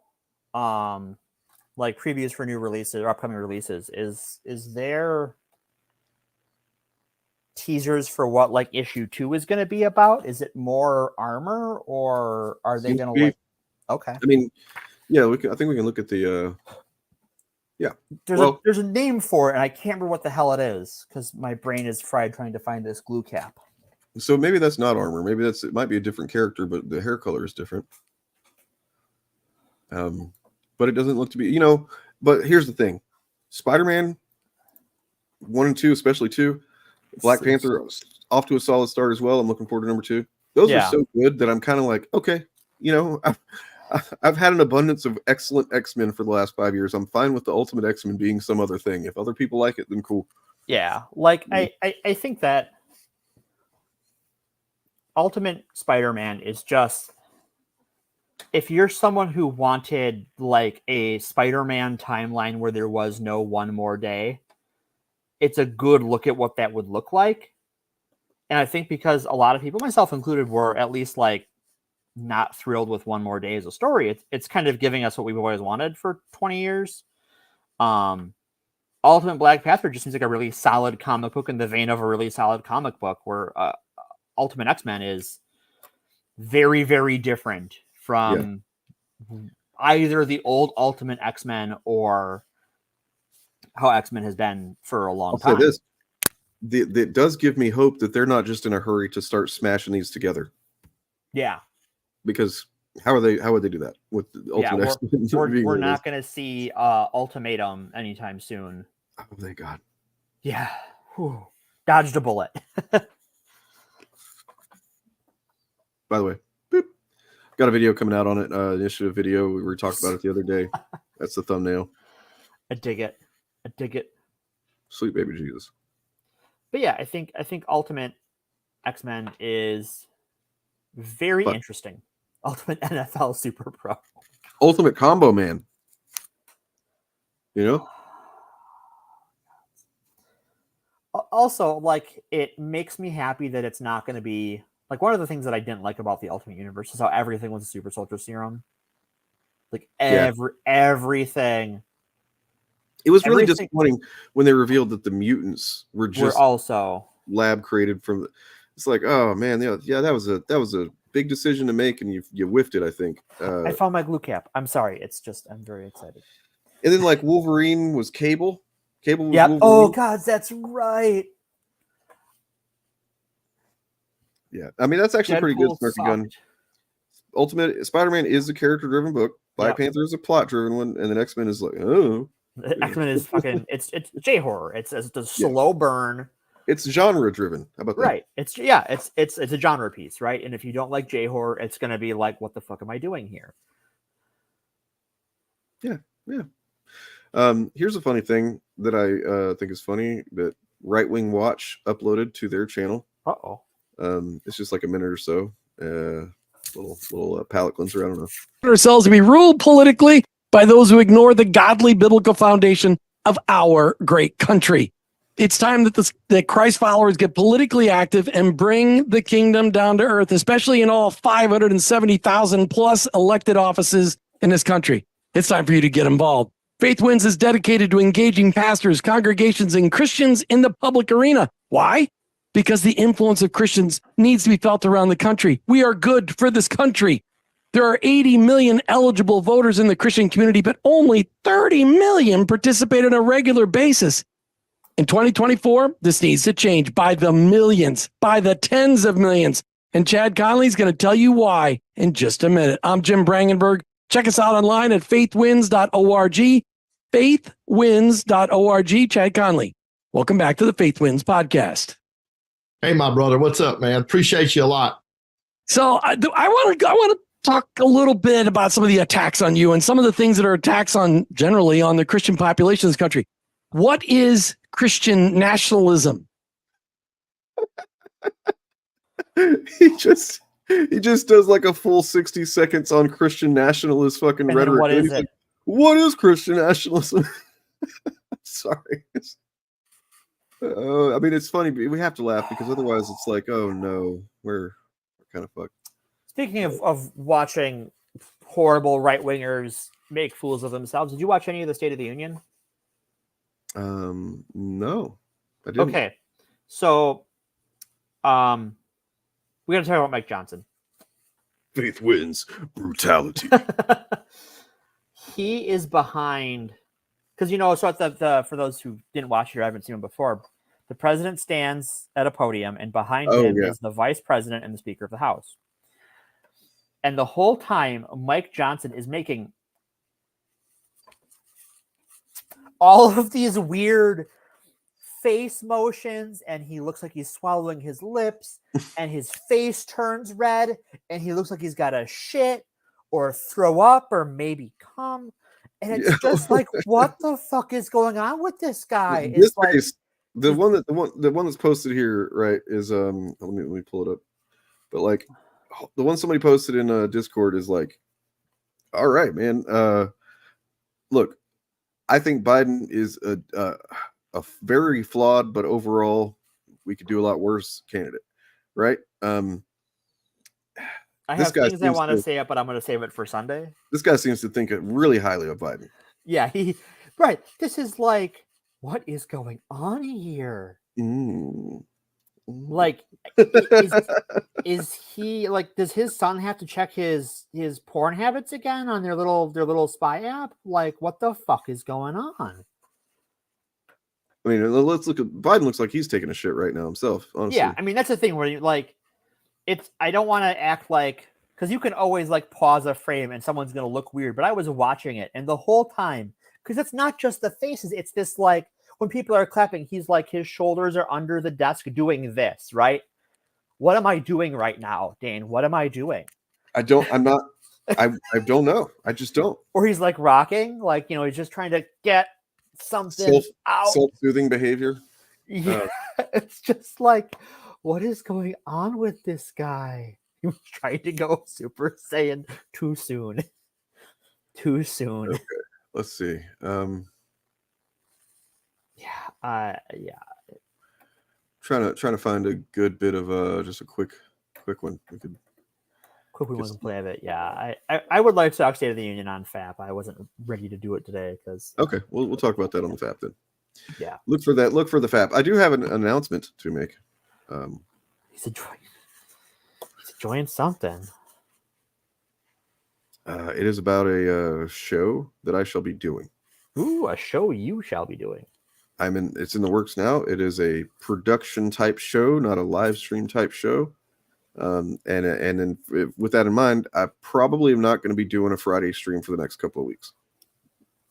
like previews for new releases or upcoming releases, is there teasers for what like issue 2 is going to be about? Is it more armor, or are they going to like? Okay, I mean, yeah, I think we can look at the yeah. There's a name for it, and I can't remember what the hell it is because my brain is fried trying to find this glue cap. So maybe that's not armor. Maybe it might be a different character, but the hair color is different. But it doesn't look to be, you know. But here's the thing: Spider-Man 1 and 2, especially 2, Black Panther off to a solid start as well. I'm looking forward to number 2. Those are so good that I'm kind of like, okay, you know, I've had an abundance of excellent X-Men for the last 5 years. I'm fine with the Ultimate X-Men being some other thing. If other people like it, then cool. Yeah, like I think that Ultimate Spider-Man is just, if you're someone who wanted like a Spider-Man timeline where there was no one more day, it's a good look at what that would look like. And I think because a lot of people, myself included, were at least like not thrilled with one more day as a story, it's kind of giving us what we've always wanted for 20 years. Ultimate Black Panther just seems like a really solid comic book in the vein of a really solid comic book, where Ultimate X-Men is very, very different from either the old Ultimate X-Men or how X-Men has been for a long time. I'll say this. It does give me hope that they're not just in a hurry to start smashing these together. Yeah. Because how would they do that with the Ultimate X-Men? We're not going to see Ultimatum anytime soon. Oh, thank God. Yeah. Whew. Dodged a bullet. By the way, boop. Got a video coming out on it. Initiative video. We were talking about it the other day. That's the thumbnail. I dig it. Sweet baby Jesus. But yeah, I think Ultimate X-Men is very interesting. Ultimate NFL Super Pro. Ultimate Combo Man. You know? Also, like, it makes me happy that it's not going to be like, one of the things that I didn't like about the Ultimate Universe is how everything was a super soldier serum. Like everything. It was really disappointing when they revealed that the mutants were just also lab created from. It's like, oh man, yeah, that was a big decision to make, and you whiffed it. I think. I found my glue cap. I'm sorry. It's just, I'm very excited. And then like Wolverine was Cable. Cable was Wolverine. Oh God, that's right. Yeah, I mean that's actually pretty good. Snarky Gun. Ultimate Spider-Man is a character-driven book. Black Panther is a plot-driven one, and then X-Men is like, oh. X-Men is fucking. It's J-horror. It's a slow burn. It's genre-driven. How about that? Right. It's a genre piece, right? And if you don't like J-horror, it's gonna be like, what the fuck am I doing here? Yeah. Here's a funny thing that I think is funny that Right Wing Watch uploaded to their channel. It's just like a minute or so. Little palate cleanser. I don't know. Ourselves to be ruled politically by those who ignore the godly biblical foundation of our great country. It's time that Christ followers get politically active and bring the kingdom down to earth, especially in all 570,000 plus elected offices in this country. It's time for you to get involved. Faith Wins is dedicated to engaging pastors, congregations, and Christians in the public arena. Why? Because the influence of Christians needs to be felt around the country. We are good for this country. There are 80 million eligible voters in the Christian community, but only 30 million participate on a regular basis. In 2024, this needs to change by the millions, by the tens of millions. And Chad Conley's going to tell you why in just a minute. I'm Jim Brangenberg. Check us out online at faithwins.org. Faithwins.org. Chad Conley, welcome back to the Faith Wins podcast. Hey, my brother. What's up, man? Appreciate you a lot. So I want to talk a little bit about some of the attacks on you and some of the things that are attacks on generally on the Christian population in this country. What is Christian nationalism? he just does like a full 60 seconds on Christian nationalist fucking And rhetoric. what And is he's it? like, what is Christian nationalism? Sorry. I mean, it's funny, but we have to laugh because otherwise it's like, oh no, we're kind of fucked. Speaking of watching horrible right wingers make fools of themselves, did you watch any of the State of the Union? No, I didn't. Okay, so we got to talk about Mike Johnson. Faith wins brutality. He is behind because so at the for those who didn't watch it or haven't seen him before, the president stands at a podium and behind him is the vice president and the Speaker of the House. And the whole time, Mike Johnson is making all of these weird face motions, and he looks like he's swallowing his lips, and his face turns red, and he looks like he's got to shit or throw up or maybe come. And it's just like, what the fuck is going on with this guy? This It's like face, the one that's posted here, right, is let me pull it up. But like the one somebody posted in Discord is like, all right, man. Look, I think Biden is a very flawed, but overall we could do a lot worse candidate, right? I have things I want to say, but I'm going to save it for Sunday. This guy seems to think really highly of Biden. Yeah, right. This is like, what is going on here? Like, is he like? Does his son have to check his porn habits again on their little spy app? Like, what the fuck is going on? I mean, let's look at Biden. Looks like he's taking a shit right now himself. Honestly. Yeah, I mean that's the thing where you like, it's. I don't want to act like because you can always like pause a frame and someone's gonna look weird. But I was watching it and the whole time because it's not just the faces. It's this like. When people are clapping, he's like his shoulders are under the desk doing this, right? What am I doing right now, Dane? What am I doing? I don't know. I just don't. Or he's like rocking, like, he's just trying to get something out. Self-soothing behavior. Yeah. It's just like, what is going on with this guy? He was trying to go Super Saiyan too soon. Too soon. Okay. Let's see. Yeah. Trying to find a good bit of just a quick one. We could play of it. Yeah, I would like to talk State of the Union on FAP. I wasn't ready to do it today because. Okay, we'll talk about that on the FAP then. Yeah. Look for that. Look for the FAP. I do have an announcement to make. He's enjoying something. It is about a show that I shall be doing. Ooh, a show you shall be doing. It's in the works now. It is a production type show, not a live stream type show. And then with that in mind, I probably am not going to be doing a Friday stream for the next couple of weeks.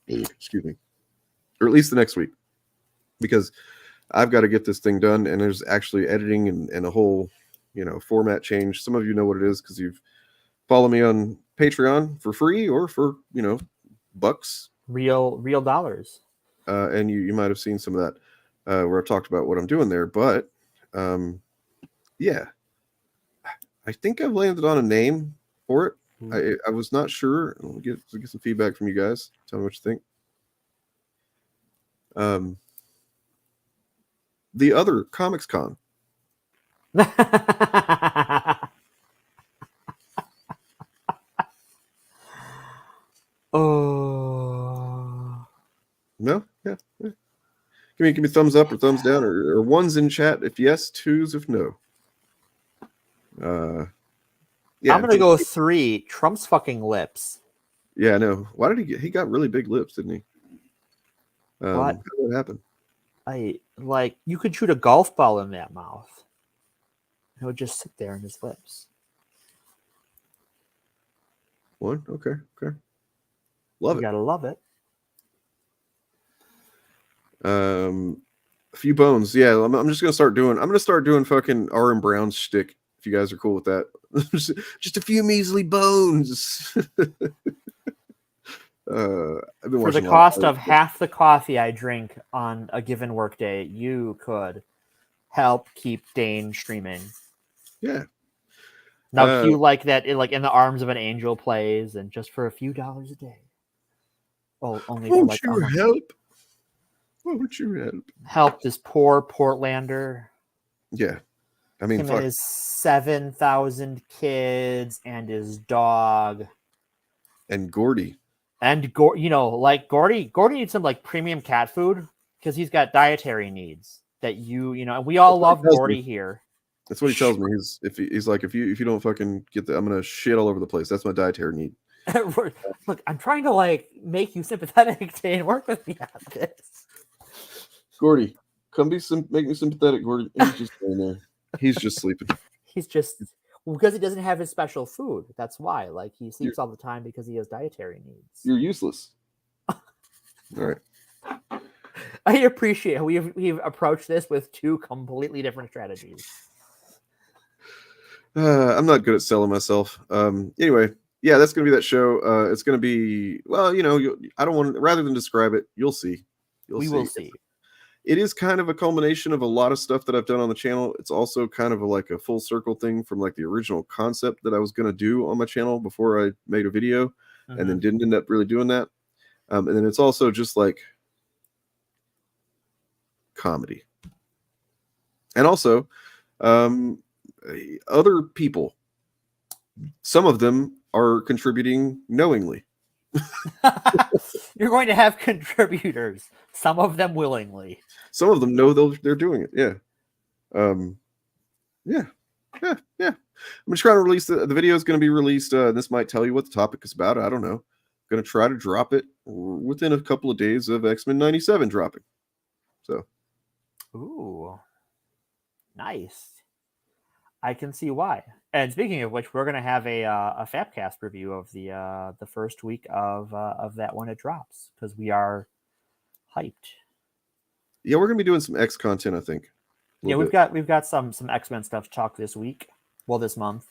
Excuse me. Or at least the next week. Because I've got to get this thing done, and there's actually editing and a whole, format change. Some of you know what it is because you've followed me on Patreon for free or for, bucks. Real dollars. And you might have seen some of that where I talked about what I'm doing there. But yeah, I think I've landed on a name for it. I was not sure. I'll get some feedback from you guys. Tell me what you think. The other Comics Con. Oh. No? Yeah. Give me thumbs up or thumbs down or ones in chat if yes, twos if no. Yeah. I'm gonna go 3. Trump's fucking lips. Yeah, I know. Why did he got really big lips, didn't he? What? How did that happen? You could shoot a golf ball in that mouth. It would just sit there in his lips. One? Okay. Love You it. gotta love it. A few bones. Yeah, I'm just gonna start doing fucking R.M. Brown's shtick. If you guys are cool with that, just a few measly bones. I've been For the watching cost of half the coffee I drink on a given workday, you could help keep Dane streaming. Yeah. Now Q like that, like in the arms of an angel plays, and just for a few dollars a day. Oh, only for like you help? Won't you help? Help this poor Portlander. Yeah, I mean, him and his 7,000 kids and his dog and Gordy. And Gordy needs some like premium cat food because he's got dietary needs that and we all love Gordy here. That's what he tells me. He's like, if you don't fucking get that, I'm gonna shit all over the place. That's my dietary need. Look, I'm trying to like make you sympathetic to and work with me on this. Gordy, come make me sympathetic, Gordy. He's just laying there. He's just sleeping. He's just because he doesn't have his special food. That's why. Like he sleeps all the time because he has dietary needs. You're useless. All right. I appreciate we've approached this with 2 completely different strategies. I'm not good at selling myself. Anyway, yeah, that's gonna be that show. It's gonna be I don't want rather than describe it. You'll see. We will see. It is kind of a culmination of a lot of stuff that I've done on the channel. It's also kind of like a full circle thing from like the original concept that I was gonna do on my channel before I made a video, and then didn't end up really doing that. And then it's also just like comedy, and also other people. Some of them are contributing knowingly. You're going to have contributors, some of them willingly. Some of them know they're doing it. Yeah. Yeah. I'm just trying to release the video is going to be released. This might tell you what the topic is about. I don't know. Going to try to drop it within a couple of days of X-Men 97 dropping. So. Ooh. Nice. I can see why. And speaking of which, we're going to have a Fapcast review of the first week of that when it drops because we are hyped. Yeah, we're going to be doing some X content, I think. Yeah, we've got some X-Men stuff to talk this week. Well, this month.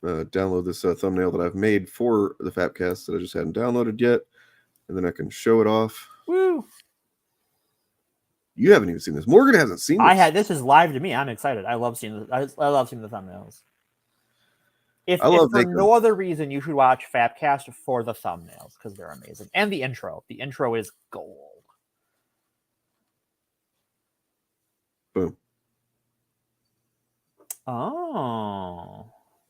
Download this thumbnail that I've made for the Fapcast that I just hadn't downloaded yet, and then I can show it off. Woo! You haven't even seen this. Morgan hasn't seen this. This is live to me. I'm excited. I love seeing I love seeing the thumbnails. If for no other reason, you should watch Fapcast for the thumbnails because they're amazing. And the intro. The intro is gold. Boom. Oh.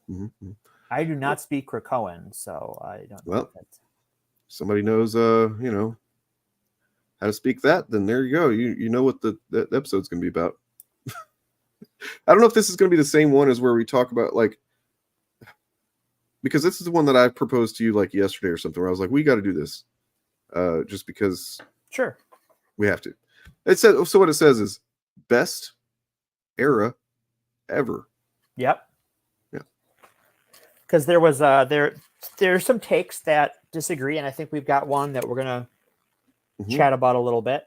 Mm-hmm. I do not speak Krakoan, so I don't know. Well, somebody knows how to speak that, then there you go. You know what the episode's going to be about. I don't know if this is going to be the same one as where we talk about like, because this is the one that I proposed to you like yesterday or something where I was like, we got to do this just because sure we have to. It says, so what it says is best era ever. Yep. Yeah. Because there was there's some takes that disagree, and I think we've got one that we're gonna chat about a little bit.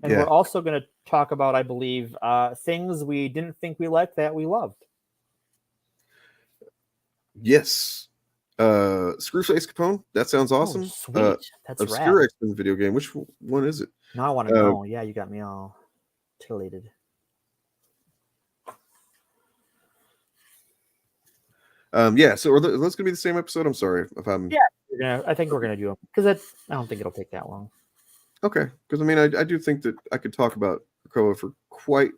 And we're also going to talk about, I believe, things we didn't think we liked that we loved. Yes. Screwface Capone. That sounds awesome. Oh, sweet. That's obscure rad. X-Men video game. Which one is it? Now I want to know. Yeah, you got me all titillated. Yeah. So are those gonna be the same episode? I'm sorry if I'm. Yeah, I think we're gonna do them because I don't think it'll take that long. Okay, because I mean, I do think that I could talk about Krakoa for quite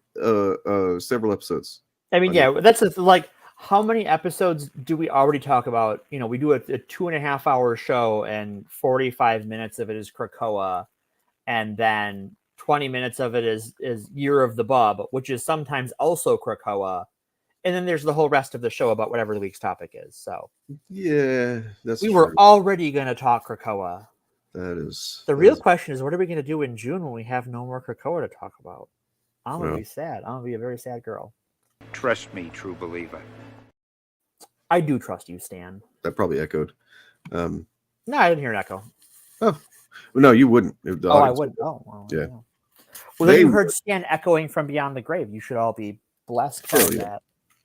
several episodes. I mean, yeah, that's like how many episodes do we already talk about? You know, we do a 2.5 hour show, and 45 minutes of it is Krakoa, and then 20 minutes of it is Year of the Bub, which is sometimes also Krakoa, and then there's the whole rest of the show about whatever the week's topic is. So yeah, we were already going to talk Krakoa. That is the real question is, what are we going to do in June when we have no more Krakoa to talk about? I'm going to be sad. I'm going to be a very sad girl. Trust me, true believer. I do trust you, Stan. That probably echoed. No, I didn't hear an echo. Oh, well, no, you wouldn't. I wouldn't. Oh, well, yeah. Well, then you heard Stan echoing from beyond the grave. You should all be blessed by that.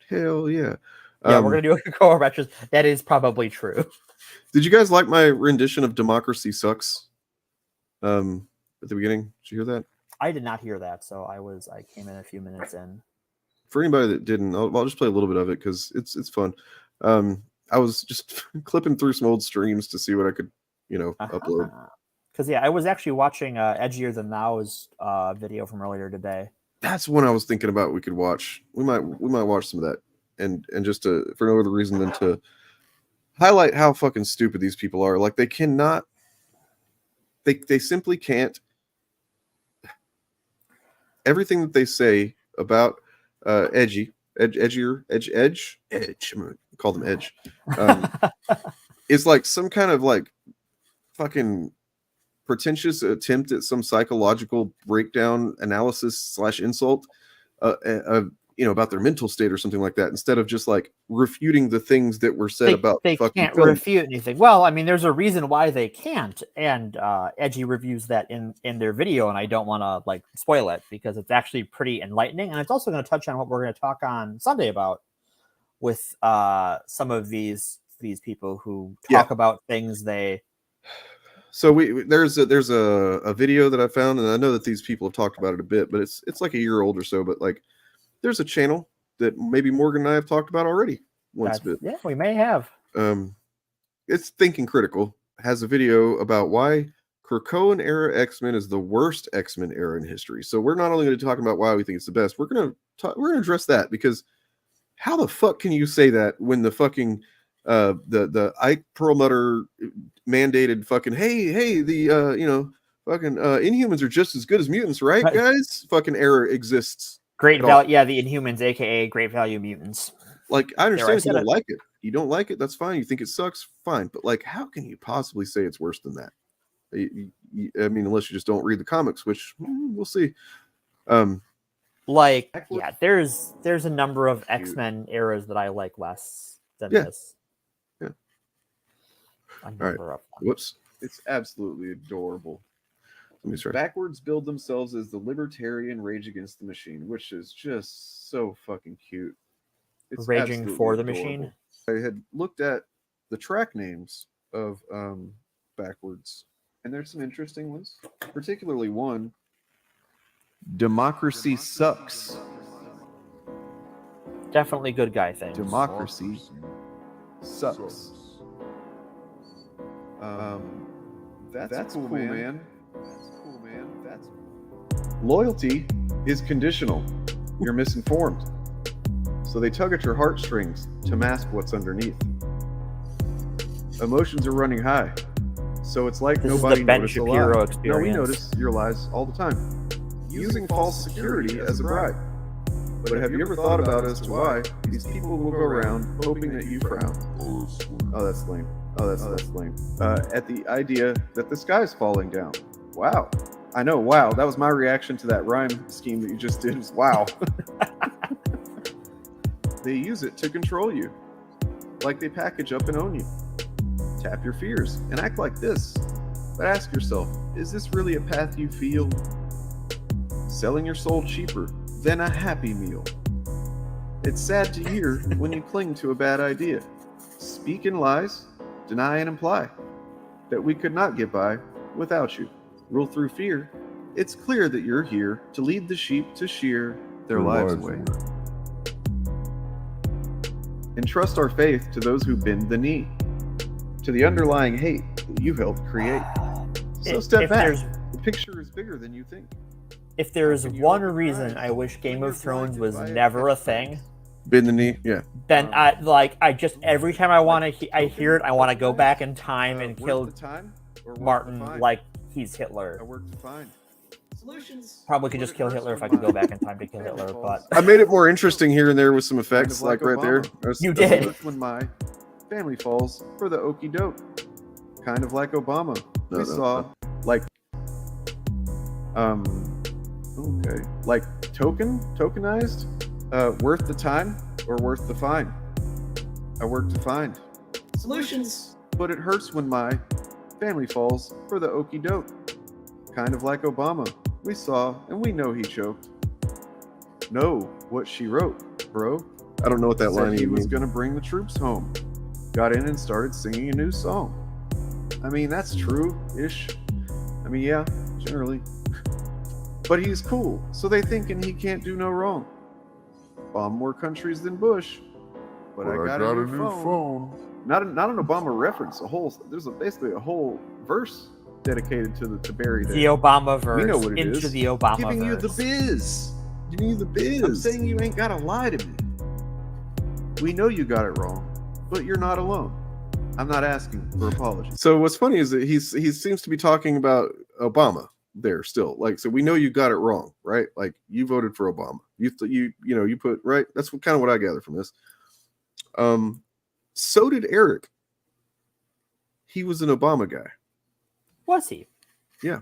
Hell yeah. Yeah, we're going to do a Krakoa retros. That is probably true. Did you guys like my rendition of Democracy Sucks? At the beginning? Did you hear that? I did not hear that, so I came in a few minutes in. For anybody that didn't, I'll just play a little bit of it because it's fun. I was just clipping through some old streams to see what I could, upload. Because I was actually watching Edgier Than Thou's video from earlier today. That's one I was thinking about. We could watch. We might watch some of that, and just for no other reason than to highlight how fucking stupid these people are. Like they cannot. They simply can't. Everything that they say about Edge. I'm gonna call them Edge. Is like some kind of like fucking pretentious attempt at some psychological breakdown analysis / insult, about their mental state or something like that, instead of just like refuting the things that were said about they fucking can't film. refute anything. Well, I mean, there's a reason why they can't, and Edgy reviews that in their video, and I don't want to like spoil it because it's actually pretty enlightening, and it's also going to touch on what we're going to talk on Sunday about with some of these people who talk about things they. So there's a video that I found, and I know that these people have talked about it a bit, but it's like a year old or so. But like, there's a channel that maybe Morgan and I have talked about already once. Yeah, we may have. It's Thinking Critical has a video about why Krakoan era X-Men is the worst X-Men era in history. So we're not only going to talk about why we think it's the best, we're going to address that, because how the fuck can you say that when the fucking the Ike Perlmutter mandated fucking hey the fucking Inhumans are just as good as mutants, right guys? Fucking error exists. Great value, yeah, the Inhumans, aka Great Value Mutants. Like, I understand if you don't like it. You don't like it, that's fine. You think it sucks, fine. But like, how can you possibly say it's worse than that? I mean, unless you just don't read the comics, which we'll see. There's a number of X-Men eras that I like less than this. Yeah. All right. Whoops. It's absolutely adorable. Backwards build themselves as the libertarian Rage Against the Machine, which is just so fucking cute. It's Raging for the Machine. I had looked at the track names of Backwards, and there's some interesting ones, particularly one, Democracy Sucks. Definitely good guy thing. Democracy sucks. That's cool, man. Loyalty is conditional. You're misinformed. So they tug at your heartstrings to mask what's underneath. Emotions are running high. So it's like this nobody is the Ben noticed Shapiro a lie. experience. No, we notice your lies all the time. Using false security as a bribe. But have you ever thought about as to why these people will go around hoping that you frown? Oh, that's lame. That's lame. At the idea that the sky's falling down. Wow. I know, wow. That was my reaction to that rhyme scheme that you just did. Was wow. They use it to control you. Like they package up and own you. Tap your fears and act like this. But ask yourself, is this really a path you feel? Selling your soul cheaper than a Happy Meal. It's sad to hear when you cling to a bad idea. Speak in lies, deny and imply that we could not get by without you. Rule through fear. It's clear that you're here to lead the sheep to shear their lives away. Entrust our faith to those who bend the knee, to the underlying hate that you helped create. So step back. The picture is bigger than you think. If there's one reason I wish Game of Thrones was never a thing, bend the knee, yeah. Then I just every time I hear it, I want to go back in time and kill Martin like he's Hitler. Probably could just kill Hitler if I could go back in time to kill Hitler, but I made it more interesting here and there with some effects, like right there. You did. When my family falls for the okie doke, kind of like Obama. We saw like okay, like tokenized, worth the time or worth the fine. I work to find solutions, but it hurts when my family falls for the okie doke, kind of like Obama. We saw and we know he choked. Know what she wrote, bro. I don't know what that line means. He was gonna bring the troops home. Got in and started singing a new song. I mean, that's true-ish. I mean, yeah, generally. But he's cool, so they thinking he can't do no wrong. Bomb more countries than Bush, but I got a new phone. Not an Obama reference. There's basically a whole verse dedicated to Barry. The Obama verse. We know what it is. Into the Obama Giving you the verse. biz. Giving you the biz. I'm saying you ain't gotta lie to me. We know you got it wrong, but you're not alone. I'm not asking for apologies. So what's funny is that he seems to be talking about Obama there still. Like, so we know you got it wrong, right? Like, you voted for Obama. You put right. That's kind of what I gather from this. So did Eric. He was an Obama guy. Was he? Yeah.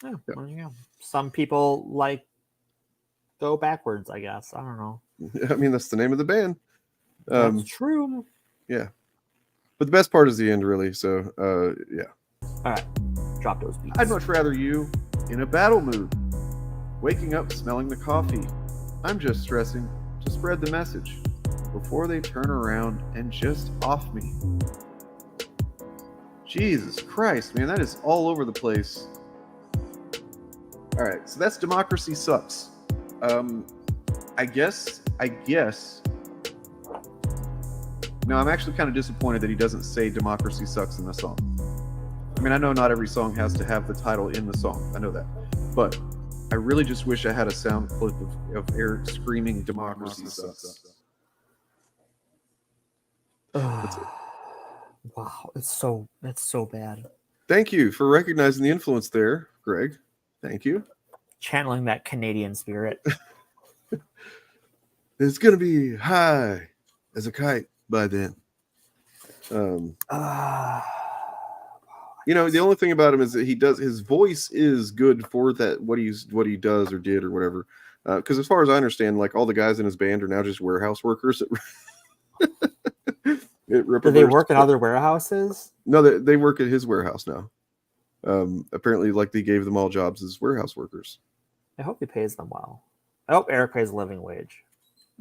Oh, well, you go. Some people like go backwards, I guess. I don't know. I mean, that's the name of the band. That's true. Yeah. But the best part is the end, really. So, yeah. All right. Drop those beats. I'd much rather you in a battle mood. Waking up smelling the coffee. I'm just stressing to spread the message before they turn around and just off me. Jesus Christ, man, that is all over the place. All right, so that's Democracy Sucks. I guess. No, I'm actually kind of disappointed that he doesn't say Democracy Sucks in the song. I mean, I know not every song has to have the title in the song. I know that. But I really just wish I had a sound clip of Eric screaming Democracy Sucks. Wow, that's so bad. Thank you for recognizing the influence there, Greg. Thank you. Channeling that Canadian spirit. It's gonna be high as a kite by then. The only thing about him is that his voice is good for that what he does or did or whatever. Because as far as I understand, like, all the guys in his band are now just warehouse workers. Do they work in other warehouses? No, they work at his warehouse now. Apparently, like, they gave them all jobs as warehouse workers. I hope he pays them well. I hope Eric pays a living wage.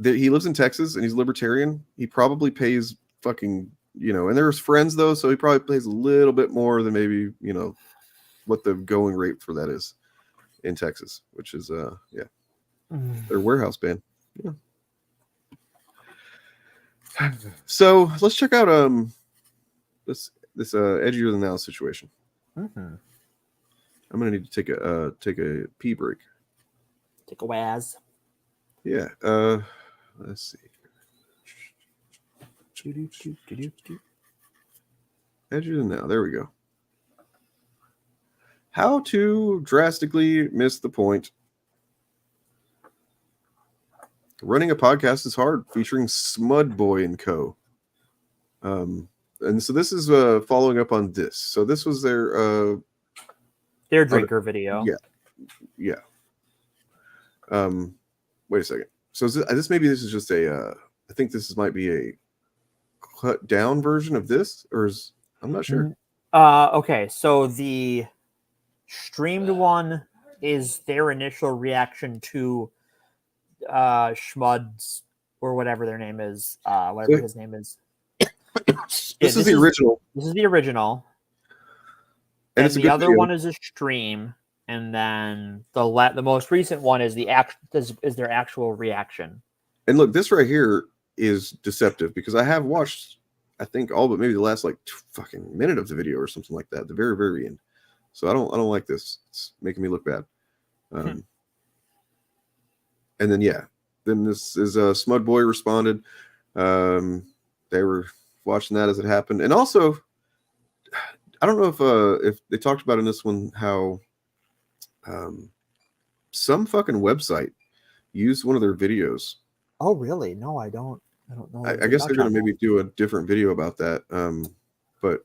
He lives in Texas and he's libertarian. He probably pays fucking, and there's friends though, so he probably pays a little bit more than maybe, what the going rate for that is in Texas, which is their warehouse band. Yeah. So let's check out this edgier than thou situation. Mm-hmm. I'm gonna need to take a pee break. Take a waz. Yeah. Let's see. Edgier than thou. There we go. How to drastically miss the point. Running a podcast is hard, featuring Smud Boy and Co. And so this is following up on this. So this was their drinker video. Yeah. Wait a second. So this is just a. I think might be a cut down version of this, or I'm not sure. Okay, so the streamed one is their initial reaction to Schmud's or whatever their name is, whatever his name is. This is the original. This is the original. And the other video. One is a stream, and then the most recent one is their actual reaction. And look, this right here is deceptive because I have watched, I think all but maybe the last like fucking minute of the video or something like that, the very, very end. So I don't like this. It's making me look bad. And then then this is Smud Boy responded. They were watching that as it happened, and also I don't know if they talked about in this one how some fucking website used one of their videos. Oh, really? No, I don't know. I guess they're going to maybe do a different video about that. But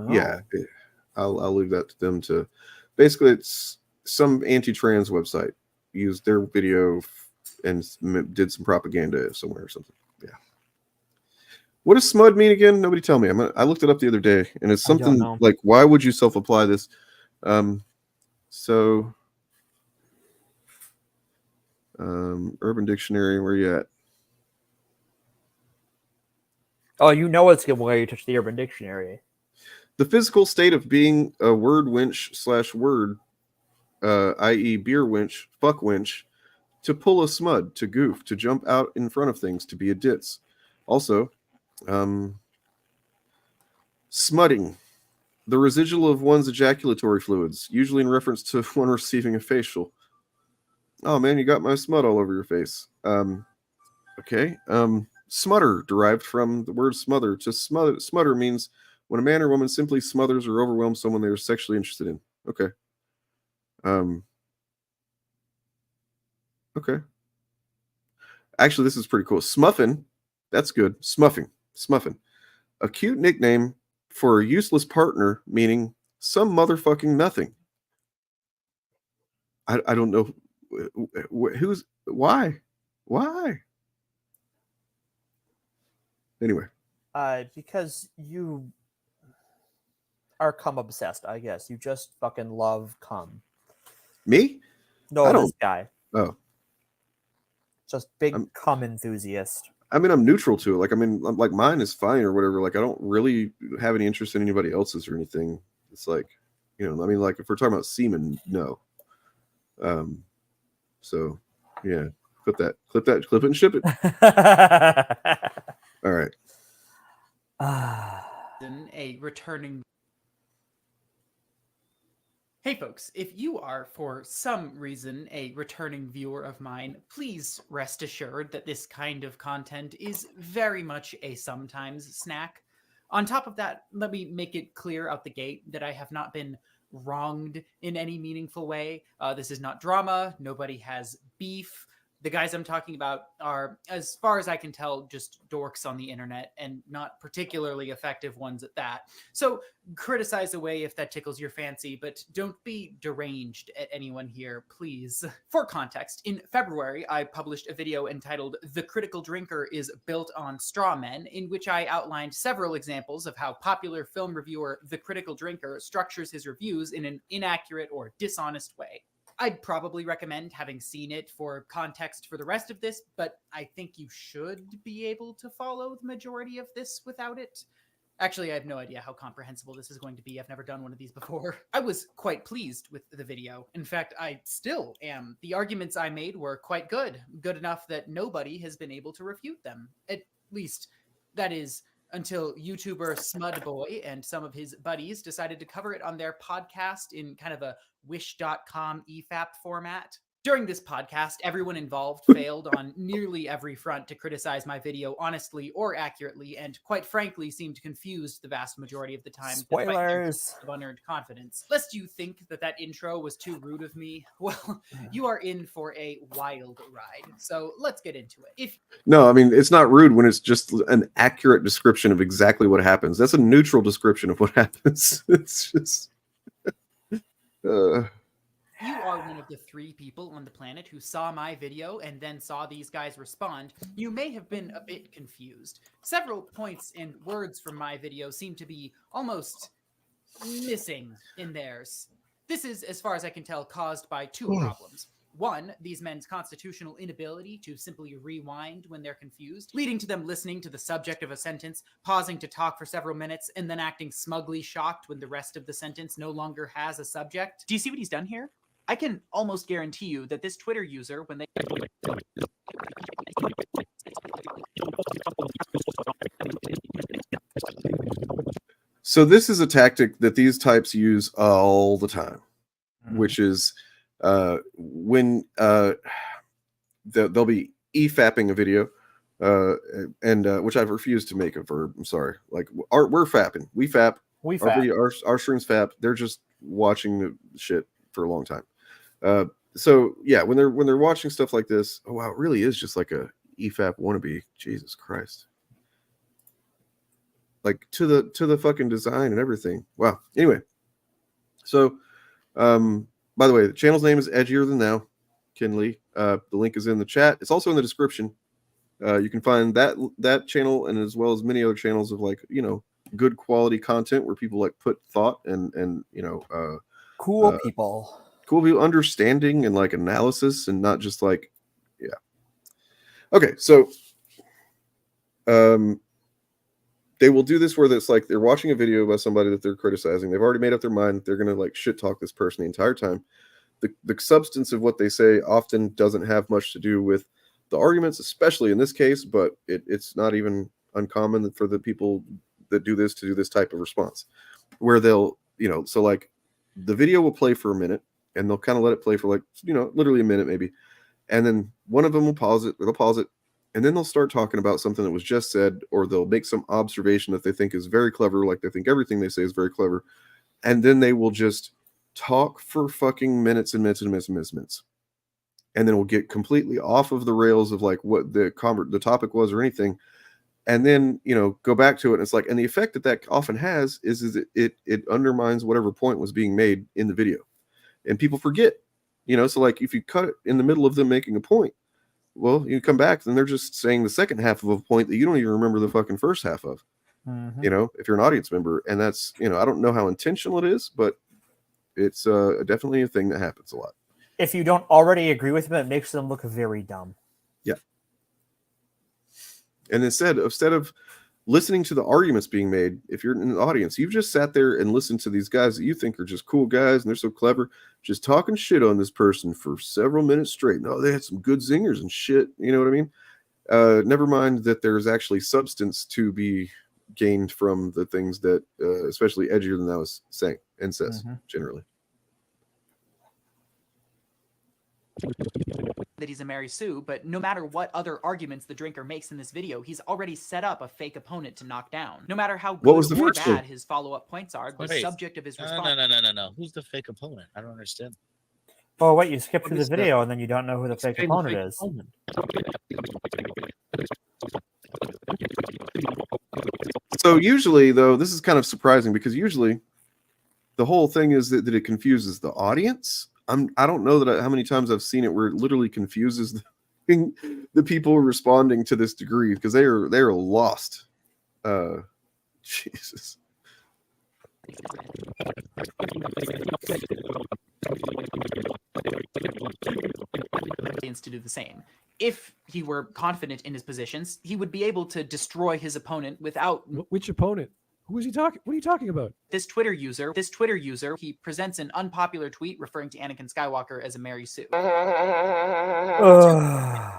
yeah, I'll leave that to them to. Basically, it's some anti-trans website used their video and did some propaganda somewhere or something. Yeah. What does smud mean again? Nobody tell me. I looked it up the other day, and it's something like, why would you self-apply this? Urban Dictionary, where you at? Oh, you know it's good where you touch the Urban Dictionary. The physical state of being a word winch / word, i.e. beer winch, fuck winch, to pull a smud, to goof, to jump out in front of things, to be a ditz. Also, smutting, the residual of one's ejaculatory fluids, usually in reference to one receiving a facial. Oh man, you got my smut all over your face. Okay. Smutter, derived from the word smother. To smutter means when a man or woman simply smothers or overwhelms someone they are sexually interested in. Okay. Okay. Actually, this is pretty cool. Smuffin. That's good. Smuffing. A cute nickname for a useless partner, meaning some motherfucking nothing. I don't know who's why. Anyway. Because you are cum obsessed, I guess. You just fucking love cum. Me? No, this guy. Oh. Just big cum enthusiast. I mean, I'm neutral to it. Like, I mean, like mine is fine or whatever. Like, I don't really have any interest in anybody else's or anything. It's like, you know, I mean, like if we're talking about semen, no. So yeah, clip it and ship it. All right. A returning. Hey folks, if you are for some reason a returning viewer of mine, please rest assured that this kind of content is very much a sometimes snack. On top of that, let me make it clear out the gate that I have not been wronged in any meaningful way. This is not drama. Nobody has beef. The guys I'm talking about are, as far as I can tell, just dorks on the internet and not particularly effective ones at that. So criticize away if that tickles your fancy, but don't be deranged at anyone here, please. For context, in February, I published a video entitled "The Critical Drinker is Built on Straw Men," in which I outlined several examples of how popular film reviewer The Critical Drinker structures his reviews in an inaccurate or dishonest way. I'd probably recommend having seen it for context for the rest of this, but I think you should be able to follow the majority of this without it. Actually, I have no idea how comprehensible this is going to be. I've never done one of these before. I was quite pleased with the video. In fact, I still am. The arguments I made were quite good. Good enough that nobody has been able to refute them. At least, that is, until YouTuber Smudboy and some of his buddies decided to cover it on their podcast in kind of a wish.com EFAP format. During this podcast, everyone involved failed on nearly every front to criticize my video honestly or accurately, and quite frankly seemed confused the vast majority of the time. Spoilers! Of unearned confidence. Lest you think that intro was too rude of me, well, you are in for a wild ride. So let's get into it. No, I mean, it's not rude when it's just an accurate description of exactly what happens. That's a neutral description of what happens. It's just... You are one of the 3 people on the planet who saw my video and then saw these guys respond. You may have been a bit confused. Several points and words from my video seem to be almost missing in theirs. This is, as far as I can tell, caused by 2 problems. 1, these men's constitutional inability to simply rewind when they're confused, leading to them listening to the subject of a sentence, pausing to talk for several minutes, and then acting smugly shocked when the rest of the sentence no longer has a subject. Do you see what he's done here? I can almost guarantee you that this Twitter user, when they So this is a tactic that these types use all the time, which is when they'll be e-fapping a video, and which I've refused to make a verb. I'm sorry. Like we're fapping. We fap. We Our fap. video, our streams fap. They're just watching the shit for a long time. So yeah, when they're watching stuff like this, oh wow, it really is just like a e-fap wannabe. Jesus Christ. Like to the fucking design and everything. Wow. Anyway, so by the way, the channel's name is Edgier Than Thou, Kinley. The link is in the chat. It's also in the description. You can find that channel and as well as many other channels of like, you know, good quality content where people like put thought and you know cool people understanding and like analysis and not just like okay. So they will do this where it's like they're watching a video about somebody that they're criticizing. They've already made up their mind. They're going to like shit talk this person the entire time. The substance of what they say often doesn't have much to do with the arguments, especially in this case, but it's not even uncommon for the people that do this to do this type of response where they'll, you know, so like the video will play for a minute and they'll kind of let it play for like, you know, literally a minute maybe. And then one of them will pause it, or they'll pause it. And then they'll start talking about something that was just said, or they'll make some observation that they think is very clever, like they think everything they say is very clever. And then they will just talk for fucking minutes and minutes and minutes and minutes and minutes. And then we'll get completely off of the rails of like what the topic was or anything. And then, you know, go back to it. And it's like, and the effect that often has is it undermines whatever point was being made in the video. And people forget, you know, so like if you cut it in the middle of them making a point, well, you come back and they're just saying the second half of a point that you don't even remember the fucking first half of, you know, if you're an audience member. And that's, you know, I don't know how intentional it is, but it's definitely a thing that happens a lot. If you don't already agree with them, it makes them look very dumb. Yeah. And instead of listening to the arguments being made, if you're in the audience, you've just sat there and listened to these guys that you think are just cool guys and they're so clever, just talking shit on this person for several minutes straight. No, they had some good zingers and shit. You know what I mean? Never mind that there's actually substance to be gained from the things that, especially Edgier Than Thou was saying and says generally. That he's a Mary Sue, but no matter what other arguments the drinker makes in this video, he's already set up a fake opponent to knock down. No matter how good or bad his follow-up points are, the subject of his response. No. Who's the fake opponent? I don't understand. Oh, wait, you skipped through the video and then you don't know who the fake opponent is. So usually, though, this is kind of surprising because usually the whole thing is that it confuses the audience. I don't know how many times I've seen it where it literally confuses the people responding to this degree because they are lost. Jesus. To do the same. If he were confident in his positions, he would be able to destroy his opponent without. Which opponent? Who is he talking? What are you talking about? This Twitter user, he presents an unpopular tweet referring to Anakin Skywalker as a Mary Sue.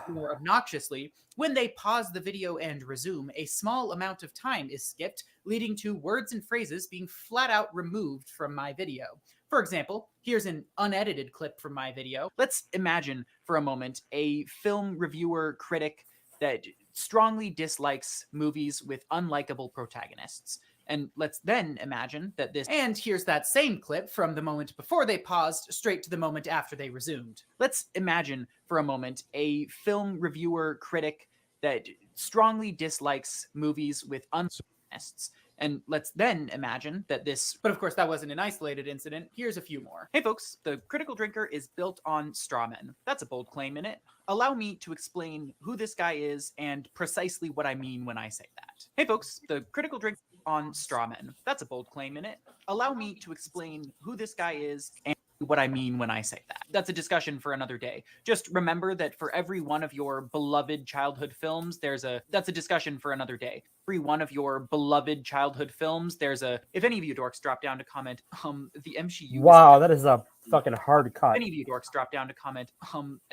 More obnoxiously, when they pause the video and resume, a small amount of time is skipped, leading to words and phrases being flat out removed from my video. For example, here's an unedited clip from my video. Let's imagine for a moment a film reviewer critic that strongly dislikes movies with unlikable protagonists. And let's then imagine that this... And here's that same clip from the moment before they paused straight to the moment after they resumed. Let's imagine for a moment a film reviewer critic that strongly dislikes movies with protagonists. And let's then imagine that this... But of course, that wasn't an isolated incident. Here's a few more. Hey folks, the Critical Drinker is built on straw men. That's a bold claim in it. Allow me to explain who this guy is and precisely what I mean when I say that. Hey folks, the Critical Drinker on straw men. That's a bold claim in it. Allow me to explain who this guy is and what I mean when I say that. That's a discussion for another day. Just remember that for every one of your beloved childhood films, that's a discussion for another day. Every one of your beloved childhood films, if any of you dorks drop down to comment, the MCU. Wow, that is a fucking hard cut. Any of you dorks drop down to comment,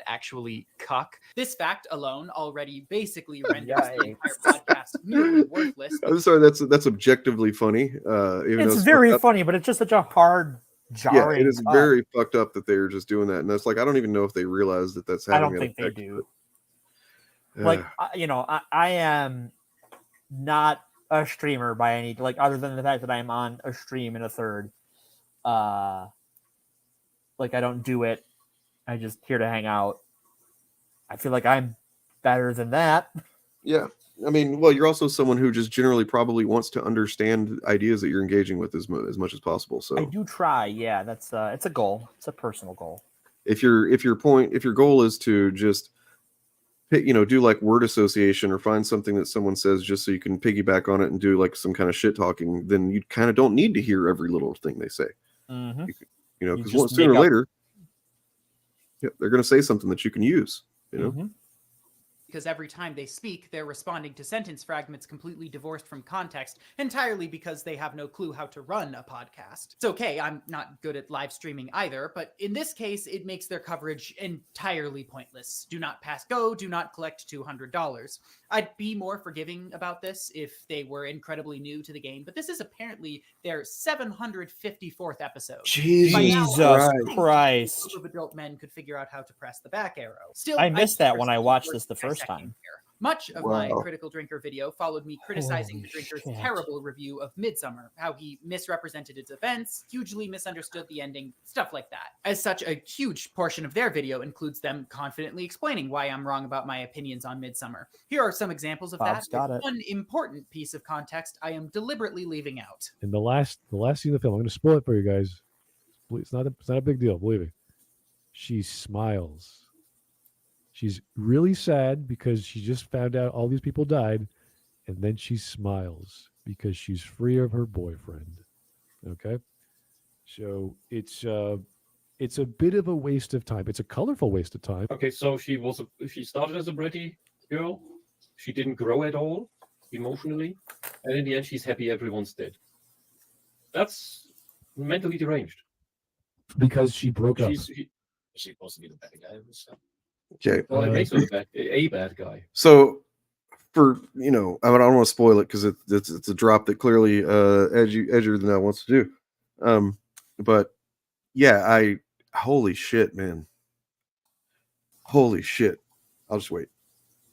actually cuck. This fact alone already basically renders the entire podcast nearly worthless. I'm sorry, that's objectively funny. Even though It's it's very fucked up. funny, but it's just such a hard, jarring. Yeah, it is cut. very fucked up that they're just doing that, and that's like I don't even know if they realize that that's I having. don't think they effect, do. but, Like I am not a streamer by any other than the fact that I'm on a stream in a third. Like I don't do it. I just here to hang out. I feel like I'm better than that. Yeah. I mean, well, you're also someone who just generally probably wants to understand ideas that you're engaging with as much as possible. So I do try. Yeah, that's it's a goal. It's a personal goal. If your goal is to just do like word association or find something that someone says just so you can piggyback on it and do like some kind of shit talking, then you kind of don't need to hear every little thing they say. Mm-hmm. Because sooner or later, they're going to say something that you can use. Mm-hmm. Because every time they speak, they're responding to sentence fragments completely divorced from context, entirely because they have no clue how to run a podcast. It's okay, I'm not good at live streaming either, but in this case, it makes their coverage entirely pointless. Do not pass go, do not collect $200. I'd be more forgiving about this if they were incredibly new to the game, but this is apparently their 754th episode. Jesus Christ. A group of adult men could figure out how to press the back arrow. Still, I missed that when I watched this the first time. Much of my Critical Drinker video followed me criticizing the drinker's terrible review of Midsummer, how he misrepresented its events, hugely misunderstood the ending, stuff like that. As such, a huge portion of their video includes them confidently explaining why I'm wrong about my opinions on Midsummer. Here are some examples of Bob's that. got it. One important piece of context I am deliberately leaving out. In the last scene of the film, I'm going to spoil it for you guys. It's not a big deal, believe me. She smiles. She's really sad because she just found out all these people died, and then she smiles because she's free of her boyfriend. Okay, so it's a bit of a waste of time. It's a colorful waste of time. Okay, so she started as a bratty girl. She didn't grow at all emotionally, and in the end, she's happy everyone's dead. That's mentally deranged. Because she broke up. She's supposed to be the bad guy. Okay. Well, it makes her a bad guy. So, for I don't want to spoil it because it's a drop that clearly edgier than I wants to do. But yeah, holy shit, man. Holy shit. I'll just wait.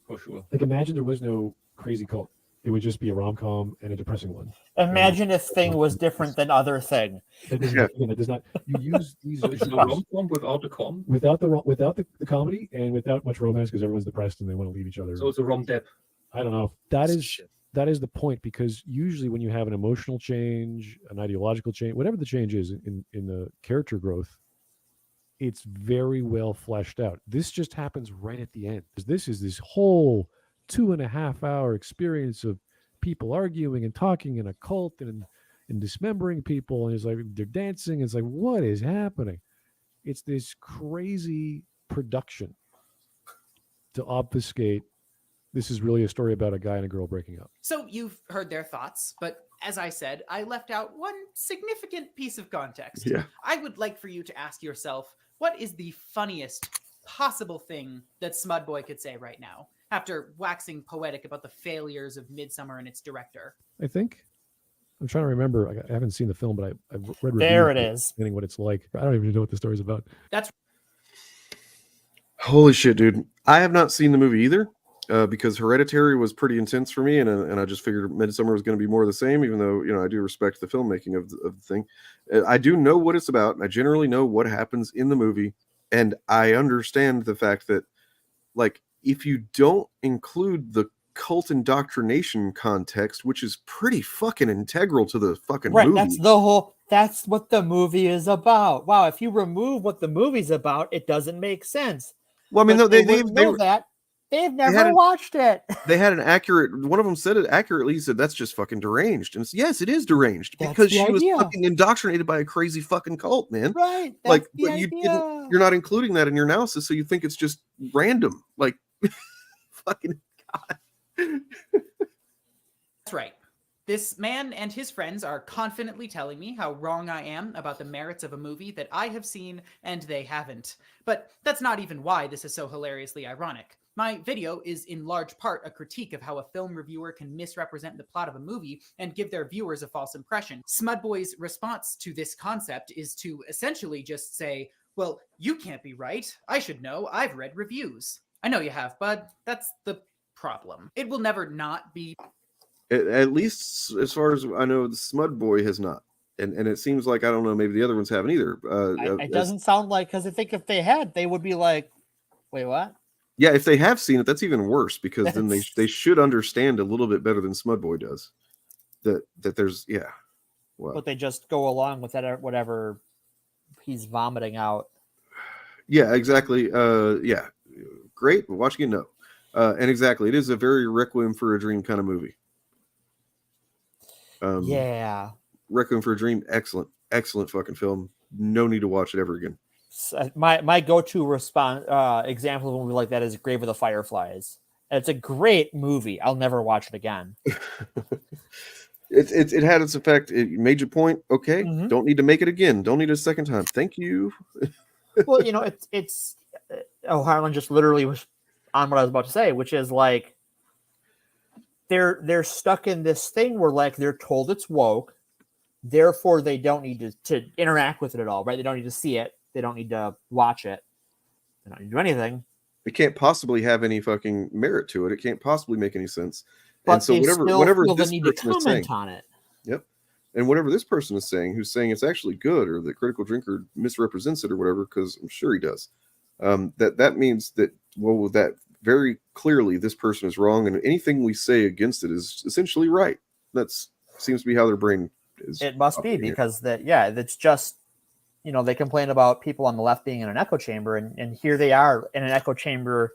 For sure. Like imagine there was no crazy cult. It would just be a rom-com and a depressing one. Imagine if Thing was different than Other Thing. It does not. You use these It's no rom-com without the com. without the comedy and without much romance because everyone's depressed and they want to leave each other. So it's a rom-dep. I don't know. That is the point, because usually when you have an emotional change, an ideological change, whatever the change is in the character growth, it's very well fleshed out. This just happens right at the end. This is this whole 2.5 hour experience of people arguing and talking in a cult and dismembering people, and it's like they're dancing. It's like, what is happening? It's this crazy production to obfuscate this is really a story about a guy and a girl breaking up. So you've heard their thoughts, but as I said, I left out one significant piece of context. Yeah. I would like for you to ask yourself, what is the funniest possible thing that Smudboy could say right now, after waxing poetic about the failures of Midsummer and its director? I think. I'm trying to remember. I haven't seen the film, but I've read reviews. There it is. Explaining what it's like. I don't even know what the story's about. That's Holy shit, dude. I have not seen the movie either. Because Hereditary was pretty intense for me, and I just figured Midsummer was going to be more of the same, even though I do respect the filmmaking of the thing. I do know what it's about, and I generally know what happens in the movie, and I understand the fact that, like, if you don't include the cult indoctrination context, which is pretty fucking integral to the fucking movie. That's what the movie is about. Wow, if you remove what the movie's about, it doesn't make sense. Well, I mean, but they've never watched it. They had an accurate. One of them said it accurately. He said, "That's just fucking deranged." And yes, it is deranged because she was fucking indoctrinated by a crazy fucking cult, man. Right? Like, but you're not including that in your analysis, so you think it's just random. Like, fucking God. right. This man and his friends are confidently telling me how wrong I am about the merits of a movie that I have seen and they haven't. But that's not even why this is so hilariously ironic. My video is in large part a critique of how a film reviewer can misrepresent the plot of a movie and give their viewers a false impression. Smudboy's response to this concept is to essentially just say, well, you can't be right. I should know. I've read reviews. I know you have, bud. That's the problem. It will never not be. At least as far as I know, the Smud Boy has not. And it seems like, I don't know, maybe the other ones haven't either. It doesn't sound like, because I think if they had, they would be like, wait, what? Yeah, if they have seen it, that's even worse, because then they should understand a little bit better than Smudboy does. That there's well, but they just go along with that whatever he's vomiting out. Yeah, exactly. Yeah, great. But watching it, no, and exactly, it is a very Requiem for a Dream kind of movie. Yeah, Requiem for a Dream, excellent fucking film. No need to watch it ever again. My go-to response example of a movie like that is Grave of the Fireflies. It's a great movie. I'll never watch it again. It had its effect. It made your point. Okay, don't need to make it again. Don't need it a second time. Thank you. Well, it's Harlan just literally was on what I was about to say, which is like they're stuck in this thing where like they're told it's woke, therefore they don't need to interact with it at all, right? They don't need to see it. They don't need to watch it. They don't need to do anything. It can't possibly have any fucking merit to it. It can't possibly make any sense. But and so whatever feel the this need to person is comment saying, on it. Yep. And whatever this person is saying, who's saying it's actually good, or that Critical Drinker misrepresents it or whatever, because I'm sure he does. That means that, well, that very clearly this person is wrong, and anything we say against it is essentially right. That's seems to be how their brain is. It must be, because that's just, they complain about people on the left being in an echo chamber, and here they are in an echo chamber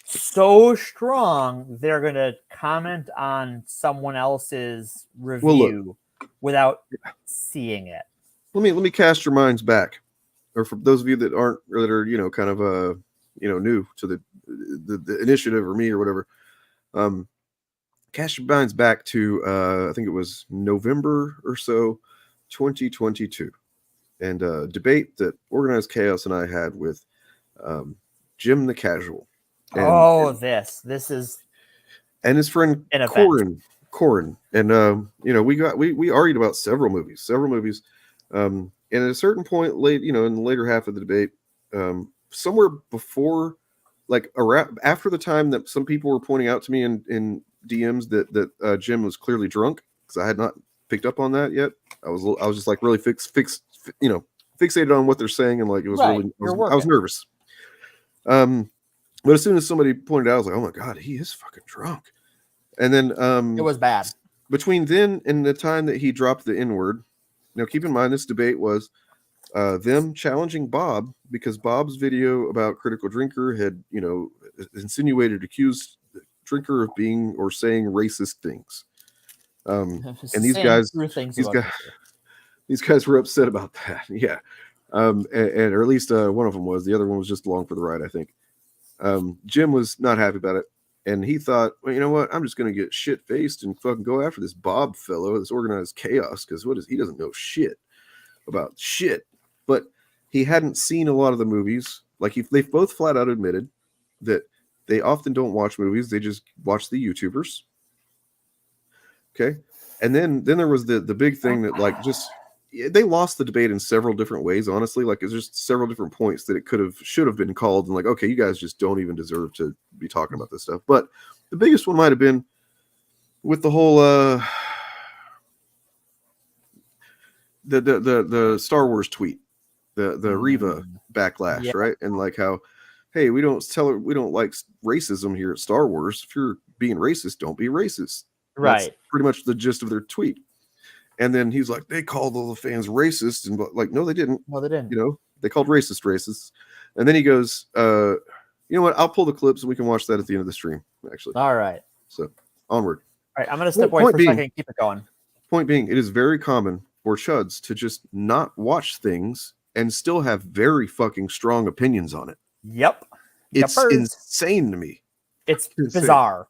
so strong they're going to comment on someone else's review without seeing it. Let me cast your minds back, or for those of you that aren't, or that are kind of new to the initiative or me or whatever. Cast your minds back to I think it was November or so, 2022, and a debate that Organized Chaos and I had with Jim the Casual. This is, and his friend Corin, and we argued about several movies, and at a certain point late, in the later half of the debate, somewhere before, like around after the time that some people were pointing out to me in DMs that Jim was clearly drunk, because I had not picked up on that yet. I was just like really fixated on what they're saying, and like it was really I was nervous. But as soon as somebody pointed out, I was like, oh my God, he is fucking drunk. And then it was bad. Between then and the time that he dropped the N-word, keep in mind this debate was them challenging Bob, because Bob's video about Critical Drinker had, accused Drinker of being or saying racist things. And these guys were upset about that. Yeah. And or at least one of them was. The other one was just along for the ride, I think. Jim was not happy about it, and he thought, well, you know what? I'm just going to get shit-faced and fucking go after this Bob fellow, this Organized Chaos, because he doesn't know shit about shit. But he hadn't seen a lot of the movies. Like they've both flat out admitted that they often don't watch movies; they just watch the YouTubers. Okay, and then there was the big thing that like just. They lost the debate in several different ways, honestly. Like, it's just several different points that it should have been called, and like, okay, you guys just don't even deserve to be talking about this stuff. But the biggest one might have been with the whole the Star Wars tweet, the Reva backlash, right? And like how, hey, we don't like racism here at Star Wars. If you're being racist, don't be racist. Right. That's pretty much the gist of their tweet. And then he's like, they called all the fans racist, and like, no, they didn't. No, they didn't. They called racists. And then he goes, you know what? I'll pull the clips and we can watch that at the end of the stream. Actually, all right. So onward. All right, I'm gonna step away for a second and keep it going. Point being, it is very common for chuds to just not watch things and still have very fucking strong opinions on it. Yep. It's insane to me. It's bizarre.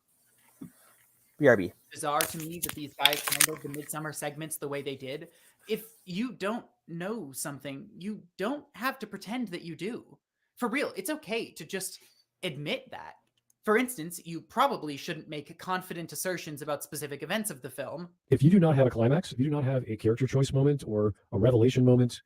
BRB. bizarre to me that these guys handled the Midsummer segments the way they did. If you don't know something, you don't have to pretend that you do. For real, it's okay to just admit that. For instance, you probably shouldn't make confident assertions about specific events of the film. If you do not have a climax, if you do not have a character choice moment or a revelation moment,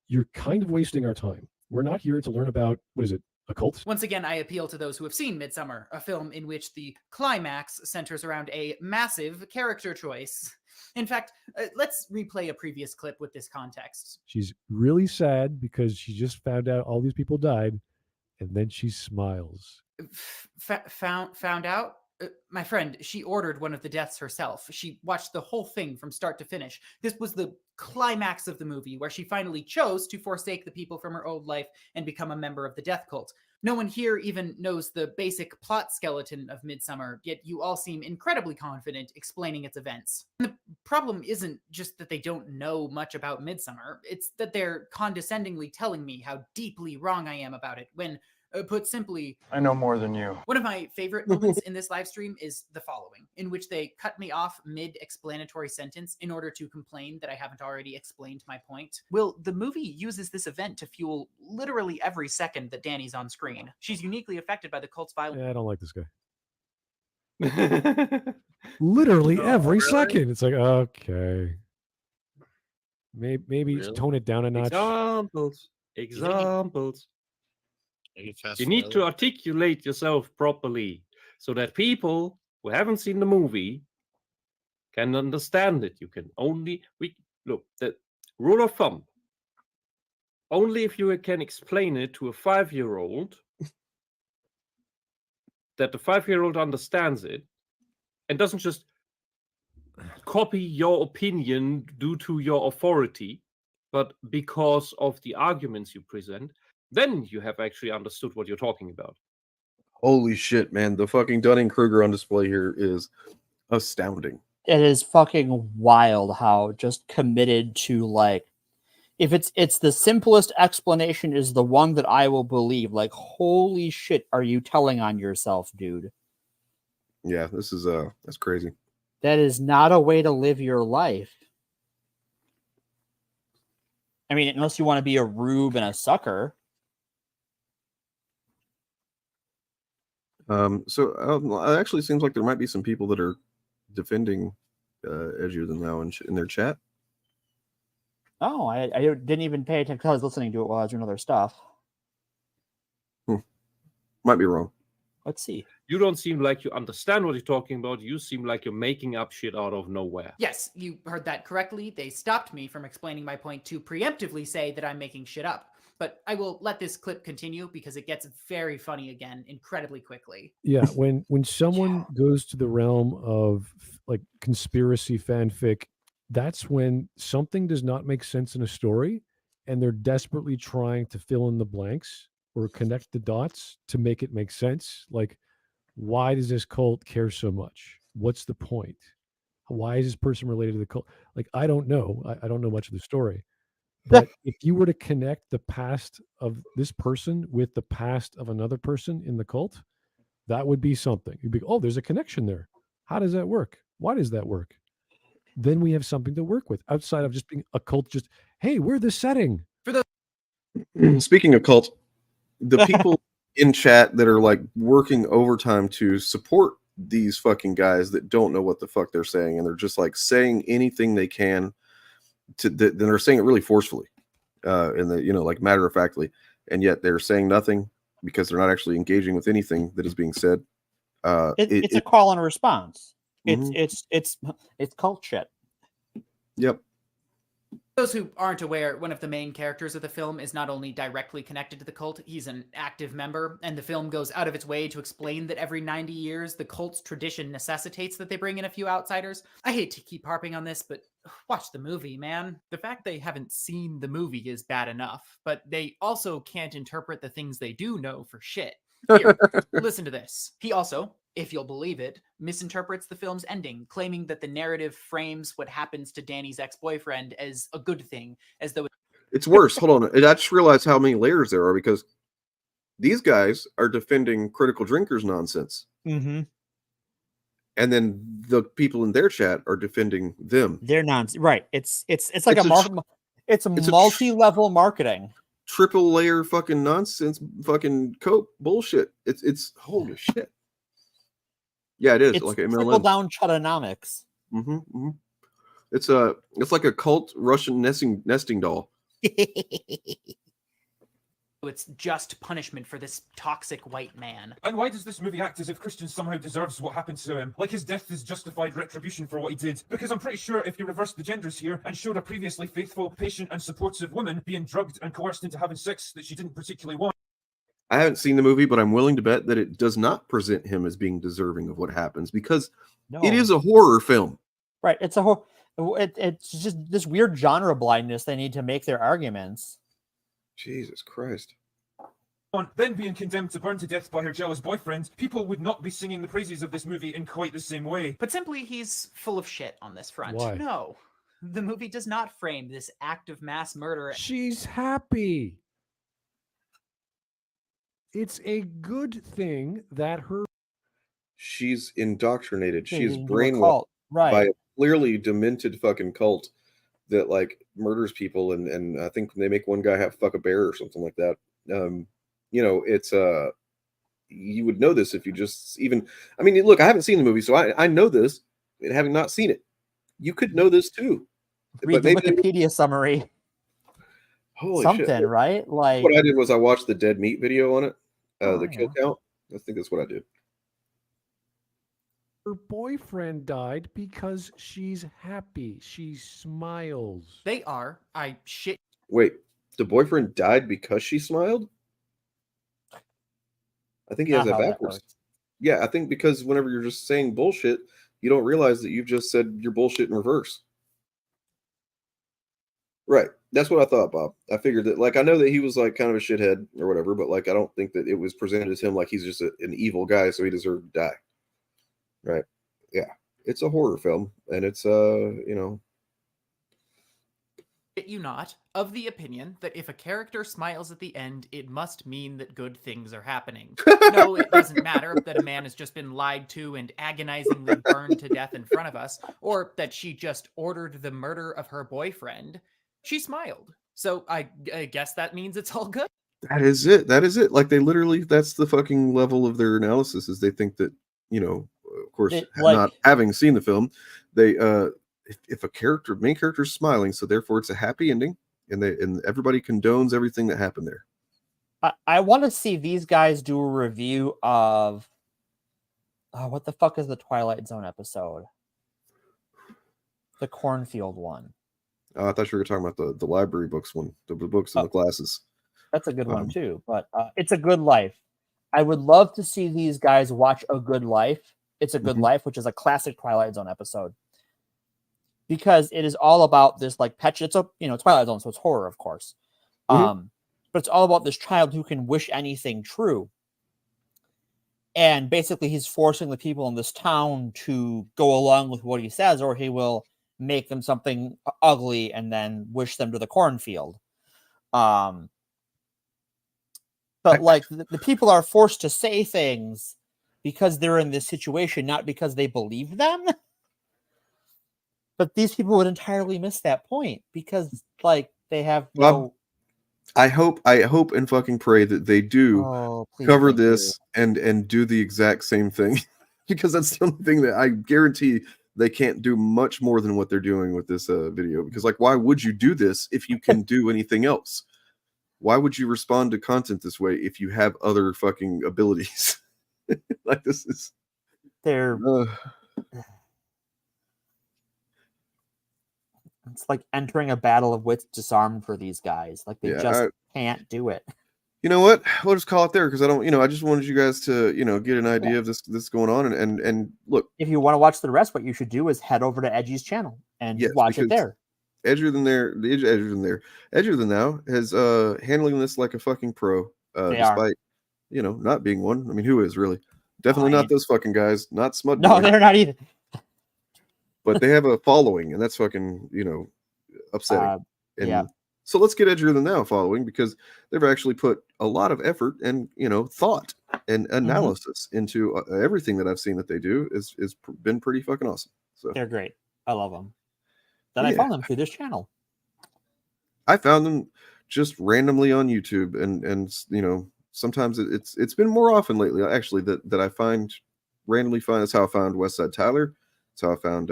you're kind of wasting our time. We're not here to learn about, what is it, a cult? Once again, I appeal to those who have seen Midsummer, a film in which the climax centers around a massive character choice. In fact, let's replay a previous clip with this context. She's really sad because she just found out all these people died, and then she smiles. Found out? My friend, she ordered one of the deaths herself. She watched the whole thing from start to finish. This was the climax of the movie, where she finally chose to forsake the people from her old life and become a member of the death cult. No one here even knows the basic plot skeleton of Midsummer, yet you all seem incredibly confident explaining its events. The problem isn't just that they don't know much about Midsummer, it's that they're condescendingly telling me how deeply wrong I am about it, when put simply, I know more than you. One of my favorite moments in this live stream is the following, in which they cut me off mid-explanatory sentence in order to complain that I haven't already explained my point. Well, the movie uses this event to fuel literally every second that Danny's on screen. She's uniquely affected by the cult's violence. Yeah, I don't like this guy. Literally every second. It's like, okay. Maybe Really? tone it down a notch. Examples. You need to articulate yourself properly so that people who haven't seen the movie can understand it. You can only look, the rule of thumb. Only if you can explain it to a 5-year-old that the 5-year-old understands it and doesn't just copy your opinion due to your authority, but because of the arguments you present, then you have actually understood what you're talking about. Holy shit, man. The fucking Dunning-Kruger on display here is astounding. It is fucking wild how just committed to, like, if it's the simplest explanation is the one that I will believe. Like, holy shit, are you telling on yourself, dude? Yeah, this is that's crazy. That is not a way to live your life. I mean, unless you want to be a rube and a sucker. So it actually seems like there might be some people that are defending Edgier Than Thou in their chat. Oh, I didn't even pay attention because I was listening to it while I was doing other stuff. Might be wrong. Let's see. You don't seem like you understand what you're talking about. You seem like you're making up shit out of nowhere. Yes, you heard that correctly. They stopped me from explaining my point to preemptively say that I'm making shit up. But I will let this clip continue because it gets very funny again incredibly quickly. Yeah, when someone goes to the realm of like conspiracy fanfic, that's when something does not make sense in a story and they're desperately trying to fill in the blanks or connect the dots to make it make sense. Like, why does this cult care so much? What's the point? Why is this person related to the cult? Like, I don't know. I don't know much of the story. But if you were to connect the past of this person with the past of another person in the cult, that would be something. You'd be, oh, there's a connection there. How does that work? Why does that work? Then we have something to work with outside of just being a cult. Just, hey, we're the setting. For the Speaking of cult, the people in chat that are like working overtime to support these fucking guys that don't know what the fuck they're saying, and they're just like saying anything they can then they're saying it really forcefully, in the, you know, like matter of factly, and yet they're saying nothing because they're not actually engaging with anything that is being said. It's a call and response. Mhm. It's cult shit. Yep. those who aren't aware, one of the main characters of the film is not only directly connected to the cult, he's an active member, and the film goes out of its way to explain that every 90 years, the cult's tradition necessitates that they bring in a few outsiders. I hate to keep harping on this, but watch the movie, man. The fact they haven't seen the movie is bad enough, but they also can't interpret the things they do know for shit. Here, listen to this. He also, if you'll believe it, misinterprets the film's ending, claiming that the narrative frames what happens to Danny's ex-boyfriend as a good thing, as though It's worse. Hold on. I just realized how many layers there are, because these guys are defending critical drinkers nonsense. Mm-hmm. and then the people in their chat are defending them. They're right. It's like It's it's it's a multi-level marketing. triple layer fucking nonsense, fucking cope bullshit. It's holy shit. Yeah, it is It's like trickle MLM. down chudonomics. It's like a cult Russian nesting doll. It's just punishment for this toxic white man. And why does this movie act as if Christian somehow deserves what happened to him? Like his death is justified retribution for what he did? Because I'm pretty sure if you reversed the genders here and showed a previously faithful, patient, and supportive woman being drugged and coerced into having sex that she didn't particularly want. I haven't seen the movie, but I'm willing to bet that it does not present him as being deserving of what happens because it is a horror film. Right. It's a whole. It's just this weird genre blindness they need to make their arguments. Jesus Christ. On then being condemned to burn to death by her jealous boyfriend, people would not be singing the praises of this movie in quite the same way. But simply, he's full of shit on this front. Why? No, the movie does not frame this act of mass murder. She's happy. It's a good thing that She's indoctrinated. She's into a brainwashed cult, right. by a clearly demented fucking cult that like murders people, and I think they make one guy have fuck a bear or something like that. It's you would know this if you just even. I mean, look, I haven't seen the movie, so I know this, and having not seen it, you could know this too. Read the Wikipedia summary. Holy something, shit. right? Like what I did was I watched the dead meat video on it, the kill count. I think that's what I did. her boyfriend died because she's happy. She smiles. They are. I shit. Wait, the boyfriend died because she smiled? I think he has that backwards. Yeah, I think because whenever you're just saying bullshit, you don't realize that you've just said your bullshit in reverse. Right. That's what I thought, Bob. I figured that, like, I know that he was like kind of a shithead or whatever, but like, I don't think that it was presented as him like he's just an evil guy, so he deserved to die. Right. Yeah. It's a horror film, and it's You not of the opinion that if a character smiles at the end, it must mean that good things are happening. No, it doesn't matter that a man has just been lied to and agonizingly burned to death in front of us, or that she just ordered the murder of her boyfriend. She smiled. So I guess that means it's all good. That is it. That is it. Like, they literally, that's the fucking level of their analysis, is they think that, of course, not having seen the film, they if a main character is smiling, so therefore it's a happy ending, and everybody condones everything that happened there. I want to see these guys do a review of what the fuck is the Twilight Zone episode? The cornfield one. I thought you were talking about the library books one, the books and the glasses. That's a good one too, but It's a Good Life. I would love to see these guys watch A Good Life. It's a Good Life, which is a classic Twilight Zone episode. Because it is all about this like it's a Twilight Zone, so it's horror, of course. But it's all about this child who can wish anything true. And basically he's forcing the people in this town to go along with what he says, or he will make them something ugly and then wish them to the cornfield. But like the people are forced to say things because they're in this situation, not because they believe them. But these people would entirely miss that point because, like, they have no. I hope and fucking pray that they do cover this and do the exact same thing, because that's the only thing that I guarantee they can't do much more than what they're doing with this video. Because, like, why would you do this if you can do anything else? Why would you respond to content this way if you have other fucking abilities? Like, this is It's like entering a battle of wits disarmed for these guys. Like, they can't do it. You know what? We'll just call it there, because I don't, I just wanted you guys to, get an idea of this going on, and look. If you want to watch the rest, what you should do is head over to Edgy's channel and watch it there. Edgier Than Now has handling this like a fucking pro, despite not being one. I mean, who is really? Definitely not those fucking guys. Not Smud. No, they're not either. But they have a following, and that's fucking, upsetting. So let's get Edgier Than Now following, because they've actually put a lot of effort and, thought and analysis into everything that I've seen that they do is been pretty fucking awesome. So They're great. I love them. Then Yeah. I found them through this channel. I found them just randomly on YouTube, and you know, sometimes it's been more often lately actually that I randomly find. That's how I found Westside Tyler. That's how I found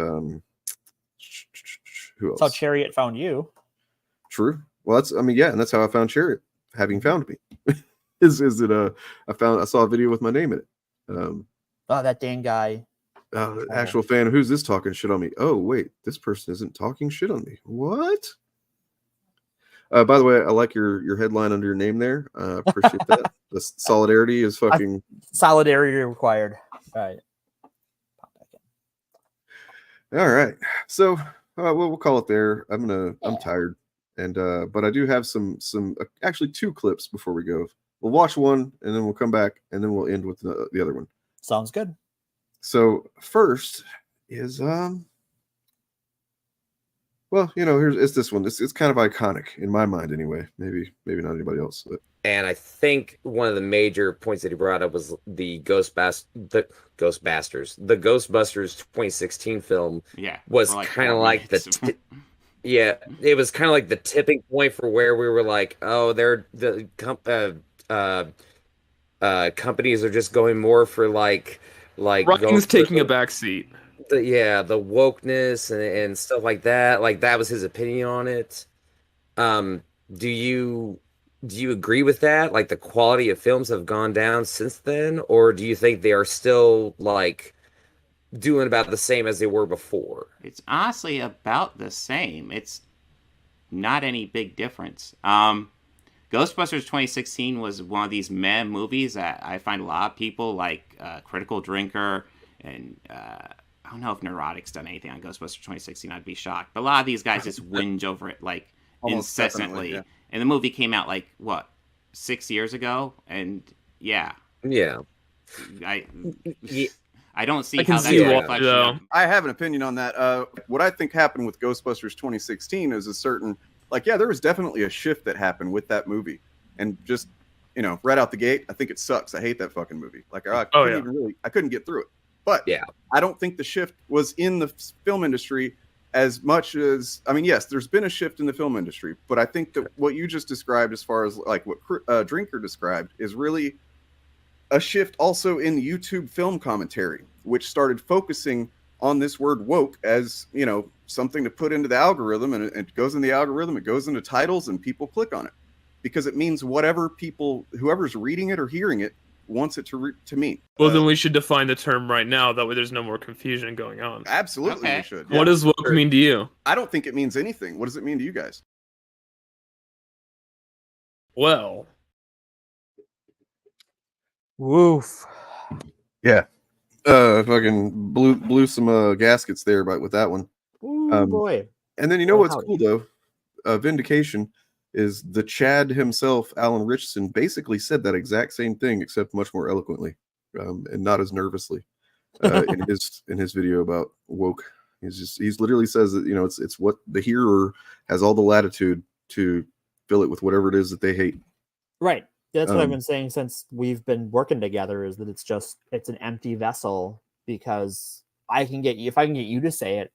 who else? That's how Chariot found you. True. Well, and that's how I found Chariot, having found me. is that I saw a video with my name in it. Oh, that dang guy. Actual fan of who's this talking shit on me? Oh wait, this person isn't talking shit on me. What? By the way, I like your headline under your name there. Appreciate that. The solidarity is fucking solidarity required. All right. All right. So we'll call it there. I'm tired, and but I do have some actually 2 clips before we go. We'll watch one, and then we'll come back, and then we'll end with the other one. Sounds good. So first is well, you know, it's this one. It's kind of iconic in my mind, anyway. Maybe not anybody else. But. And I think one of the major points that he brought up was the Ghostbusters 2016 film. Yeah, was kind of like it was kind of like the tipping point for where we were like, oh, companies are just going more for like Ryan's taking a back seat. The wokeness and stuff like that. Like, that was his opinion on it. Do you agree with that? Like, the quality of films have gone down since then, or do you think they are still like doing about the same as they were before? It's honestly about the same. It's not any big difference. Ghostbusters 2016 was one of these meh movies that I find a lot of people like Critical Drinker and I don't know if Neurotic's done anything on Ghostbusters 2016. I'd be shocked. But a lot of these guys just whinge over it like Almost incessantly. yeah. And the movie came out like, what, 6 years ago? And yeah. Yeah. I don't see I can how see that's a why, reflection though. of- I have an opinion on that. What I think happened with Ghostbusters 2016 is a certain, there was definitely a shift that happened with that movie. And just, you know, right out the gate, I think it sucks. I hate that fucking movie. I couldn't get through it. But yeah, I don't think the shift was in the film industry as much as, yes, there's been a shift in the film industry, but I think that what you just described, as far as like what Drinker described, is really a shift also in the YouTube film commentary, which started focusing on this word woke as, you know, something to put into the algorithm, and it goes in the algorithm, it goes into titles, and people click on it because it means whoever's reading it or hearing it wants it to mean. Well, then we should define the term right now. That way there's no more confusion going on. Absolutely, we should. What does woke mean to you? I don't think it means anything. What does it mean to you guys? Well. Woof. Yeah. Fucking blew some gaskets there with that one. Ooh, boy. And then you know what's cool though? Vindication is the Chad himself, Alan Richardson, basically said that exact same thing, except much more eloquently, and not as nervously, in his video about woke. He's literally says that, you know, it's what the hearer has all the latitude to fill it with whatever it is that they hate. Right. That's what I've been saying since we've been working together, is that it's an empty vessel, because if I can get you to say it,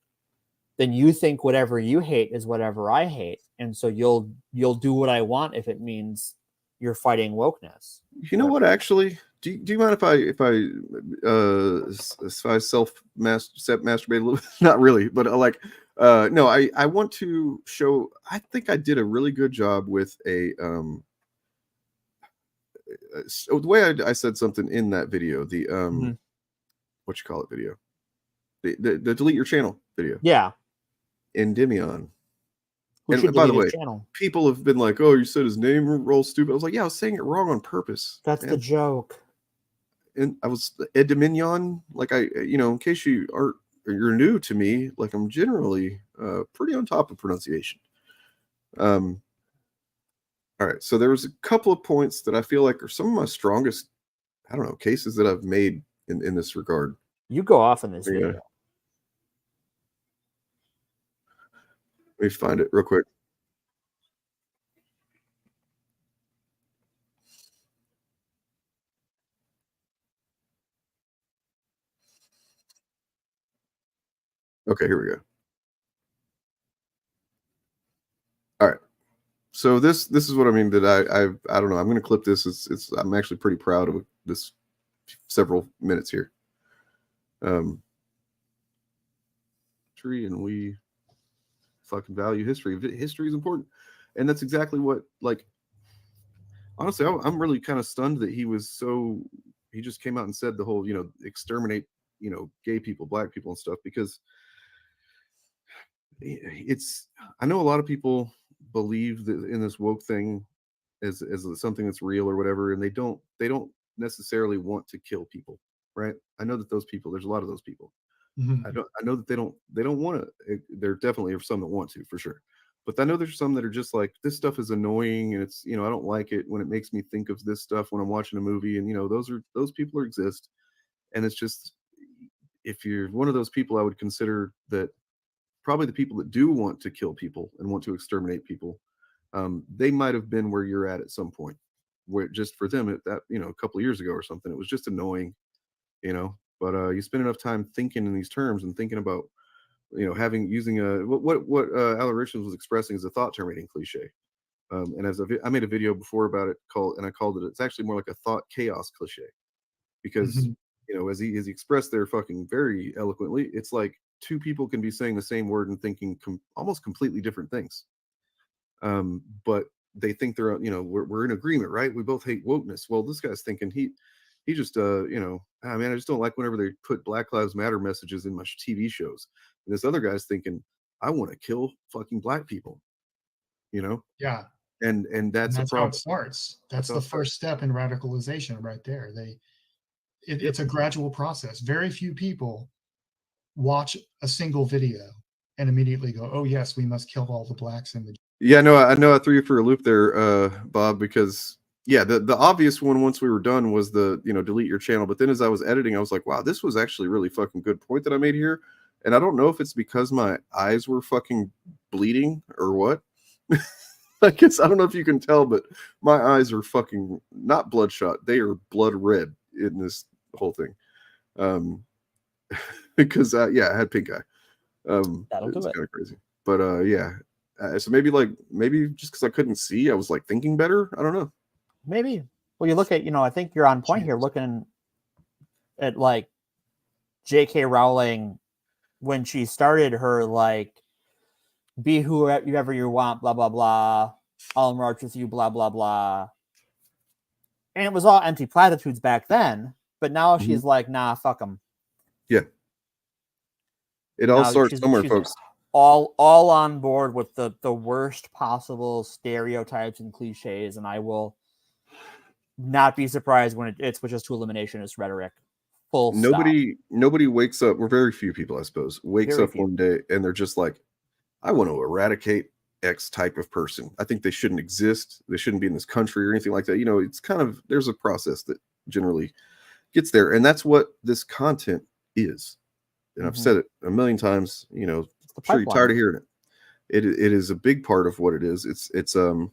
then you think whatever you hate is whatever I hate. And so you'll do what I want if it means you're fighting wokeness. You know what, actually? Do you mind if I self masturbate a little bit? Not really, but no, I want to show, I think I did a really good job with the way I said something in that video, the what you call it video, the delete your channel video. Yeah. Endymion. Who And should by the delete way, his channel? people have been like, "Oh, you said his name real stupid." I was like, "Yeah, I was saying it wrong on purpose." That's the joke. And I was Endymion. In case you're new to me, I'm generally pretty on top of pronunciation. All right, so there was a couple of points that I feel like are some of my strongest, cases that I've made in this regard. You go off in this video. Let me find it real quick. Okay, here we go. All right. So this is what I mean. That I don't know. I'm going to clip this. It's I'm actually pretty proud of this. Several minutes here. History, and we fucking value history. History is important, and that's exactly what. Like, honestly, I'm really kind of stunned that he was so. He just came out and said the whole, exterminate, gay people, black people, and stuff, because it's. I know a lot of people believe that in this woke thing as something that's real or whatever, and they don't necessarily want to kill people, right? I know that those people, there's a lot of those people. I know that they don't want to. There definitely are some that want to, for sure, but I know there's some that are just like, this stuff is annoying, and it's, I don't like it when it makes me think of this stuff when I'm watching a movie, and those people exist, and it's just, if you're one of those people, I would consider that probably the people that do want to kill people and want to exterminate people, they might have been where you're at some point, where just for them that a couple of years ago or something, it was just annoying, but you spend enough time thinking in these terms and thinking about, using what Alan Richards was expressing as a thought terminating cliche. And I made a video before about it I called it, it's actually more like a thought chaos cliche, because as he expressed there fucking very eloquently, it's like two people can be saying the same word and thinking almost completely different things. But they think they're, we're in agreement, right? We both hate wokeness. Well, this guy's thinking he just, I just don't like whenever they put Black Lives Matter messages in my TV shows. And this other guy's thinking, I want to kill fucking black people, Yeah. And that's a how problem. it starts. That's the first step in radicalization right there. It's a gradual process. Very few people watch a single video and immediately go, oh yes, we must kill all the blacks in the. Yeah, no, I know I threw you for a loop there, Bob, because the obvious one once we were done was the, delete your channel. But then as I was editing, I was like, wow, this was actually really fucking good point that I made here. And I don't know if it's because my eyes were fucking bleeding or what. I guess I don't know if you can tell, but my eyes are fucking not bloodshot. They are blood red in this whole thing. Because I had pink eye. That'll do it. Kind of crazy. But so maybe just because I couldn't see, I was like thinking better. I don't know. Maybe. Well, you look at, I think you're on point here looking at like J.K. Rowling when she started her like, be whoever you want, blah, blah, blah. I'll march with you, blah, blah, blah. And it was all empty platitudes back then. But now she's like, nah, fuck them. Yeah. It all starts somewhere, folks. All on board with the worst possible stereotypes and cliches, and I will not be surprised when it switches to eliminationist rhetoric. Full stop. Nobody wakes up, or very few people, I suppose, wakes up one day and they're just like, I want to eradicate X type of person. I think they shouldn't exist. They shouldn't be in this country or anything like that. It's kind of, there's a process that generally gets there, and that's what this content is. And I've said it a million times, I'm sure you're tired of hearing it. It is a big part of what it is. It's I don't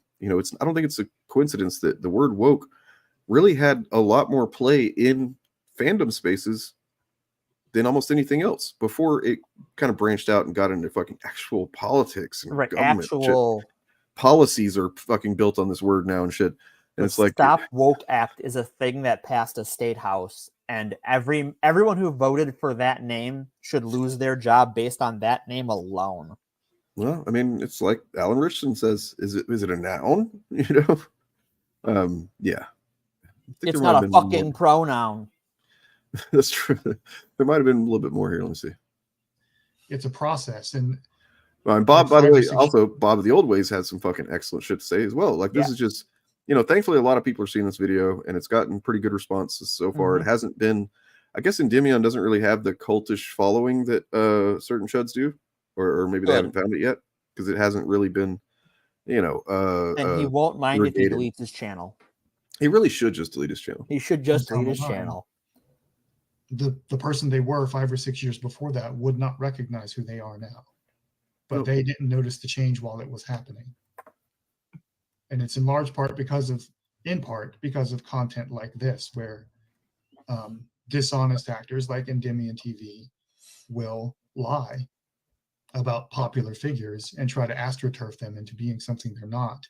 think it's a coincidence that the word woke really had a lot more play in fandom spaces than almost anything else before it kind of branched out and got into fucking actual politics and government shit. Policies are fucking built on this word now and shit. And it's like, Stop Woke Act is a thing that passed a state house, and everyone who voted for that name should lose their job based on that name alone. Well, I mean, it's like Alan Richardson says, is it a noun? Yeah. It's not a fucking pronoun. That's true. There might have been a little bit more here. Let me see. It's a process. And Bob, by the way, also Bob of the Old Ways had some fucking excellent shit to say as well. Like, this is just, thankfully a lot of people are seeing this video and it's gotten pretty good responses so far. It hasn't been, I guess Endymion doesn't really have the cultish following that certain chuds do, or maybe they haven't found it yet, because it hasn't really been, and he won't mind if he deletes his channel. He really should just delete his channel. He should just delete his channel. The person they were 5 or 6 years before that would not recognize who they are now, but they didn't notice the change while it was happening. And it's in part because of content like this, where dishonest actors like Endymion TV will lie about popular figures and try to astroturf them into being something they're not.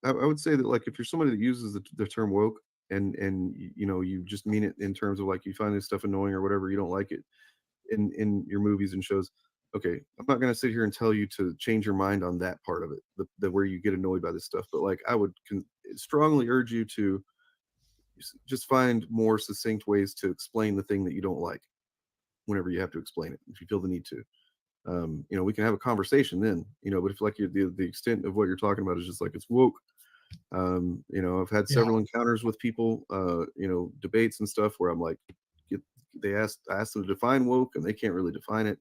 I would say that, like, if you're somebody that uses the term woke and you know, you just mean it in terms of like you find this stuff annoying or whatever, you don't like it in your movies and shows. Okay, I'm not going to sit here and tell you to change your mind on that part of it, the where you get annoyed by this stuff. But like, I would strongly urge you to just find more succinct ways to explain the thing that you don't like whenever you have to explain it, if you feel the need to. You know, we can have a conversation then, you know, but if like the extent of what you're talking about is just like it's woke. You know, I've had several encounters with people, you know, debates and stuff where I'm like, I asked them to define woke and they can't really define it.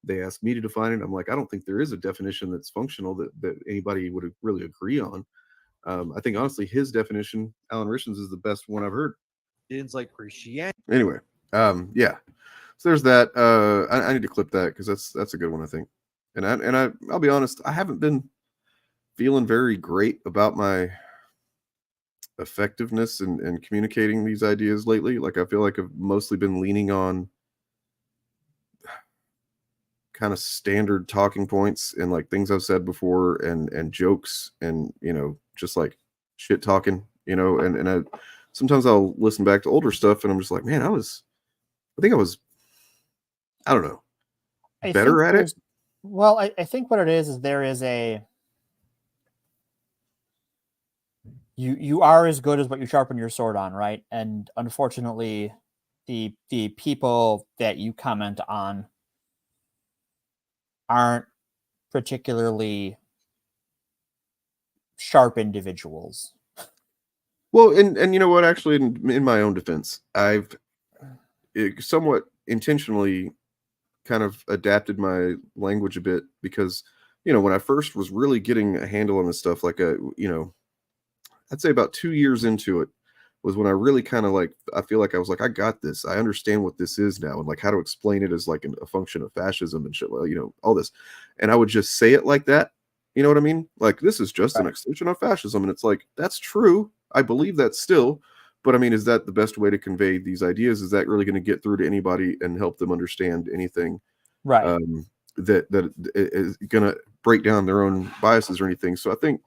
They asked me to define it. I'm like, I don't think there is a definition that's functional that anybody would really agree on. I think honestly, his definition, Alan Rishton's, is the best one I've heard. It's like Christianity. Anyway, yeah. So there's that. I need to clip that because that's a good one, I think. And I'll be honest, I haven't been feeling very great about my effectiveness in communicating these ideas lately. Like, I feel like I've mostly been leaning on kind of standard talking points and like things I've said before and jokes and, you know, just like shit talking, you know, and I sometimes I'll listen back to older stuff and I'm just like, man, I think I was, I don't know, better at it. Well, I think what it is there is a you are as good as what you sharpen your sword on, right? And unfortunately, the people that you comment on aren't particularly sharp individuals. Well, and you know what? Actually, in my own defense, I've somewhat intentionally kind of adapted my language a bit because, you know, when I first was really getting a handle on this stuff, like you know, I'd say about 2 years into it was when I really kind of like, I feel like I was like, I got this. I understand what this is now and like how to explain it as like a function of fascism and shit, you know, all this. And I would just say it like that. You know what I mean? Like, this is just an extension of fascism. And it's like, that's true. I believe that still. But I mean, is that the best way to convey these ideas? Is that really going to get through to anybody and help them understand anything? Right. That is going to break down their own biases or anything. So I think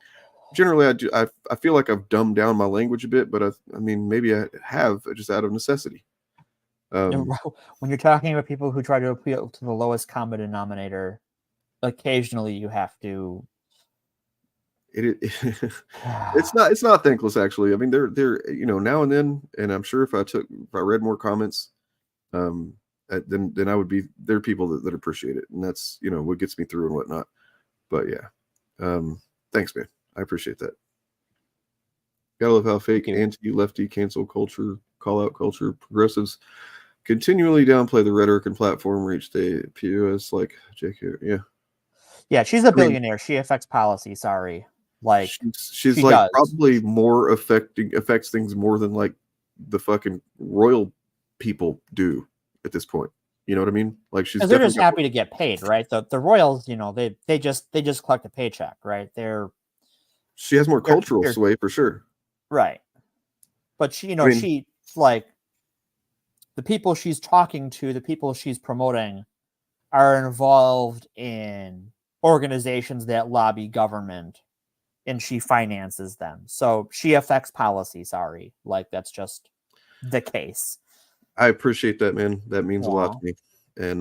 generally I feel like I've dumbed down my language a bit, but I mean, maybe I have just out of necessity. When you're talking about people who try to appeal to the lowest common denominator, occasionally you have to. It's not thankless, actually. I mean, they're you know, now and then, and I'm sure if I read more comments, then I would be, there are people that appreciate it, and that's, you know, what gets me through and whatnot. But yeah, thanks, man. I appreciate that. Gotta love how fake anti-lefty cancel culture, call out culture, progressives continually downplay the rhetoric and platform reach the POS like JK. Yeah, she's a billionaire. She affects policy. Sorry. Like she's she like does. probably more affects things more than like the fucking royal people do at this point. You know what I mean? Like she's they're just happy to get paid, right? The royals, you know, they just collect a paycheck, right? She has more cultural sway for sure. Right. But she, you know, she's like the people she's talking to, the people she's promoting are involved in organizations that lobby government and she finances them. So she affects policy. Sorry. Like that's just the case. I appreciate that, man. That means a lot to me. And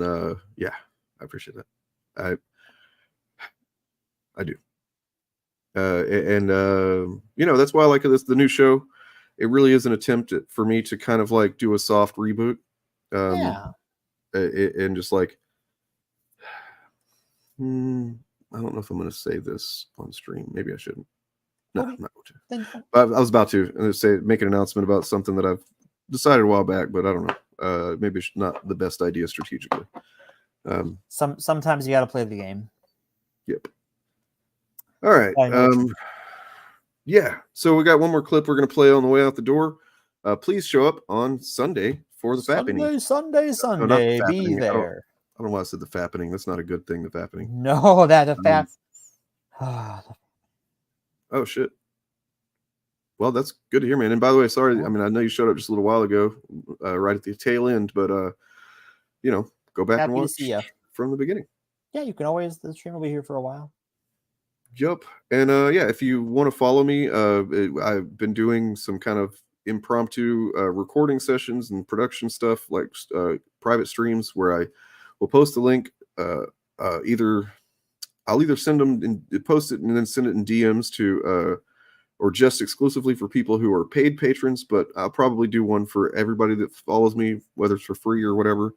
yeah, I appreciate that. I do. You know, that's why I like this, the new show. It really is an attempt for me to kind of like do a soft reboot. And just like, I don't know if I'm going to say this on stream. Maybe I shouldn't. No, I'm not going to. I was about to make an announcement about something that I've decided a while back, but I don't know. Maybe it's not the best idea strategically. Sometimes you got to play the game. Yep. All right. Yeah. So we got one more clip we're going to play on the way out the door. Please show up on Sunday for the fappening. Sunday. Be there. I don't know why I said the fappening. That's not a good thing. The fappening. No, that the fap. Oh shit. Well, that's good to hear, man. And by the way, sorry. I mean, I know you showed up just a little while ago, right at the tail end, but you know, go back and watch from the beginning. Yeah, you can always. The stream will be here for a while. Yup. And yeah, if you want to follow me, I've been doing some kind of impromptu recording sessions and production stuff, like private streams where I will post a link. I'll either send them and post it and then send it in DMs to or just exclusively for people who are paid patrons, but I'll probably do one for everybody that follows me, whether it's for free or whatever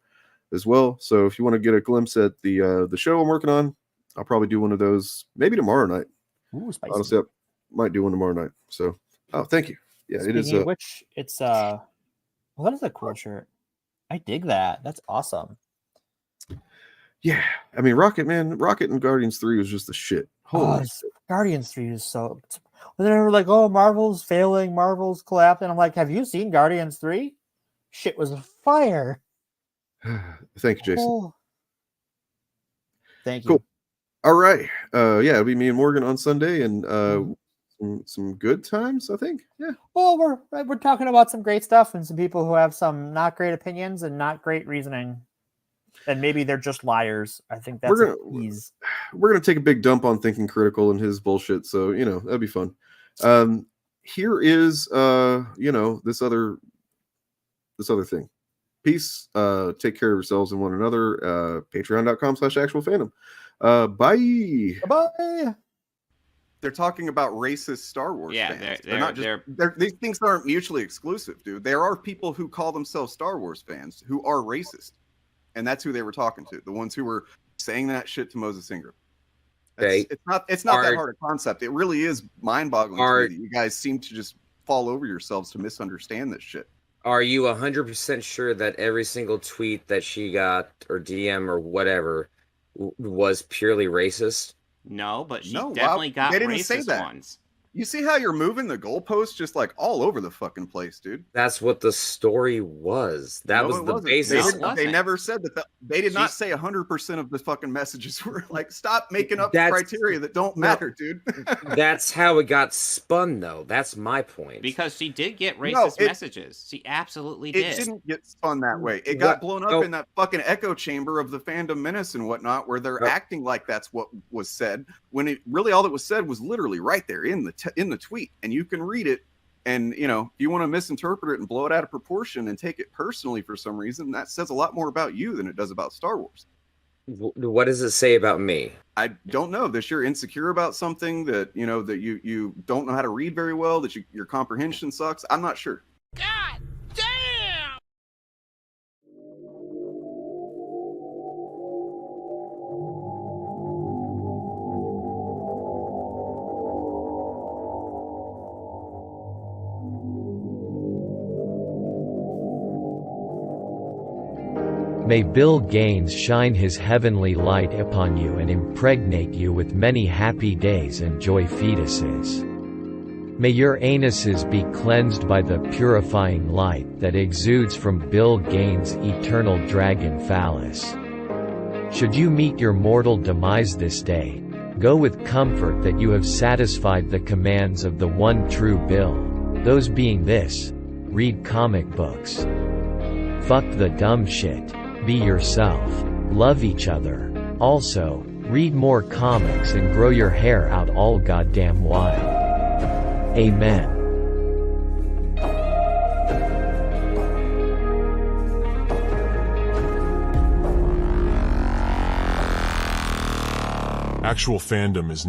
as well. So if you want to get a glimpse at the show I'm working on, I'll probably do one of those maybe tomorrow night. Ooh, spicy. Honestly, I might do one tomorrow night. So, thank you. Yeah, Speaking it is. of which, it's well, that is a cool shirt. I dig that. That's awesome. Yeah, I mean, Rocket and Guardians 3 was just the shit. Holy shit. Guardians 3 is so. When they were like, "Oh, Marvel's failing, Marvel's collapsed," and I'm like, "Have you seen Guardians 3? Shit was fire." Thank you, Jason. Oh. Thank you. Cool. All right. Yeah, it'll be me and Morgan on Sunday, and some good times, I think. Yeah. Well, we're talking about some great stuff and some people who have some not great opinions and not great reasoning, and maybe they're just liars. I think that's we're gonna take a big dump on Thinking Critical and his bullshit. So that'd be fun. Here is this other thing. Peace. Take care of yourselves and one another. Patreon.com/actualfandom. Bye. Bye. They're talking about racist Star Wars Yeah, fans. they're not just. These things aren't mutually exclusive, dude. There are people who call themselves Star Wars fans who are racist, and that's who they were talking to. The ones who were saying that shit to Moses Ingram. It's not that hard a concept. It really is mind-boggling to me that you guys seem to just fall over yourselves to misunderstand this shit. Are you 100% sure that every single tweet that she got or DM or whatever was purely racist? No, but she definitely got they didn't racist say that. ones. You see how you're moving the goalposts just like all over the fucking place, dude? That's what the story was. That was the basis. They never said that. They did not say 100% of the fucking messages were like, stop making up criteria that don't matter, dude. That's how it got spun, though. That's my point. Because she did get racist messages. She absolutely did. It didn't get spun that way. It got blown up in that fucking echo chamber of the fandom menace and whatnot, where they're acting like that's what was said, when it really all that was said was literally right there in the tweet, and you can read it. And if you want to misinterpret it and blow it out of proportion and take it personally for some reason, that says a lot more about you than it does about Star Wars. What does it say about me? I don't know. That you're insecure about something, that that you don't know how to read very well, that your comprehension sucks. I'm not sure. God damn! May Bill Gaines shine his heavenly light upon you and impregnate you with many happy days and joy fetuses. May your anuses be cleansed by the purifying light that exudes from Bill Gaines' eternal dragon phallus. Should you meet your mortal demise this day, go with comfort that you have satisfied the commands of the one true Bill, those being this: read comic books. Fuck the dumb shit. Be yourself. Love each other. Also, read more comics and grow your hair out all goddamn while. Amen. Actual Fandom is